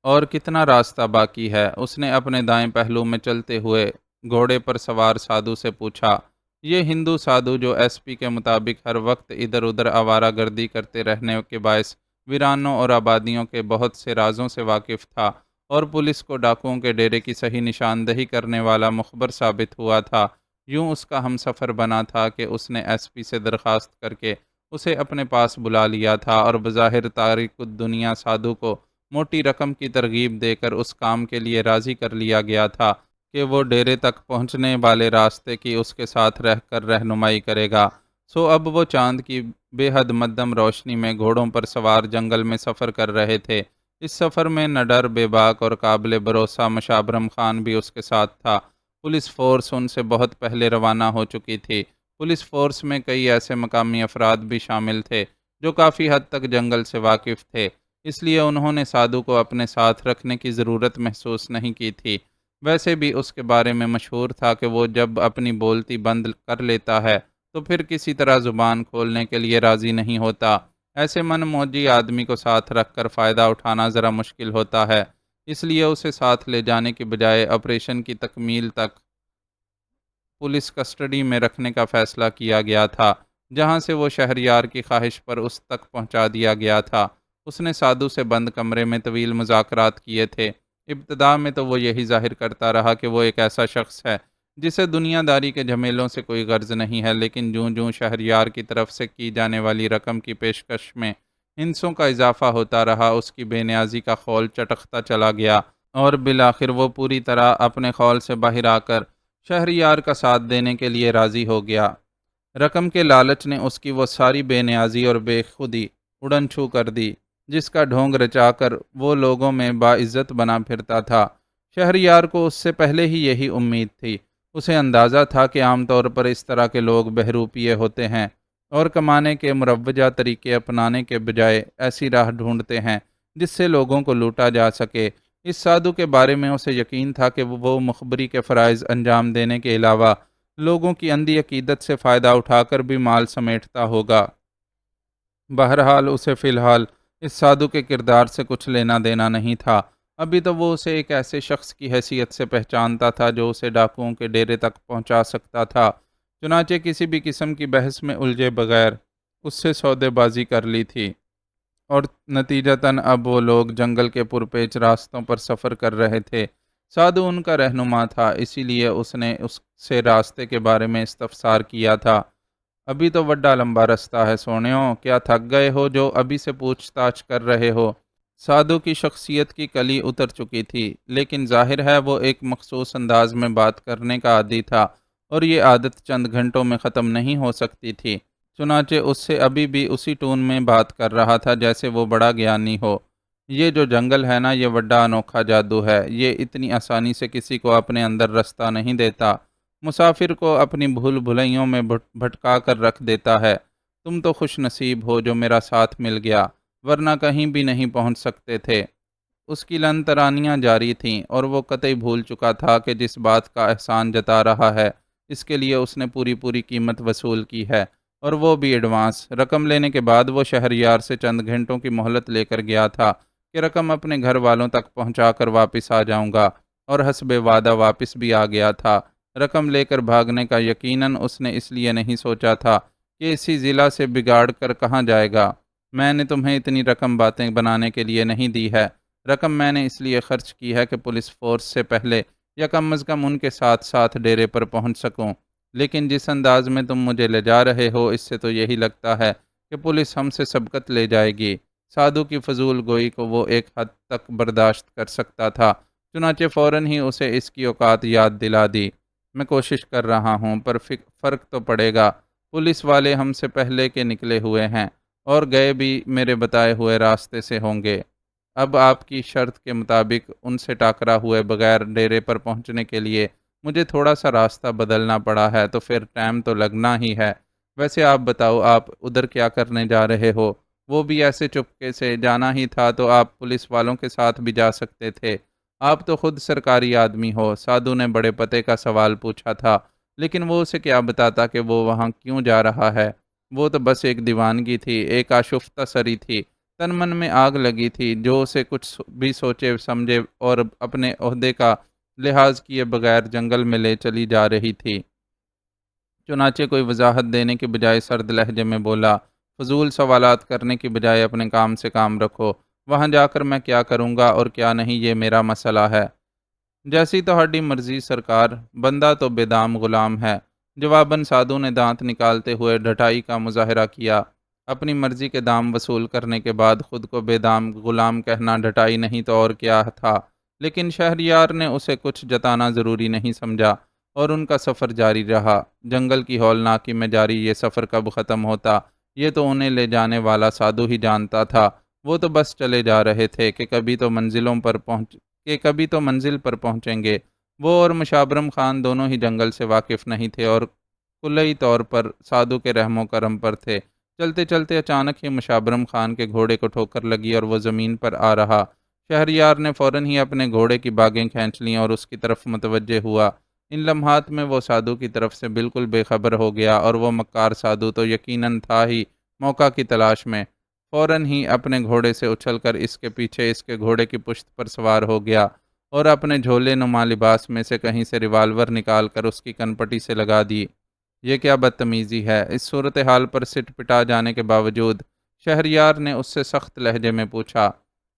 اور کتنا راستہ باقی ہے؟ اس نے اپنے دائیں پہلو میں چلتے ہوئے گھوڑے پر سوار سادھو سے پوچھا۔ یہ ہندو سادھو، جو ایس پی کے مطابق ہر وقت ادھر ادھر آوارہ گردی کرتے رہنے کے باعث ویرانوں اور آبادیوں کے بہت سے رازوں سے واقف تھا اور پولیس کو ڈاکوؤں کے ڈیرے کی صحیح نشاندہی کرنے والا مخبر ثابت ہوا تھا، یوں اس کا ہم سفر بنا تھا کہ اس نے ایس پی سے درخواست کر کے اسے اپنے پاس بلا لیا تھا، اور بظاہر تارک الدنیا سادھو کو موٹی رقم کی ترغیب دے کر اس کام کے لیے راضی کر لیا گیا تھا کہ وہ ڈیرے تک پہنچنے والے راستے کی اس کے ساتھ رہ کر رہنمائی کرے گا۔ سو اب وہ چاند کی بے حد مدھم روشنی میں گھوڑوں پر سوار جنگل میں سفر کر رہے تھے۔ اس سفر میں نہ ڈر، بے باک اور قابل بھروسہ مشابرم خان بھی اس کے ساتھ تھا۔ پولیس فورس ان سے بہت پہلے روانہ ہو چکی تھی۔ پولیس فورس میں کئی ایسے مقامی افراد بھی شامل تھے جو کافی حد تک جنگل سے واقف تھے، اس لیے انہوں نے سادھو کو اپنے ساتھ رکھنے کی ضرورت محسوس نہیں کی تھی۔ ویسے بھی اس کے بارے میں مشہور تھا کہ وہ جب اپنی بولتی بند کر لیتا ہے تو پھر کسی طرح زبان کھولنے کے لیے راضی نہیں ہوتا۔ ایسے من موجی آدمی کو ساتھ رکھ کر فائدہ اٹھانا ذرا مشکل ہوتا ہے، اس لیے اسے ساتھ لے جانے کی بجائے آپریشن کی تکمیل تک پولیس کسٹڈی میں رکھنے کا فیصلہ کیا گیا تھا، جہاں سے وہ شہریار کی خواہش پر اس تک پہنچا دیا گیا تھا۔ اس نے سادھو سے بند کمرے میں طویل مذاکرات کیے تھے۔ ابتدا میں تو وہ یہی ظاہر کرتا رہا کہ وہ ایک ایسا شخص ہے جسے دنیا داری کے جھمیلوں سے کوئی غرض نہیں ہے، لیکن جوں جوں شہریار کی طرف سے کی جانے والی رقم کی پیشکش میں ہندسوں کا اضافہ ہوتا رہا، اس کی بے نیازی کا خول چٹکتا چلا گیا، اور بالآخر وہ پوری طرح اپنے خول سے باہر آ کر شہریار کا ساتھ دینے کے لیے راضی ہو گیا۔ رقم کے لالچ نے اس کی وہ ساری بے نیازی اور بے خودی اڑن چھو کر دی جس کا ڈھونگ رچا کر وہ لوگوں میں باعزت بنا پھرتا تھا۔ شہریار کو اس سے پہلے ہی یہی امید تھی۔ اسے اندازہ تھا کہ عام طور پر اس طرح کے لوگ بہروپیے ہوتے ہیں اور کمانے کے مروجہ طریقے اپنانے کے بجائے ایسی راہ ڈھونڈتے ہیں جس سے لوگوں کو لوٹا جا سکے۔ اس سادھو کے بارے میں اسے یقین تھا کہ وہ مخبری کے فرائض انجام دینے کے علاوہ لوگوں کی اندھی عقیدت سے فائدہ اٹھا کر بھی مال سمیٹتا ہوگا۔ بہرحال اسے فی الحال اس سادھو کے کردار سے کچھ لینا دینا نہیں تھا۔ ابھی تو وہ اسے ایک ایسے شخص کی حیثیت سے پہچانتا تھا جو اسے ڈاکوؤں کے ڈیرے تک پہنچا سکتا تھا۔ چنانچہ کسی بھی قسم کی بحث میں الجھے بغیر اس سے سودے بازی کر لی تھی، اور نتیجتاً اب وہ لوگ جنگل کے پرپیچ راستوں پر سفر کر رہے تھے۔ سادھو ان کا رہنما تھا، اسی لیے اس نے اس سے راستے کے بارے میں استفسار کیا تھا۔ ابھی تو بڑا لمبا رستہ ہے سونیوں، کیا تھک گئے ہو جو ابھی سے پوچھ تاچھ کر رہے ہو؟ سادھو کی شخصیت کی کلی اتر چکی تھی، لیکن ظاہر ہے وہ ایک مخصوص انداز میں بات کرنے کا عادی تھا، اور یہ عادت چند گھنٹوں میں ختم نہیں ہو سکتی تھی۔ چنانچہ اس سے ابھی بھی اسی ٹون میں بات کر رہا تھا جیسے وہ بڑا گیانی ہو۔ یہ جو جنگل ہے نا، یہ بڑا انوکھا جادو ہے، یہ اتنی آسانی سے کسی کو اپنے اندر رستہ نہیں دیتا، مسافر کو اپنی بھول بھلائیوں میں بھٹکا کر رکھ دیتا ہے۔ تم تو خوش نصیب ہو جو میرا ساتھ مل گیا، ورنہ کہیں بھی نہیں پہنچ سکتے تھے۔ اس کی لن ترانیاں جاری تھیں اور وہ قطعی بھول چکا تھا کہ جس بات کا احسان جتا رہا ہے اس کے لیے اس نے پوری قیمت وصول کی ہے، اور وہ بھی ایڈوانس۔ رقم لینے کے بعد وہ شہریار سے چند گھنٹوں کی مہلت لے کر گیا تھا کہ رقم اپنے گھر والوں تک پہنچا کر واپس آ جاؤں گا، اور حسب وعدہ واپس بھی آ گیا تھا۔ رقم لے کر بھاگنے کا یقیناً اس نے اس لیے نہیں سوچا تھا کہ اسی ضلع سے بگاڑ کر کہاں جائے گا۔ میں نے تمہیں اتنی رقم باتیں بنانے کے لیے نہیں دی ہے، رقم میں نے اس لیے خرچ کی ہے کہ پولیس فورس سے پہلے یا کم از کم ان کے ساتھ ساتھ ڈیرے پر پہنچ سکوں۔ لیکن جس انداز میں تم مجھے لے جا رہے ہو، اس سے تو یہی لگتا ہے کہ پولیس ہم سے سبقت لے جائے گی۔ سادھو کی فضول گوئی کو وہ ایک حد تک برداشت کر سکتا تھا، چنانچہ فوراً ہی اسے اس کی اوقات یاد دلا دی۔ میں کوشش کر رہا ہوں، پر فرق تو پڑے گا۔ پولیس والے ہم سے پہلے کے نکلے ہوئے ہیں اور گئے بھی میرے بتائے ہوئے راستے سے ہوں گے۔ اب آپ کی شرط کے مطابق ان سے ٹاکرا ہوئے بغیر ڈیرے پر پہنچنے کے لیے مجھے تھوڑا سا راستہ بدلنا پڑا ہے، تو پھر ٹائم تو لگنا ہی ہے۔ ویسے آپ بتاؤ، آپ ادھر کیا کرنے جا رہے ہو؟ وہ بھی ایسے چپکے سے جانا ہی تھا تو آپ پولیس والوں کے ساتھ بھی جا سکتے تھے۔ آپ تو خود سرکاری آدمی ہو۔ سادھو نے بڑے پتے کا سوال پوچھا تھا، لیکن وہ اسے کیا بتاتا کہ وہ وہاں کیوں جا رہا ہے۔ وہ تو بس ایک دیوانگی تھی، ایک آشفتہ سری تھی، تن من میں آگ لگی تھی جو اسے کچھ بھی سوچے سمجھے اور اپنے عہدے کا لحاظ کیے بغیر جنگل میں لے چلی جا رہی تھی۔ چنانچہ کوئی وضاحت دینے کے بجائے سرد لہجے میں بولا، فضول سوالات کرنے کی بجائے اپنے کام سے کام رکھو۔ وہاں جا کر میں کیا کروں گا اور کیا نہیں، یہ میرا مسئلہ ہے۔ جیسی تہاڈی مرضی سرکار، بندہ تو بے دام غلام ہے۔ جواباً سادھو نے دانت نکالتے ہوئے ڈھٹائی کا مظاہرہ کیا۔ اپنی مرضی کے دام وصول کرنے کے بعد خود کو بے دام غلام کہنا ڈھٹائی نہیں تو اور کیا تھا، لیکن شہریار نے اسے کچھ جتانا ضروری نہیں سمجھا اور ان کا سفر جاری رہا۔ جنگل کی ہولناکی میں جاری یہ سفر کب ختم ہوتا، یہ تو انہیں لے جانے والا سادھو ہی جانتا تھا۔ وہ تو بس چلے جا رہے تھے کہ کبھی تو منزل پر پہنچیں گے۔ وہ اور مشابرم خان دونوں ہی جنگل سے واقف نہیں تھے اور کلئی طور پر سادھو کے رحم و کرم پر تھے۔ چلتے چلتے اچانک ہی مشابرم خان کے گھوڑے کو ٹھوکر لگی اور وہ زمین پر آ رہا۔ شہریار نے فوراً ہی اپنے گھوڑے کی باگیں کھینچ لیں اور اس کی طرف متوجہ ہوا۔ ان لمحات میں وہ سادھو کی طرف سے بالکل بے خبر ہو گیا، اور وہ مکار سادھو تو یقیناً تھا ہی موقع کی تلاش میں۔ فوراً ہی اپنے گھوڑے سے اچھل کر اس کے پیچھے اس کے گھوڑے کی پشت پر سوار ہو گیا اور اپنے جھولے نما لباس میں سے کہیں سے ریوالور نکال کر اس کی کنپٹی سے لگا دی۔ یہ کیا بدتمیزی ہے؟ اس صورتحال پر سٹ پٹا جانے کے باوجود شہریار نے اس سے سخت لہجے میں پوچھا۔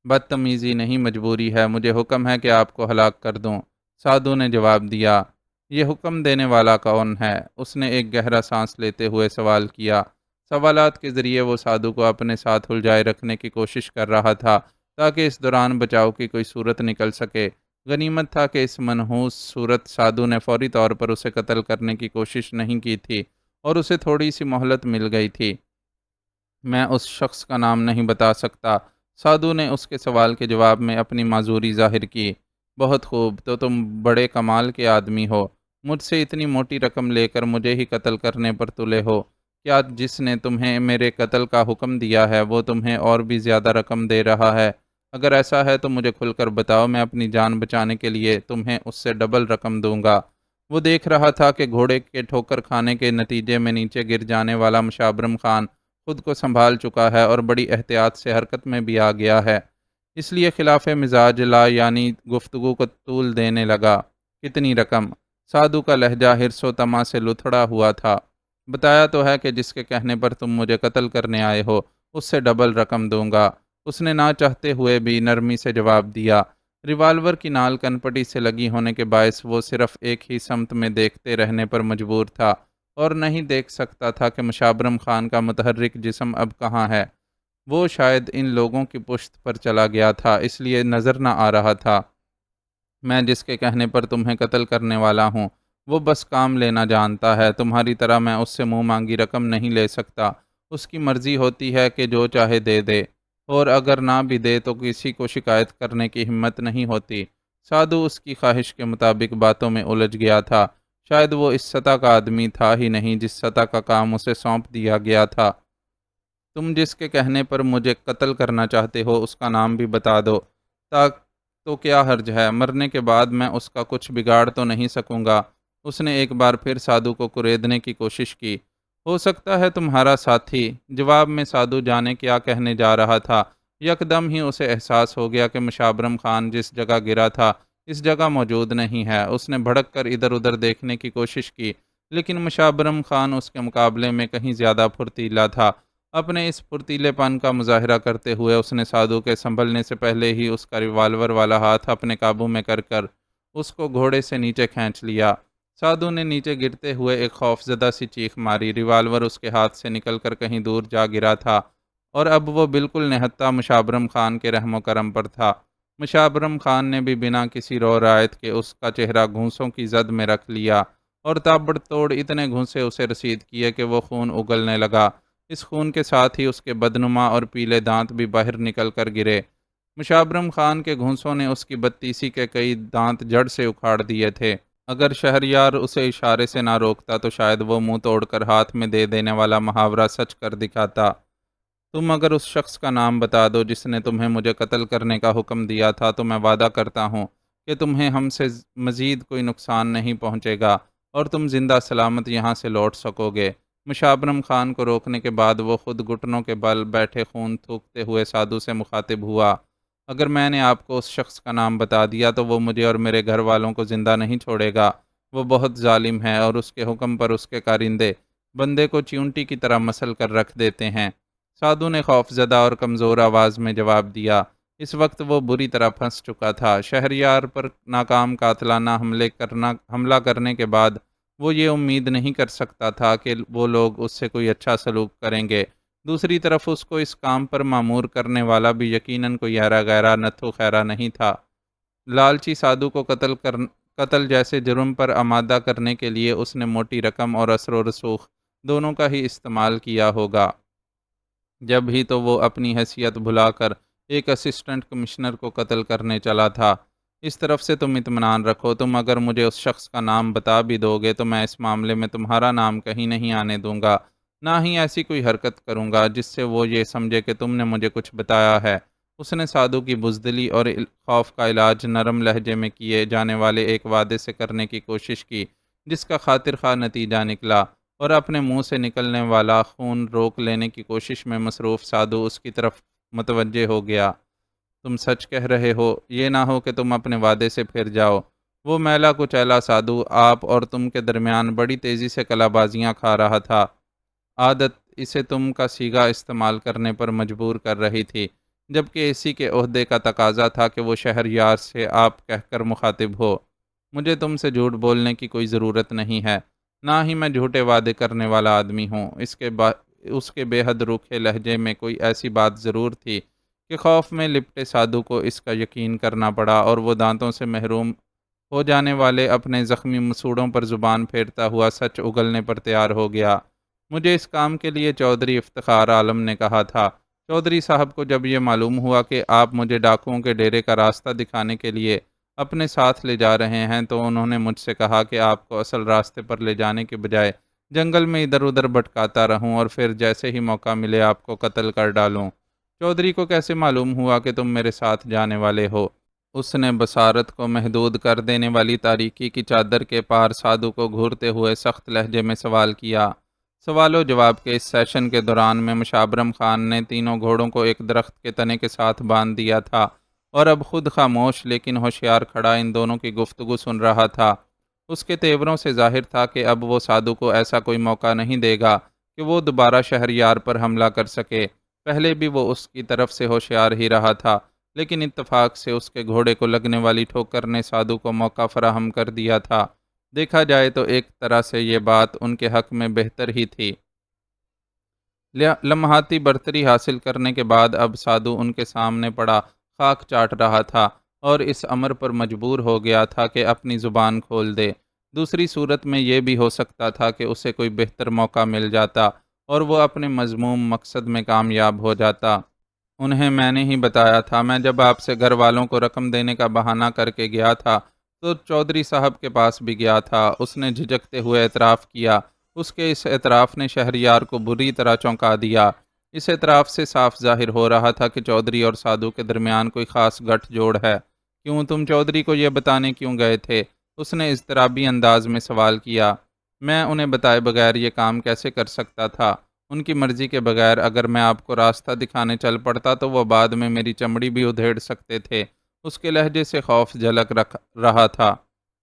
بدتمیزی نہیں، مجبوری ہے، مجھے حکم ہے کہ آپ کو ہلاک کر دوں۔ سادھو نے جواب دیا۔ یہ حکم دینے والا کون ہے؟ اس نے ایک گہرا سانس لیتے ہوئے سوال کیا۔ سوالات کے ذریعے وہ سادھو کو اپنے ساتھ الجھائے رکھنے کی کوشش کر رہا تھا تاکہ اس دوران بچاؤ کی کوئی صورت نکل سکے۔ غنیمت تھا کہ اس منحوس صورت سادھو نے فوری طور پر اسے قتل کرنے کی کوشش نہیں کی تھی اور اسے تھوڑی سی مہلت مل گئی تھی۔ میں اس شخص کا نام نہیں بتا سکتا۔ سادھو نے اس کے سوال کے جواب میں اپنی معذوری ظاہر کی۔ بہت خوب، تو تم بڑے کمال کے آدمی ہو۔ مجھ سے اتنی موٹی رقم لے کر مجھے ہی قتل کرنے پر تلے ہو۔ کیا جس نے تمہیں میرے قتل کا حکم دیا ہے وہ تمہیں اور بھی زیادہ رقم دے رہا ہے؟ اگر ایسا ہے تو مجھے کھل کر بتاؤ، میں اپنی جان بچانے کے لیے تمہیں اس سے ڈبل رقم دوں گا۔ وہ دیکھ رہا تھا کہ گھوڑے کے ٹھوکر کھانے کے نتیجے میں نیچے گر جانے والا مشابرم خان خود کو سنبھال چکا ہے اور بڑی احتیاط سے حرکت میں بھی آ گیا ہے، اس لیے خلاف مزاج لا یعنی گفتگو کو طول دینے لگا۔ کتنی رقم؟ سادھو کا لہجہ حرص و طمع سے لتھڑا ہوا تھا۔ بتایا تو ہے کہ جس کے کہنے پر تم مجھے قتل کرنے آئے ہو اس سے ڈبل رقم دوں گا، اس نے نہ چاہتے ہوئے بھی نرمی سے جواب دیا۔ ریوالور کی نال کنپٹی سے لگی ہونے کے باعث وہ صرف ایک ہی سمت میں دیکھتے رہنے پر مجبور تھا اور نہیں دیکھ سکتا تھا کہ مشابرم خان کا متحرک جسم اب کہاں ہے۔ وہ شاید ان لوگوں کی پشت پر چلا گیا تھا، اس لیے نظر نہ آ رہا تھا۔ میں جس کے کہنے پر تمہیں قتل کرنے والا ہوں وہ بس کام لینا جانتا ہے، تمہاری طرح میں اس سے منہ مانگی رقم نہیں لے سکتا۔ اس کی مرضی ہوتی ہے کہ جو چاہے دے دے، اور اگر نہ بھی دے تو کسی کو شکایت کرنے کی ہمت نہیں ہوتی۔ سادھو اس کی خواہش کے مطابق باتوں میں الجھ گیا تھا۔ شاید وہ اس سطح کا آدمی تھا ہی نہیں جس سطح کا کام اسے سونپ دیا گیا تھا۔ تم جس کے کہنے پر مجھے قتل کرنا چاہتے ہو اس کا نام بھی بتا دو، تا تو کیا حرج ہے، مرنے کے بعد میں اس کا کچھ بگاڑ تو نہیں سکوں گا۔ اس نے ایک بار پھر سادھو کو کریدنے کی کوشش کی۔ ہو سکتا ہے تمہارا ساتھی۔ جواب میں سادھو جانے کیا کہنے جا رہا تھا، یکدم ہی اسے احساس ہو گیا کہ مشابرم خان جس جگہ گرا تھا اس جگہ موجود نہیں ہے۔ اس نے بھڑک کر ادھر ادھر دیکھنے کی کوشش کی، لیکن مشابرم خان اس کے مقابلے میں کہیں زیادہ پھرتیلا تھا۔ اپنے اس پھرتیلے پن کا مظاہرہ کرتے ہوئے اس نے سادھو کے سنبھلنے سے پہلے ہی اس کا ریوالور والا ہاتھ اپنے قابو میں کر اس کو گھوڑے سے نیچے کھینچ لیا۔ سادھو نے نیچے گرتے ہوئے ایک خوفزدہ سی چیخ ماری۔ ریوالور اس کے ہاتھ سے نکل کر کہیں دور جا گرا تھا، اور اب وہ بالکل نہتہ مشابرم خان کے رحم و کرم پر تھا۔ مشابرم خان نے بھی بنا کسی رو رعایت کے اس کا چہرہ گھونسوں کی زد میں رکھ لیا، اور تابڑ توڑ اتنے گھونسے اسے رسید کیے کہ وہ خون اگلنے لگا۔ اس خون کے ساتھ ہی اس کے بدنما اور پیلے دانت بھی باہر نکل کر گرے۔ مشابرم خان کے گھونسوں نے اس کی بتیسی کے کئی دانت جڑ سے اکھاڑ دیے تھے۔ اگر شہریار اسے اشارے سے نہ روکتا تو شاید وہ منہ توڑ کر ہاتھ میں دے دینے والا محاورہ سچ کر دکھاتا۔ تم اگر اس شخص کا نام بتا دو جس نے تمہیں مجھے قتل کرنے کا حکم دیا تھا تو میں وعدہ کرتا ہوں کہ تمہیں ہم سے مزید کوئی نقصان نہیں پہنچے گا اور تم زندہ سلامت یہاں سے لوٹ سکو گے۔ مشابرم خان کو روکنے کے بعد وہ خود گھٹنوں کے بل بیٹھے خون تھوکتے ہوئے سادھو سے مخاطب ہوا۔ اگر میں نے آپ کو اس شخص کا نام بتا دیا تو وہ مجھے اور میرے گھر والوں کو زندہ نہیں چھوڑے گا۔ وہ بہت ظالم ہے اور اس کے حکم پر اس کے کارندے بندے کو چیونٹی کی طرح مسل کر رکھ دیتے ہیں۔ سادھو نے خوفزدہ اور کمزور آواز میں جواب دیا۔ اس وقت وہ بری طرح پھنس چکا تھا۔ شہریار پر ناکام قاتلانہ حملہ کرنے کے بعد وہ یہ امید نہیں کر سکتا تھا کہ وہ لوگ اس سے کوئی اچھا سلوک کریں گے۔ دوسری طرف اس کو اس کام پر مامور کرنے والا بھی یقیناً کوئی ایرا غیرا نتھو خیرا نہیں تھا۔ لالچی سادھو کو قتل جیسے جرم پر آمادہ کرنے کے لیے اس نے موٹی رقم اور اثر و رسوخ دونوں کا ہی استعمال کیا ہوگا۔ جب ہی تو وہ اپنی حیثیت بھلا کر ایک اسسٹنٹ کمشنر کو قتل کرنے چلا تھا۔ اس طرف سے تم اطمینان رکھو، تم اگر مجھے اس شخص کا نام بتا بھی دو گے تو میں اس معاملے میں تمہارا نام کہیں نہیں آنے دوں گا، نہ ہی ایسی کوئی حرکت کروں گا جس سے وہ یہ سمجھے کہ تم نے مجھے کچھ بتایا ہے۔ اس نے سادھو کی بزدلی اور خوف کا علاج نرم لہجے میں کیے جانے والے ایک وعدے سے کرنے کی کوشش کی جس کا خاطر خواہ نتیجہ نکلا، اور اپنے منہ سے نکلنے والا خون روک لینے کی کوشش میں مصروف سادھو اس کی طرف متوجہ ہو گیا۔ تم سچ کہہ رہے ہو، یہ نہ ہو کہ تم اپنے وعدے سے پھر جاؤ۔ وہ میلا کچیلا سادھو آپ اور تم کے درمیان بڑی تیزی سے کلا بازیاں کھا رہا تھا۔ عادت اسے تم کا سیگا استعمال کرنے پر مجبور کر رہی تھی، جبکہ اسی کے عہدے کا تقاضا تھا کہ وہ شہریار سے آپ کہہ کر مخاطب ہو۔ مجھے تم سے جھوٹ بولنے کی کوئی ضرورت نہیں ہے، نہ ہی میں جھوٹے وعدے کرنے والا آدمی ہوں۔ اس کے بے حد روکھے لہجے میں کوئی ایسی بات ضرور تھی کہ خوف میں لپٹے سادھو کو اس کا یقین کرنا پڑا، اور وہ دانتوں سے محروم ہو جانے والے اپنے زخمی مسوڑوں پر زبان پھیرتا ہوا سچ اگلنے پر تیار ہو گیا۔ مجھے اس کام کے لیے چودھری افتخار عالم نے کہا تھا۔ چودھری صاحب کو جب یہ معلوم ہوا کہ آپ مجھے ڈاکوؤں کے ڈیرے کا راستہ دکھانے کے لیے اپنے ساتھ لے جا رہے ہیں تو انہوں نے مجھ سے کہا کہ آپ کو اصل راستے پر لے جانے کے بجائے جنگل میں ادھر ادھر بھٹکاتا رہوں اور پھر جیسے ہی موقع ملے آپ کو قتل کر ڈالوں۔ چودھری کو کیسے معلوم ہوا کہ تم میرے ساتھ جانے والے ہو؟ اس نے بصارت کو محدود کر دینے والی تاریکی کی چادر کے پار سادھو کو گھورتے ہوئے سخت لہجے میں سوال کیا۔ سوال و جواب کے اس سیشن کے دوران میں مشابرم خان نے تینوں گھوڑوں کو ایک درخت کے تنے کے ساتھ باندھ دیا تھا، اور اب خود خاموش لیکن ہوشیار کھڑا ان دونوں کی گفتگو سن رہا تھا۔ اس کے تیوروں سے ظاہر تھا کہ اب وہ سادھو کو ایسا کوئی موقع نہیں دے گا کہ وہ دوبارہ شہریار پر حملہ کر سکے۔ پہلے بھی وہ اس کی طرف سے ہوشیار ہی رہا تھا، لیکن اتفاق سے اس کے گھوڑے کو لگنے والی ٹھوکر نے سادھو کو موقع فراہم کر دیا تھا۔ دیکھا جائے تو ایک طرح سے یہ بات ان کے حق میں بہتر ہی تھی۔ لمحاتی برتری حاصل کرنے کے بعد اب سادھو ان کے سامنے پڑا خاک چاٹ رہا تھا اور اس امر پر مجبور ہو گیا تھا کہ اپنی زبان کھول دے۔ دوسری صورت میں یہ بھی ہو سکتا تھا کہ اسے کوئی بہتر موقع مل جاتا اور وہ اپنے مذموم مقصد میں کامیاب ہو جاتا۔ انہیں میں نے ہی بتایا تھا، میں جب آپ سے گھر والوں کو رقم دینے کا بہانہ کر کے گیا تھا تو چودھری صاحب کے پاس بھی گیا تھا۔ اس نے جھجکتے ہوئے اعتراف کیا۔ اس کے اس اعتراف نے شہریار کو بری طرح چونکا دیا۔ اس اعتراف سے صاف ظاہر ہو رہا تھا کہ چودھری اور سادھو کے درمیان کوئی خاص گٹھ جوڑ ہے۔ کیوں تم چودھری کو یہ بتانے کیوں گئے تھے؟ اس نے اضطرابی انداز میں سوال کیا۔ میں انہیں بتائے بغیر یہ کام کیسے کر سکتا تھا؟ ان کی مرضی کے بغیر اگر میں آپ کو راستہ دکھانے چل پڑتا تو وہ بعد میں میری چمڑی بھی ادھیڑ سکتے تھے۔ اس کے لہجے سے خوف جھلک رہا تھا۔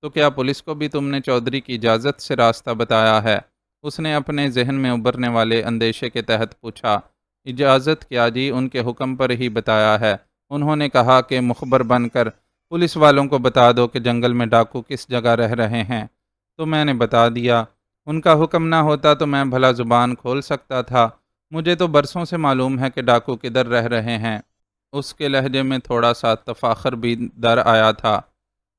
تو کیا پولیس کو بھی تم نے چودھری کی اجازت سے راستہ بتایا ہے؟ اس نے اپنے ذہن میں ابھرنے والے اندیشے کے تحت پوچھا۔ اجازت کیا جی، ان کے حکم پر ہی بتایا ہے۔ انہوں نے کہا کہ مخبر بن کر پولیس والوں کو بتا دو کہ جنگل میں ڈاکو کس جگہ رہ رہے ہیں۔ تو میں نے بتا دیا۔ ان کا حکم نہ ہوتا تو میں بھلا زبان کھول سکتا تھا؟ مجھے تو برسوں سے معلوم ہے کہ ڈاکو کدھر رہ رہے ہیں۔ اس کے لہجے میں تھوڑا سا تفاخر بھی در آیا تھا۔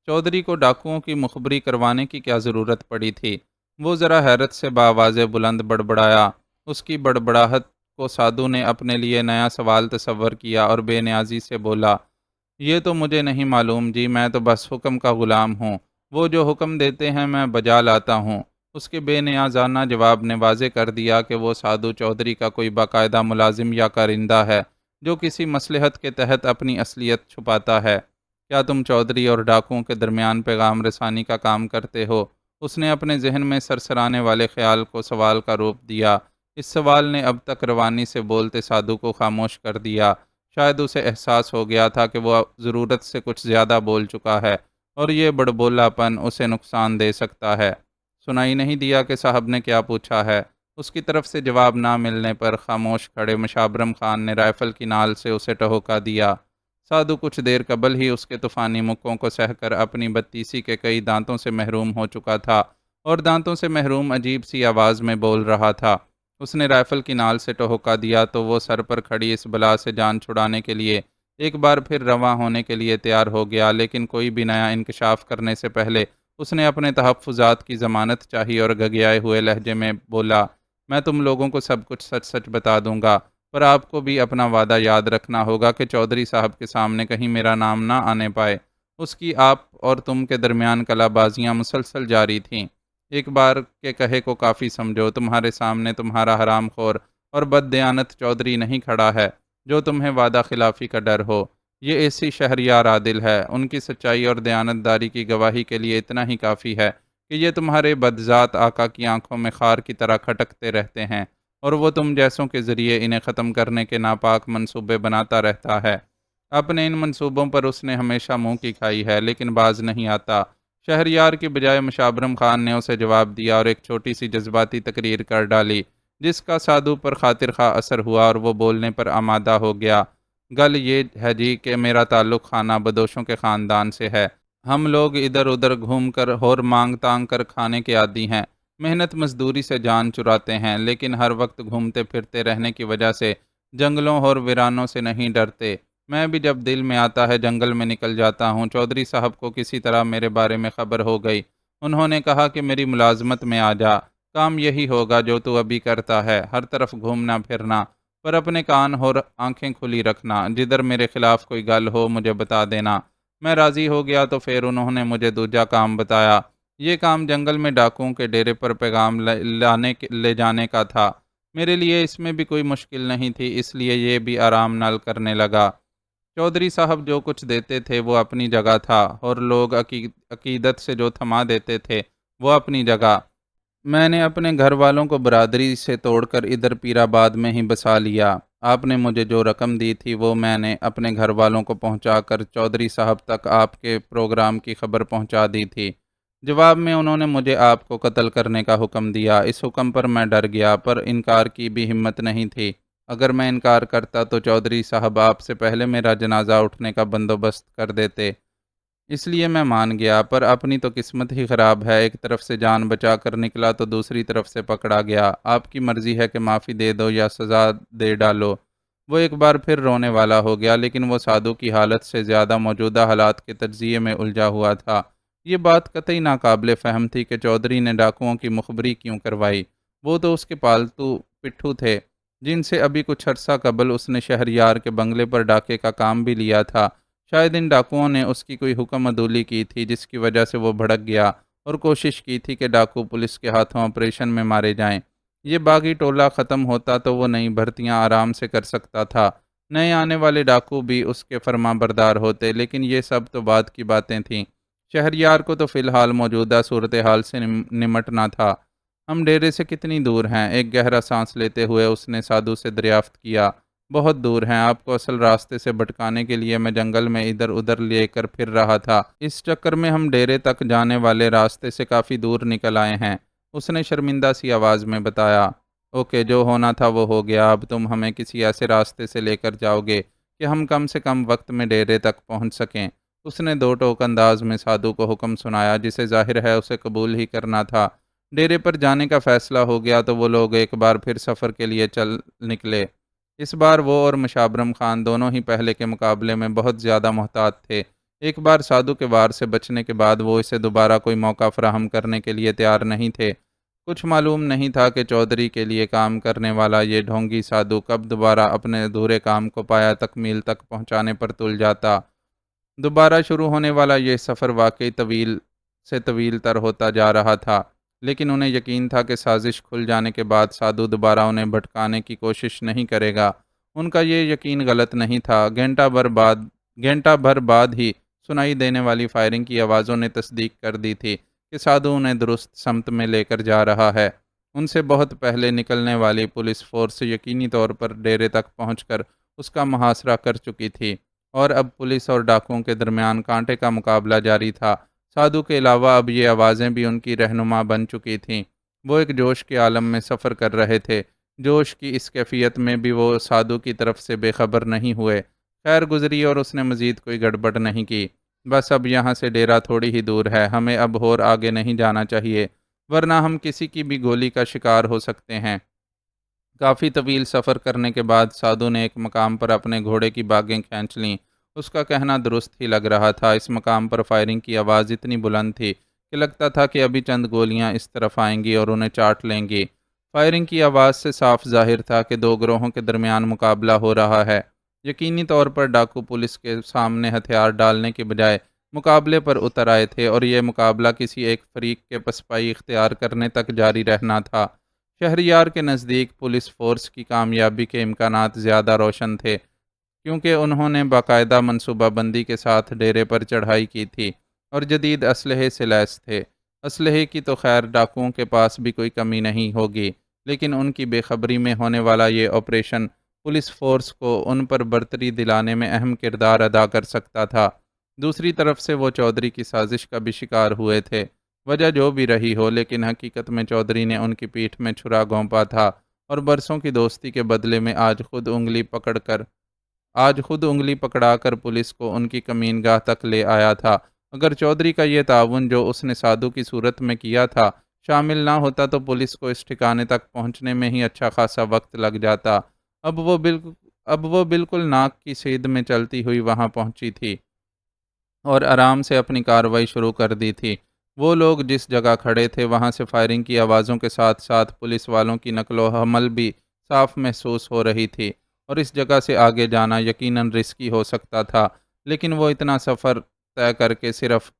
چودھری کو ڈاکوؤں کی مخبری کروانے کی کیا ضرورت پڑی تھی؟ وہ ذرا حیرت سے بآواز بلند بڑبڑایا۔ اس کی بڑبڑاہٹ کو سادھو نے اپنے لیے نیا سوال تصور کیا اور بے نیازی سے بولا، یہ تو مجھے نہیں معلوم جی، میں تو بس حکم کا غلام ہوں۔ وہ جو حکم دیتے ہیں میں بجا لاتا ہوں۔ اس کے بے نیازانہ جواب نے واضح کر دیا کہ وہ سادھو چودھری کا کوئی باقاعدہ ملازم یا کارندہ ہے جو کسی مصلحت کے تحت اپنی اصلیت چھپاتا ہے۔ کیا تم چودھری اور ڈاکوؤں کے درمیان پیغام رسانی کا کام کرتے ہو؟ اس نے اپنے ذہن میں سرسرانے والے خیال کو سوال کا روپ دیا۔ اس سوال نے اب تک روانی سے بولتے سادھو کو خاموش کر دیا۔ شاید اسے احساس ہو گیا تھا کہ وہ ضرورت سے کچھ زیادہ بول چکا ہے اور یہ بڑبولا پن اسے نقصان دے سکتا ہے۔ سنائی نہیں دیا کہ صاحب نے کیا پوچھا ہے؟ اس کی طرف سے جواب نہ ملنے پر خاموش کھڑے مشابرم خان نے رائفل کی نال سے اسے ٹہوکا دیا۔ سادھو کچھ دیر قبل ہی اس کے طوفانی مکوں کو سہ کر اپنی بتیسی کے کئی دانتوں سے محروم ہو چکا تھا اور دانتوں سے محروم عجیب سی آواز میں بول رہا تھا۔ اس نے رائفل کی نال سے ٹہوکا دیا تو وہ سر پر کھڑی اس بلا سے جان چھڑانے کے لیے ایک بار پھر رواں ہونے کے لیے تیار ہو گیا، لیکن کوئی بھی نیا انکشاف کرنے سے پہلے اس نے اپنے تحفظات کی ضمانت چاہی اور گھگیائے ہوئے لہجے میں بولا، میں تم لوگوں کو سب کچھ سچ سچ بتا دوں گا، پر آپ کو بھی اپنا وعدہ یاد رکھنا ہوگا کہ چودھری صاحب کے سامنے کہیں میرا نام نہ آنے پائے۔ اس کی آپ اور تم کے درمیان کلا بازیاں مسلسل جاری تھیں۔ ایک بار کے کہے کو کافی سمجھو، تمہارے سامنے تمہارا حرام خور اور بد دیانت چودھری نہیں کھڑا ہے جو تمہیں وعدہ خلافی کا ڈر ہو۔ یہ ایسی شہریار عادل ہے، ان کی سچائی اور دیانت داری کی گواہی کے لیے اتنا ہی کافی ہے کہ یہ تمہارے بدذات آقا کی آنکھوں میں خار کی طرح کھٹکتے رہتے ہیں اور وہ تم جیسوں کے ذریعے انہیں ختم کرنے کے ناپاک منصوبے بناتا رہتا ہے۔ اپنے ان منصوبوں پر اس نے ہمیشہ منہ کی کھائی ہے لیکن باز نہیں آتا۔ شہریار کی بجائے مشابرم خان نے اسے جواب دیا اور ایک چھوٹی سی جذباتی تقریر کر ڈالی جس کا سادھو پر خاطر خواہ اثر ہوا اور وہ بولنے پر آمادہ ہو گیا۔ گل یہ ہے جی کہ میرا تعلق خانہ بدوشوں کے خاندان سے ہے۔ ہم لوگ ادھر ادھر گھوم کر اور مانگ تانگ کر کھانے کے عادی ہیں، محنت مزدوری سے جان چراتے ہیں، لیکن ہر وقت گھومتے پھرتے رہنے کی وجہ سے جنگلوں اور ویرانوں سے نہیں ڈرتے۔ میں بھی جب دل میں آتا ہے جنگل میں نکل جاتا ہوں۔ چودھری صاحب کو کسی طرح میرے بارے میں خبر ہو گئی۔ انہوں نے کہا کہ میری ملازمت میں آ جا، کام یہی ہوگا جو تو ابھی کرتا ہے، ہر طرف گھومنا پھرنا، پر اپنے کان اور آنکھیں کھلی رکھنا، جدھر میرے خلاف کوئی گل ہو مجھے بتا دینا۔ میں راضی ہو گیا تو پھر انہوں نے مجھے دوجا کام بتایا۔ یہ کام جنگل میں ڈاکوؤں کے ڈیرے پر پیغام لے جانے کا تھا۔ میرے لیے اس میں بھی کوئی مشکل نہیں تھی، اس لیے یہ بھی آرام نال کرنے لگا۔ چودھری صاحب جو کچھ دیتے تھے وہ اپنی جگہ تھا اور لوگ عقیدت سے جو تھما دیتے تھے وہ اپنی جگہ۔ میں نے اپنے گھر والوں کو برادری سے توڑ کر ادھر پیر آباد میں ہی بسا لیا۔ آپ نے مجھے جو رقم دی تھی وہ میں نے اپنے گھر والوں کو پہنچا کر چودھری صاحب تک آپ کے پروگرام کی خبر پہنچا دی تھی۔ جواب میں انہوں نے مجھے آپ کو قتل کرنے کا حکم دیا۔ اس حکم پر میں ڈر گیا، پر انکار کی بھی ہمت نہیں تھی۔ اگر میں انکار کرتا تو چودھری صاحب آپ سے پہلے میرا جنازہ اٹھنے کا بندوبست کر دیتے، اس لیے میں مان گیا۔ پر اپنی تو قسمت ہی خراب ہے، ایک طرف سے جان بچا کر نکلا تو دوسری طرف سے پکڑا گیا۔ آپ کی مرضی ہے کہ معافی دے دو یا سزا دے ڈالو۔ وہ ایک بار پھر رونے والا ہو گیا، لیکن وہ سادھو کی حالت سے زیادہ موجودہ حالات کے تجزیے میں الجھا ہوا تھا۔ یہ بات قطعی ناقابل فہم تھی کہ چودھری نے ڈاکوؤں کی مخبری کیوں کروائی۔ وہ تو اس کے پالتو پٹھو تھے جن سے ابھی کچھ عرصہ قبل اس نے شہریار کے بنگلے پر ڈاکے کا کام بھی لیا تھا۔ شاید ان ڈاکوؤں نے اس کی کوئی حکم عدولی کی تھی جس کی وجہ سے وہ بھڑک گیا اور کوشش کی تھی کہ ڈاکو پولیس کے ہاتھوں آپریشن میں مارے جائیں۔ یہ باغی ٹولہ ختم ہوتا تو وہ نئی بھرتیاں آرام سے کر سکتا تھا، نئے آنے والے ڈاکو بھی اس کے فرما بردار ہوتے، لیکن یہ سب تو بعد کی باتیں تھیں۔ شہریار کو تو فی الحال موجودہ صورتحال سے نمٹنا تھا۔ ہم ڈیرے سے کتنی دور ہیں؟ ایک گہرا سانس لیتے ہوئے اس نے سادھو سے دریافت کیا۔ بہت دور ہیں، آپ کو اصل راستے سے بھٹکانے کے لیے میں جنگل میں ادھر ادھر لے کر پھر رہا تھا، اس چکر میں ہم ڈیرے تک جانے والے راستے سے کافی دور نکل آئے ہیں، اس نے شرمندہ سی آواز میں بتایا۔ اوکے، جو ہونا تھا وہ ہو گیا، اب تم ہمیں کسی ایسے راستے سے لے کر جاؤ گے کہ ہم کم سے کم وقت میں ڈیرے تک پہنچ سکیں۔ اس نے دو ٹوک انداز میں سادھو کو حکم سنایا جسے ظاہر ہے اسے قبول ہی کرنا تھا۔ ڈیرے پر جانے کا فیصلہ ہو گیا تو وہ لوگ ایک بار پھر سفر کے لیے چل نکلے۔ اس بار وہ اور مشابرم خان دونوں ہی پہلے کے مقابلے میں بہت زیادہ محتاط تھے۔ ایک بار سادھو کے وار سے بچنے کے بعد وہ اسے دوبارہ کوئی موقع فراہم کرنے کے لیے تیار نہیں تھے۔ کچھ معلوم نہیں تھا کہ چودھری کے لیے کام کرنے والا یہ ڈھونگی سادھو کب دوبارہ اپنے ادھورے کام کو پایا تکمیل تک پہنچانے پر تل جاتا۔ دوبارہ شروع ہونے والا یہ سفر واقعی طویل سے طویل تر ہوتا جا رہا تھا، لیکن انہیں یقین تھا کہ سازش کھل جانے کے بعد سادھو دوبارہ انہیں بھٹکانے کی کوشش نہیں کرے گا۔ ان کا یہ یقین غلط نہیں تھا۔ گھنٹہ بھر بعد ہی سنائی دینے والی فائرنگ کی آوازوں نے تصدیق کر دی تھی کہ سادھو انہیں درست سمت میں لے کر جا رہا ہے۔ ان سے بہت پہلے نکلنے والی پولیس فورس یقینی طور پر ڈیرے تک پہنچ کر اس کا محاصرہ کر چکی تھی، اور اب پولیس اور ڈاکوؤں کے درمیان کانٹے کا مقابلہ جاری تھا۔ سادھو کے علاوہ اب یہ آوازیں بھی ان کی رہنما بن چکی تھیں۔ وہ ایک جوش کے عالم میں سفر کر رہے تھے۔ جوش کی اس کیفیت میں بھی وہ سادھو کی طرف سے بے خبر نہیں ہوئے۔ خیر گزری اور اس نے مزید کوئی گڑبڑ نہیں کی۔ بس اب یہاں سے ڈیرہ تھوڑی ہی دور ہے، ہمیں اب اور آگے نہیں جانا چاہیے، ورنہ ہم کسی کی بھی گولی کا شکار ہو سکتے ہیں۔ کافی طویل سفر کرنے کے بعد سادھو نے ایک مقام پر اپنے گھوڑے کی باگیں کھینچ لیں۔ اس کا کہنا درست ہی لگ رہا تھا۔ اس مقام پر فائرنگ کی آواز اتنی بلند تھی کہ لگتا تھا کہ ابھی چند گولیاں اس طرف آئیں گی اور انہیں چاٹ لیں گی۔ فائرنگ کی آواز سے صاف ظاہر تھا کہ دو گروہوں کے درمیان مقابلہ ہو رہا ہے۔ یقینی طور پر ڈاکو پولیس کے سامنے ہتھیار ڈالنے کے بجائے مقابلے پر اتر آئے تھے، اور یہ مقابلہ کسی ایک فریق کے پسپائی اختیار کرنے تک جاری رہنا تھا۔ شہریار کے نزدیک پولیس فورس کی کامیابی کے امکانات زیادہ روشن تھے، کیونکہ انہوں نے باقاعدہ منصوبہ بندی کے ساتھ ڈیرے پر چڑھائی کی تھی اور جدید اسلحے سے لیس تھے۔ اسلحے کی تو خیر ڈاکوؤں کے پاس بھی کوئی کمی نہیں ہوگی، لیکن ان کی بے خبری میں ہونے والا یہ آپریشن پولیس فورس کو ان پر برتری دلانے میں اہم کردار ادا کر سکتا تھا۔ دوسری طرف سے وہ چودھری کی سازش کا بھی شکار ہوئے تھے۔ وجہ جو بھی رہی ہو، لیکن حقیقت میں چودھری نے ان کی پیٹھ میں چھرا گھونپا تھا اور برسوں کی دوستی کے بدلے میں آج خود انگلی پکڑا کر پولیس کو ان کی کمین گاہ تک لے آیا تھا۔ اگر چودھری کا یہ تعاون جو اس نے سادھو کی صورت میں کیا تھا شامل نہ ہوتا تو پولیس کو اس ٹھکانے تک پہنچنے میں ہی اچھا خاصا وقت لگ جاتا۔ اب وہ بالکل ناک کی سید میں چلتی ہوئی وہاں پہنچی تھی اور آرام سے اپنی کارروائی شروع کر دی تھی۔ وہ لوگ جس جگہ کھڑے تھے وہاں سے فائرنگ کی آوازوں کے ساتھ ساتھ پولیس والوں کی نقل و حمل بھی صاف محسوس ہو رہی تھی، اور اس جگہ سے آگے جانا یقیناً رسکی ہو سکتا تھا، لیکن وہ اتنا سفر طے کر کے صرف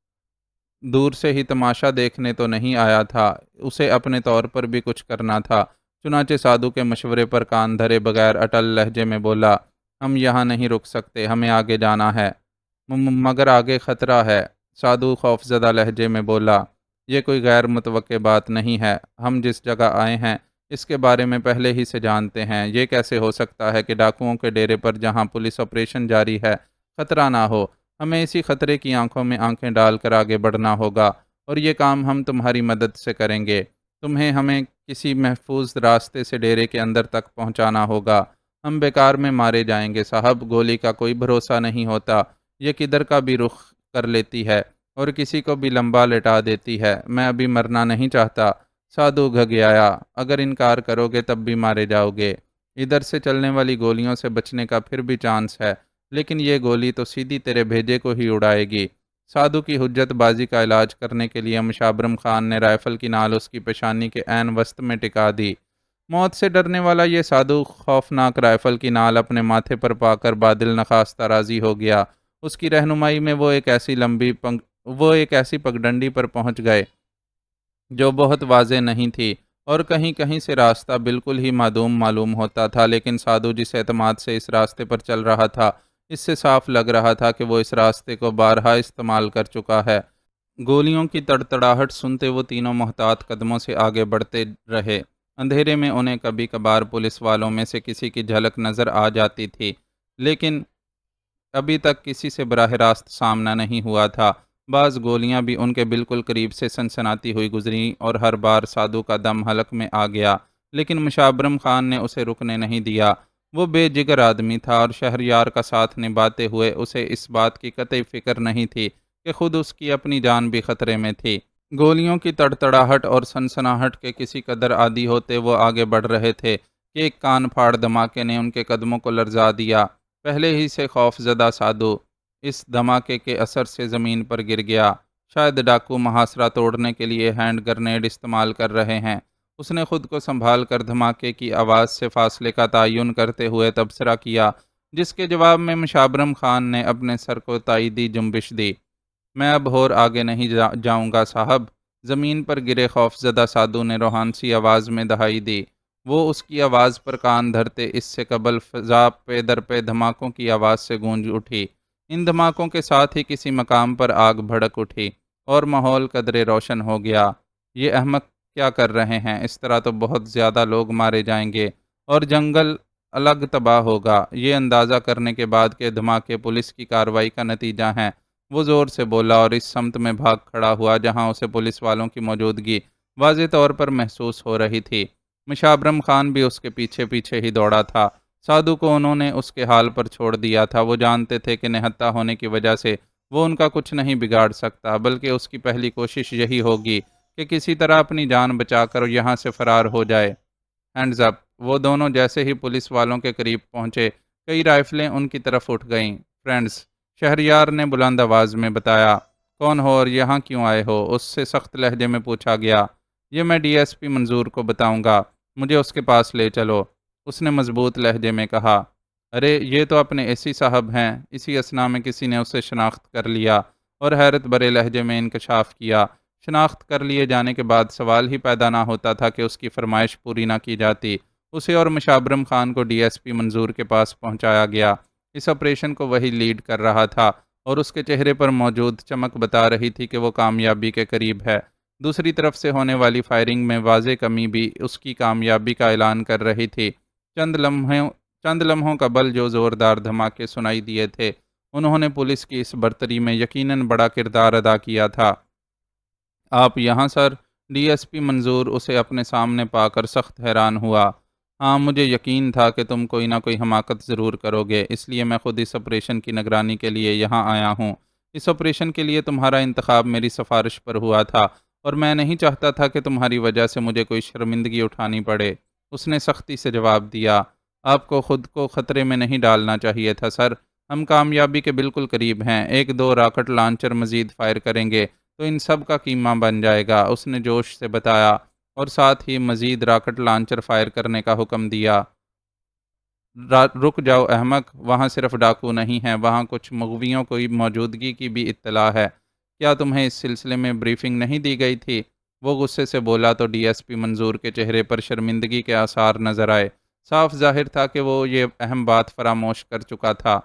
دور سے ہی تماشا دیکھنے تو نہیں آیا تھا، اسے اپنے طور پر بھی کچھ کرنا تھا۔ چنانچہ سادھو کے مشورے پر کان دھرے بغیر اٹل لہجے میں بولا، ہم یہاں نہیں رک سکتے، ہمیں آگے جانا ہے، مگر آگے خطرہ ہے۔ سادھو خوف زدہ لہجے میں بولا، یہ کوئی غیر متوقع بات نہیں ہے، ہم جس جگہ آئے ہیں اس کے بارے میں پہلے ہی سے جانتے ہیں۔ یہ کیسے ہو سکتا ہے کہ ڈاکوؤں کے ڈیرے پر جہاں پولیس آپریشن جاری ہے خطرہ نہ ہو؟ ہمیں اسی خطرے کی آنکھوں میں آنکھیں ڈال کر آگے بڑھنا ہوگا، اور یہ کام ہم تمہاری مدد سے کریں گے۔ تمہیں ہمیں کسی محفوظ راستے سے ڈیرے کے اندر تک پہنچانا ہوگا۔ ہم بیکار میں مارے جائیں گے صاحب، گولی کا کوئی بھروسہ نہیں ہوتا، یہ کدھر کا بھی رخ کر لیتی ہے اور کسی کو بھی لمبا لٹا دیتی ہے۔ میں ابھی مرنا نہیں چاہتا، سادھو گھگیایا، اگر انکار کرو گے تب بھی مارے جاؤ گے۔ ادھر سے چلنے والی گولیوں سے بچنے کا پھر بھی چانس ہے، لیکن یہ گولی تو سیدھی تیرے بھیجے کو ہی اڑائے گی۔ سادھو کی حجت بازی کا علاج کرنے کے لیے مشابرم خان نے رائفل کی نال اس کی پیشانی کے عین وسط میں ٹکا دی۔ موت سے ڈرنے والا یہ سادھو خوفناک رائفل کی نال اپنے ماتھے پر پا کر بادل نخواستہ راضی ہو گیا۔ اس کی رہنمائی میں وہ ایک ایسی پگڈنڈی پر پہنچ گئے جو بہت واضح نہیں تھی اور کہیں کہیں سے راستہ بالکل ہی معدوم معلوم ہوتا تھا، لیکن سادھو جس اعتماد سے اس راستے پر چل رہا تھا، اس سے صاف لگ رہا تھا کہ وہ اس راستے کو بارہا استعمال کر چکا ہے۔ گولیوں کی تڑتڑاہٹ سنتے وہ تینوں محتاط قدموں سے آگے بڑھتے رہے۔ اندھیرے میں انہیں کبھی کبھار پولیس والوں میں سے کسی کی جھلک نظر آ جاتی تھی، لیکن ابھی تک کسی سے براہ راست سامنا نہیں ہوا تھا۔ بعض گولیاں بھی ان کے بالکل قریب سے سنسناتی ہوئی گزریں اور ہر بار سادھو کا دم حلق میں آ گیا، لیکن مشابرم خان نے اسے رکنے نہیں دیا۔ وہ بے جگر آدمی تھا اور شہریار کا ساتھ نبھاتے ہوئے اسے اس بات کی قطعی فکر نہیں تھی کہ خود اس کی اپنی جان بھی خطرے میں تھی۔ گولیوں کی تڑتڑاہٹ اور سنسناہٹ کے کسی قدر عادی ہوتے وہ آگے بڑھ رہے تھے کہ ایک کان پھاڑ دھماکے نے ان کے قدموں کو لرزا دیا۔ پہلے ہی سے خوف زدہ سادھو اس دھماکے کے اثر سے زمین پر گر گیا۔ شاید ڈاکو محاصرہ توڑنے کے لیے ہینڈ گرنیڈ استعمال کر رہے ہیں۔ اس نے خود کو سنبھال کر دھماکے کی آواز سے فاصلے کا تعین کرتے ہوئے تبصرہ کیا، جس کے جواب میں مشابرم خان نے اپنے سر کو تائیدی جنبش دی۔ میں اب اور آگے نہیں جاؤں گا صاحب، زمین پر گرے خوف زدہ سادھو نے روحانسی آواز میں دہائی دی۔ وہ اس کی آواز پر کان دھرتے اس سے قبل فضا پہ در پہ دھماکوں کی آواز سے گونج اٹھی۔ ان دھماکوں کے ساتھ ہی کسی مقام پر آگ بھڑک اٹھی اور ماحول قدرے روشن ہو گیا۔ یہ احمق کیا کر رہے ہیں؟ اس طرح تو بہت زیادہ لوگ مارے جائیں گے اور جنگل الگ تباہ ہوگا۔ یہ اندازہ کرنے کے بعد کہ دھماکے پولیس کی کارروائی کا نتیجہ ہیں، وہ زور سے بولا اور اس سمت میں بھاگ کھڑا ہوا جہاں اسے پولیس والوں کی موجودگی واضح طور پر محسوس ہو رہی تھی۔ مشابرم خان بھی اس کے پیچھے پیچھے ہی دوڑا تھا۔ سادھو کو انہوں نے اس کے حال پر چھوڑ دیا تھا۔ وہ جانتے تھے کہ نہتہ ہونے کی وجہ سے وہ ان کا کچھ نہیں بگاڑ سکتا، بلکہ اس کی پہلی کوشش یہی ہوگی کہ کسی طرح اپنی جان بچا کر یہاں سے فرار ہو جائے۔ ہینڈز اپ! وہ دونوں جیسے ہی پولیس والوں کے قریب پہنچے، کئی رائفلیں ان کی طرف اٹھ گئیں۔ فرینڈز، شہریار نے بلند آواز میں بتایا۔ کون ہو اور یہاں کیوں آئے ہو؟ اس سے سخت لہجے میں پوچھا گیا۔ یہ میں ڈی ایس پی منظور کو بتاؤں گا، مجھے اس کے پاس لے چلو، اس نے مضبوط لہجے میں کہا۔ ارے یہ تو اپنے اے سی صاحب ہیں۔ اسی اثنا میں کسی نے اسے شناخت کر لیا اور حیرت بھرے لہجے میں انکشاف کیا۔ شناخت کر لیے جانے کے بعد سوال ہی پیدا نہ ہوتا تھا کہ اس کی فرمائش پوری نہ کی جاتی۔ اسے اور مشابرم خان کو ڈی ایس پی منظور کے پاس پہنچایا گیا۔ اس آپریشن کو وہی لیڈ کر رہا تھا اور اس کے چہرے پر موجود چمک بتا رہی تھی کہ وہ کامیابی کے قریب ہے۔ دوسری طرف سے ہونے والی فائرنگ میں واضح کمی بھی اس کی کامیابی کا اعلان کر رہی تھی۔ چند لمحوں قبل جو زوردار دھماکے سنائی دیے تھے، انہوں نے پولیس کی اس برتری میں یقیناً بڑا کردار ادا کیا تھا۔ آپ یہاں سر؟ ڈی ایس پی منظور اسے اپنے سامنے پا کر سخت حیران ہوا۔ ہاں، مجھے یقین تھا کہ تم کوئی نہ کوئی حماقت ضرور کرو گے، اس لیے میں خود اس آپریشن کی نگرانی کے لیے یہاں آیا ہوں۔ اس آپریشن کے لیے تمہارا انتخاب میری سفارش پر ہوا تھا اور میں نہیں چاہتا تھا کہ تمہاری وجہ سے مجھے کوئی شرمندگی اٹھانی پڑے، اس نے سختی سے جواب دیا۔ آپ کو خود کو خطرے میں نہیں ڈالنا چاہیے تھا سر، ہم کامیابی کے بالکل قریب ہیں۔ ایک دو راکٹ لانچر مزید فائر کریں گے تو ان سب کا کیما بن جائے گا، اس نے جوش سے بتایا اور ساتھ ہی مزید راکٹ لانچر فائر کرنے کا حکم دیا۔ رک جاؤ احمق، وہاں صرف ڈاکو نہیں ہیں، وہاں کچھ مغویوں کی موجودگی کی بھی اطلاع ہے۔ کیا تمہیں اس سلسلے میں بریفنگ نہیں دی گئی تھی؟ وہ غصے سے بولا تو ڈی ایس پی منظور کے چہرے پر شرمندگی کے آثار نظر آئے۔ صاف ظاہر تھا کہ وہ یہ اہم بات فراموش کر چکا تھا۔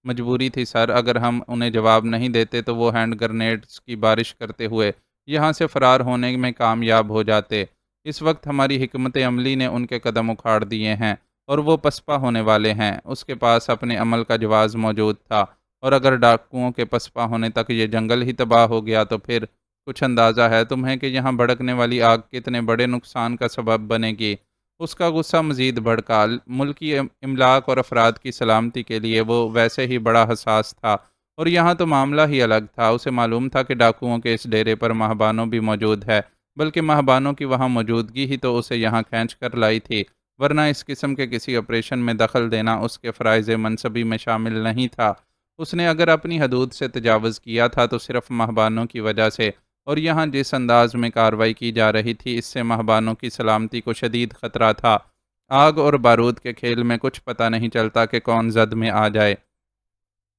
مجبوری تھی سر، اگر ہم انہیں جواب نہیں دیتے تو وہ ہینڈ گرنیڈز کی بارش کرتے ہوئے یہاں سے فرار ہونے میں کامیاب ہو جاتے۔ اس وقت ہماری حکمت عملی نے ان کے قدم اکھاڑ دیے ہیں اور وہ پسپا ہونے والے ہیں۔ اس کے پاس اپنے عمل کا جواز موجود تھا اور اگر ڈاکوؤں کے پسپا ہونے تک یہ جنگل ہی تباہ ہو گیا تو پھر کچھ اندازہ ہے تمہیں کہ یہاں بھڑکنے والی آگ کتنے بڑے نقصان کا سبب بنے گی؟ اس کا غصہ مزید بھڑکا۔ ملکی املاک اور افراد کی سلامتی کے لیے وہ ویسے ہی بڑا حساس تھا اور یہاں تو معاملہ ہی الگ تھا۔ اسے معلوم تھا کہ ڈاکوؤں کے اس ڈیرے پر ماہبانوں بھی موجود ہے، بلکہ ماہبانوں کی وہاں موجودگی ہی تو اسے یہاں کھینچ کر لائی تھی، ورنہ اس قسم کے کسی آپریشن میں دخل دینا اس کے فرائض منصبی میں شامل نہیں تھا۔ اس نے اگر اپنی حدود سے تجاوز کیا تھا تو صرف مہبانوں کی وجہ سے، اور یہاں جس انداز میں کارروائی کی جا رہی تھی اس سے مہبانوں کی سلامتی کو شدید خطرہ تھا۔ آگ اور بارود کے کھیل میں کچھ پتہ نہیں چلتا کہ کون زد میں آ جائے۔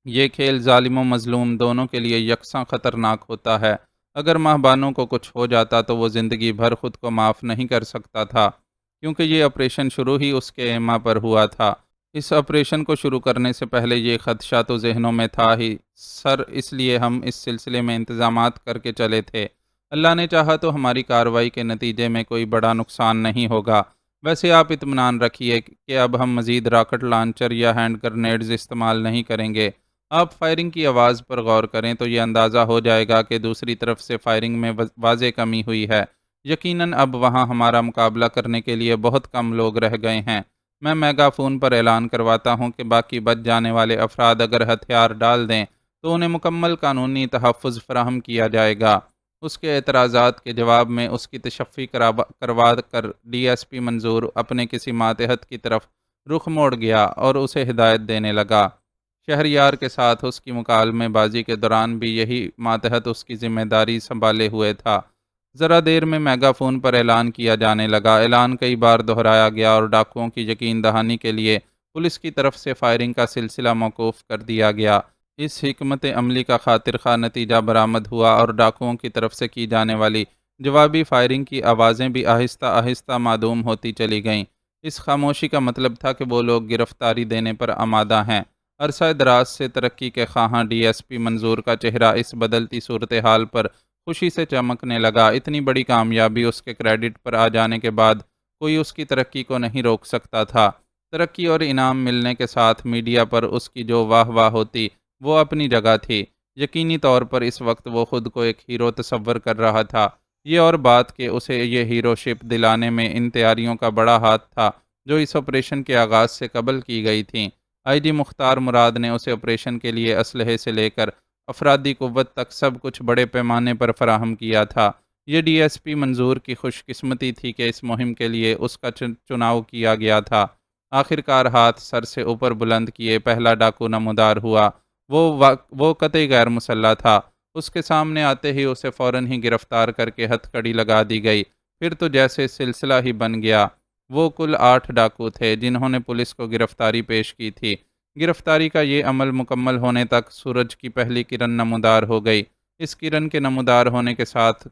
یہ کھیل ظالم و مظلوم دونوں کے لیے یکساں خطرناک ہوتا ہے۔ اگر ماہبانوں کو کچھ ہو جاتا تو وہ زندگی بھر خود کو معاف نہیں کر سکتا تھا، کیونکہ یہ آپریشن شروع ہی اس کے ایما پر ہوا تھا۔ اس آپریشن کو شروع کرنے سے پہلے یہ خدشہ تو ذہنوں میں تھا ہی سر، اس لیے ہم اس سلسلے میں انتظامات کر کے چلے تھے۔ اللہ نے چاہا تو ہماری کارروائی کے نتیجے میں کوئی بڑا نقصان نہیں ہوگا۔ ویسے آپ اطمینان رکھیے کہ اب ہم مزید راکٹ لانچر یا ہینڈ گرنیڈز استعمال نہیں کریں گے۔ آپ فائرنگ کی آواز پر غور کریں تو یہ اندازہ ہو جائے گا کہ دوسری طرف سے فائرنگ میں واضح کمی ہوئی ہے۔ یقیناً اب وہاں ہمارا مقابلہ کرنے کے لیے بہت کم لوگ رہ گئے ہیں۔ میں میگا فون پر اعلان کرواتا ہوں کہ باقی بچ جانے والے افراد اگر ہتھیار ڈال دیں تو انہیں مکمل قانونی تحفظ فراہم کیا جائے گا۔ اس کے اعتراضات کے جواب میں اس کی تشفی کروا کر ڈی ایس پی منظور اپنے کسی ماتحت کی طرف رخ موڑ گیا اور اسے ہدایت دینے لگا۔ شہریار کے ساتھ اس کی مکالمے بازی کے دوران بھی یہی ماتحت اس کی ذمہ داری سنبھالے ہوئے تھا۔ ذرا دیر میں میگا فون پر اعلان کیا جانے لگا۔ اعلان کئی بار دہرایا گیا اور ڈاکوؤں کی یقین دہانی کے لیے پولیس کی طرف سے فائرنگ کا سلسلہ موقوف کر دیا گیا۔ اس حکمت عملی کا خاطر خواہ نتیجہ برآمد ہوا اور ڈاکوؤں کی طرف سے کی جانے والی جوابی فائرنگ کی آوازیں بھی آہستہ آہستہ معدوم ہوتی چلی گئیں۔ اس خاموشی کا مطلب تھا کہ وہ لوگ گرفتاری دینے پر آمادہ ہیں۔ عرصہ دراز سے ترقی کے خواہاں ڈی ایس پی منظور کا چہرہ اس بدلتی صورتحال پر خوشی سے چمکنے لگا۔ اتنی بڑی کامیابی اس کے کریڈٹ پر آ جانے کے بعد کوئی اس کی ترقی کو نہیں روک سکتا تھا۔ ترقی اور انعام ملنے کے ساتھ میڈیا پر اس کی جو واہ واہ ہوتی وہ اپنی جگہ تھی۔ یقینی طور پر اس وقت وہ خود کو ایک ہیرو تصور کر رہا تھا۔ یہ اور بات کہ اسے یہ ہیرو شپ دلانے میں ان تیاریوں کا بڑا ہاتھ تھا جو اس آپریشن کے آغاز سے قبل کی گئی تھیں۔ آئی جی مختار مراد نے اسے آپریشن کے لیے اسلحے سے لے کر افرادی قوت تک سب کچھ بڑے پیمانے پر فراہم کیا تھا۔ یہ ڈی ایس پی منظور کی خوش قسمتی تھی کہ اس مہم کے لیے اس کا چناؤ کیا گیا تھا۔ آخرکار ہاتھ سر سے اوپر بلند کیے پہلا ڈاکو نمودار ہوا۔ وہ قطعی غیر مسلح تھا۔ اس کے سامنے آتے ہی اسے فوراً ہی گرفتار کر کے ہتھ کڑی لگا دی گئی۔ پھر تو جیسے سلسلہ ہی بن گیا۔ وہ کل 8 ڈاکو تھے جنہوں نے پولیس کو گرفتاری پیش کی تھی۔ گرفتاری کا یہ عمل مکمل ہونے تک سورج کی پہلی کرن نمودار ہو گئی۔ اس کرن کے نمودار ہونے کے ساتھ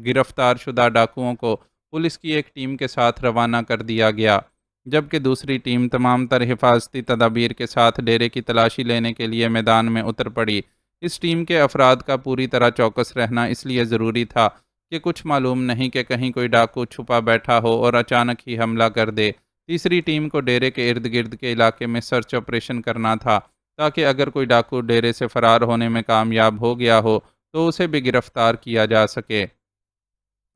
گرفتار شدہ ڈاکوؤں کو پولیس کی ایک ٹیم کے ساتھ روانہ کر دیا گیا، جبکہ دوسری ٹیم تمام تر حفاظتی تدابیر کے ساتھ ڈیرے کی تلاشی لینے کے لیے میدان میں اتر پڑی۔ اس ٹیم کے افراد کا پوری طرح چوکس رہنا اس لیے ضروری تھا کہ کچھ معلوم نہیں کہ کہیں کوئی ڈاکو چھپا بیٹھا ہو اور اچانک ہی حملہ کر دے۔ تیسری ٹیم کو ڈیرے کے ارد گرد کے علاقے میں سرچ آپریشن کرنا تھا تاکہ اگر کوئی ڈاکو ڈیرے سے فرار ہونے میں کامیاب ہو گیا ہو تو اسے بھی گرفتار کیا جا سکے۔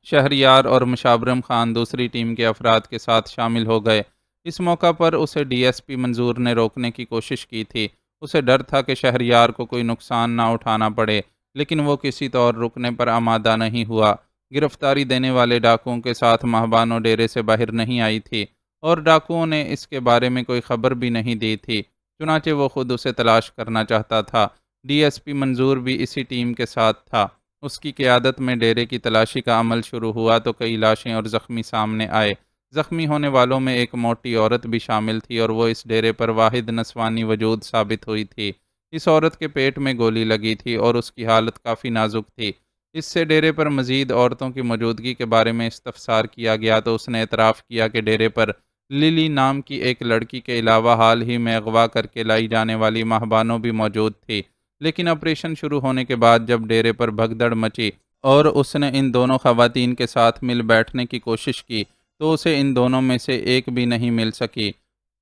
شہریار اور مشابرم خان دوسری ٹیم کے افراد کے ساتھ شامل ہو گئے۔ اس موقع پر اسے ڈی ایس پی منظور نے روکنے کی کوشش کی تھی۔ اسے ڈر تھا کہ شہریار کو کوئی نقصان نہ اٹھانا پڑے، لیکن وہ کسی طور رکنے پر آمادہ نہیں ہوا۔ گرفتاری دینے والے ڈاکوؤں کے ساتھ مہبانوں ڈیرے سے باہر نہیں آئی تھی اور ڈاکوؤں نے اس کے بارے میں کوئی خبر بھی نہیں دی تھی، چنانچہ وہ خود اسے تلاش کرنا چاہتا تھا۔ ڈی ایس پی منظور بھی اسی ٹیم کے ساتھ تھا۔ اس کی قیادت میں ڈیرے کی تلاشی کا عمل شروع ہوا تو کئی لاشیں اور زخمی سامنے آئے۔ زخمی ہونے والوں میں ایک موٹی عورت بھی شامل تھی اور وہ اس ڈیرے پر واحد نسوانی وجود ثابت ہوئی تھی۔ اس عورت کے پیٹ میں گولی لگی تھی اور اس کی حالت کافی نازک تھی۔ اس سے ڈیرے پر مزید عورتوں کی موجودگی کے بارے میں استفسار کیا گیا تو اس نے اعتراف کیا کہ ڈیرے پر للی نام کی ایک لڑکی کے علاوہ حال ہی میں اغوا کر کے لائی جانے والی ماہبانوں بھی موجود تھی، لیکن آپریشن شروع ہونے کے بعد جب ڈیرے پر بھگدڑ مچی اور اس نے ان دونوں خواتین کے ساتھ مل بیٹھنے کی کوشش کی تو اسے ان دونوں میں سے ایک بھی نہیں مل سکی۔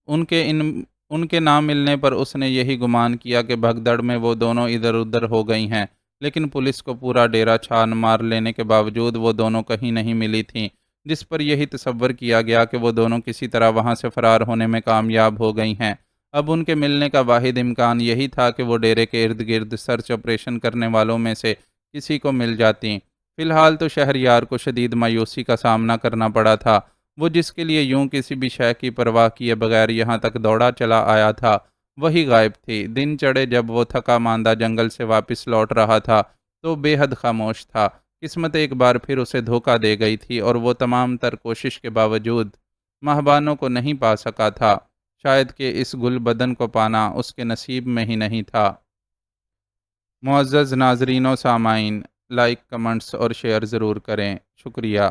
ان کے نہ ملنے پر اس نے یہی گمان کیا کہ بھگدڑ میں وہ دونوں ادھر ادھر ہو گئی ہیں، لیکن پولیس کو پورا ڈیرا چھان مار لینے کے باوجود وہ دونوں کہیں نہیں ملی تھیں، جس پر یہی تصور کیا گیا کہ وہ دونوں کسی طرح وہاں سے فرار ہونے میں کامیاب ہو گئی ہیں۔ اب ان کے ملنے کا واحد امکان یہی تھا کہ وہ ڈیرے کے ارد گرد سرچ آپریشن کرنے والوں میں سے کسی کو مل جاتی۔ فی الحال تو شہریار کو شدید مایوسی کا سامنا کرنا پڑا تھا۔ وہ جس کے لیے یوں کسی بھی شے کی پرواہ کیے بغیر یہاں تک دوڑا چلا آیا تھا، وہی غائب تھی۔ دن چڑھے جب وہ تھکا ماندہ جنگل سے واپس لوٹ رہا تھا تو بے حد خاموش تھا۔ قسمت ایک بار پھر اسے دھوکہ دے گئی تھی اور وہ تمام تر کوشش کے باوجود مہبانوں کو نہیں پا سکا تھا۔ شاید کہ اس گل بدن کو پانا اس کے نصیب میں ہی نہیں تھا۔ معزز ناظرین و سامعین، لائک، کمنٹس اور شیئر ضرور کریں۔ شکریہ۔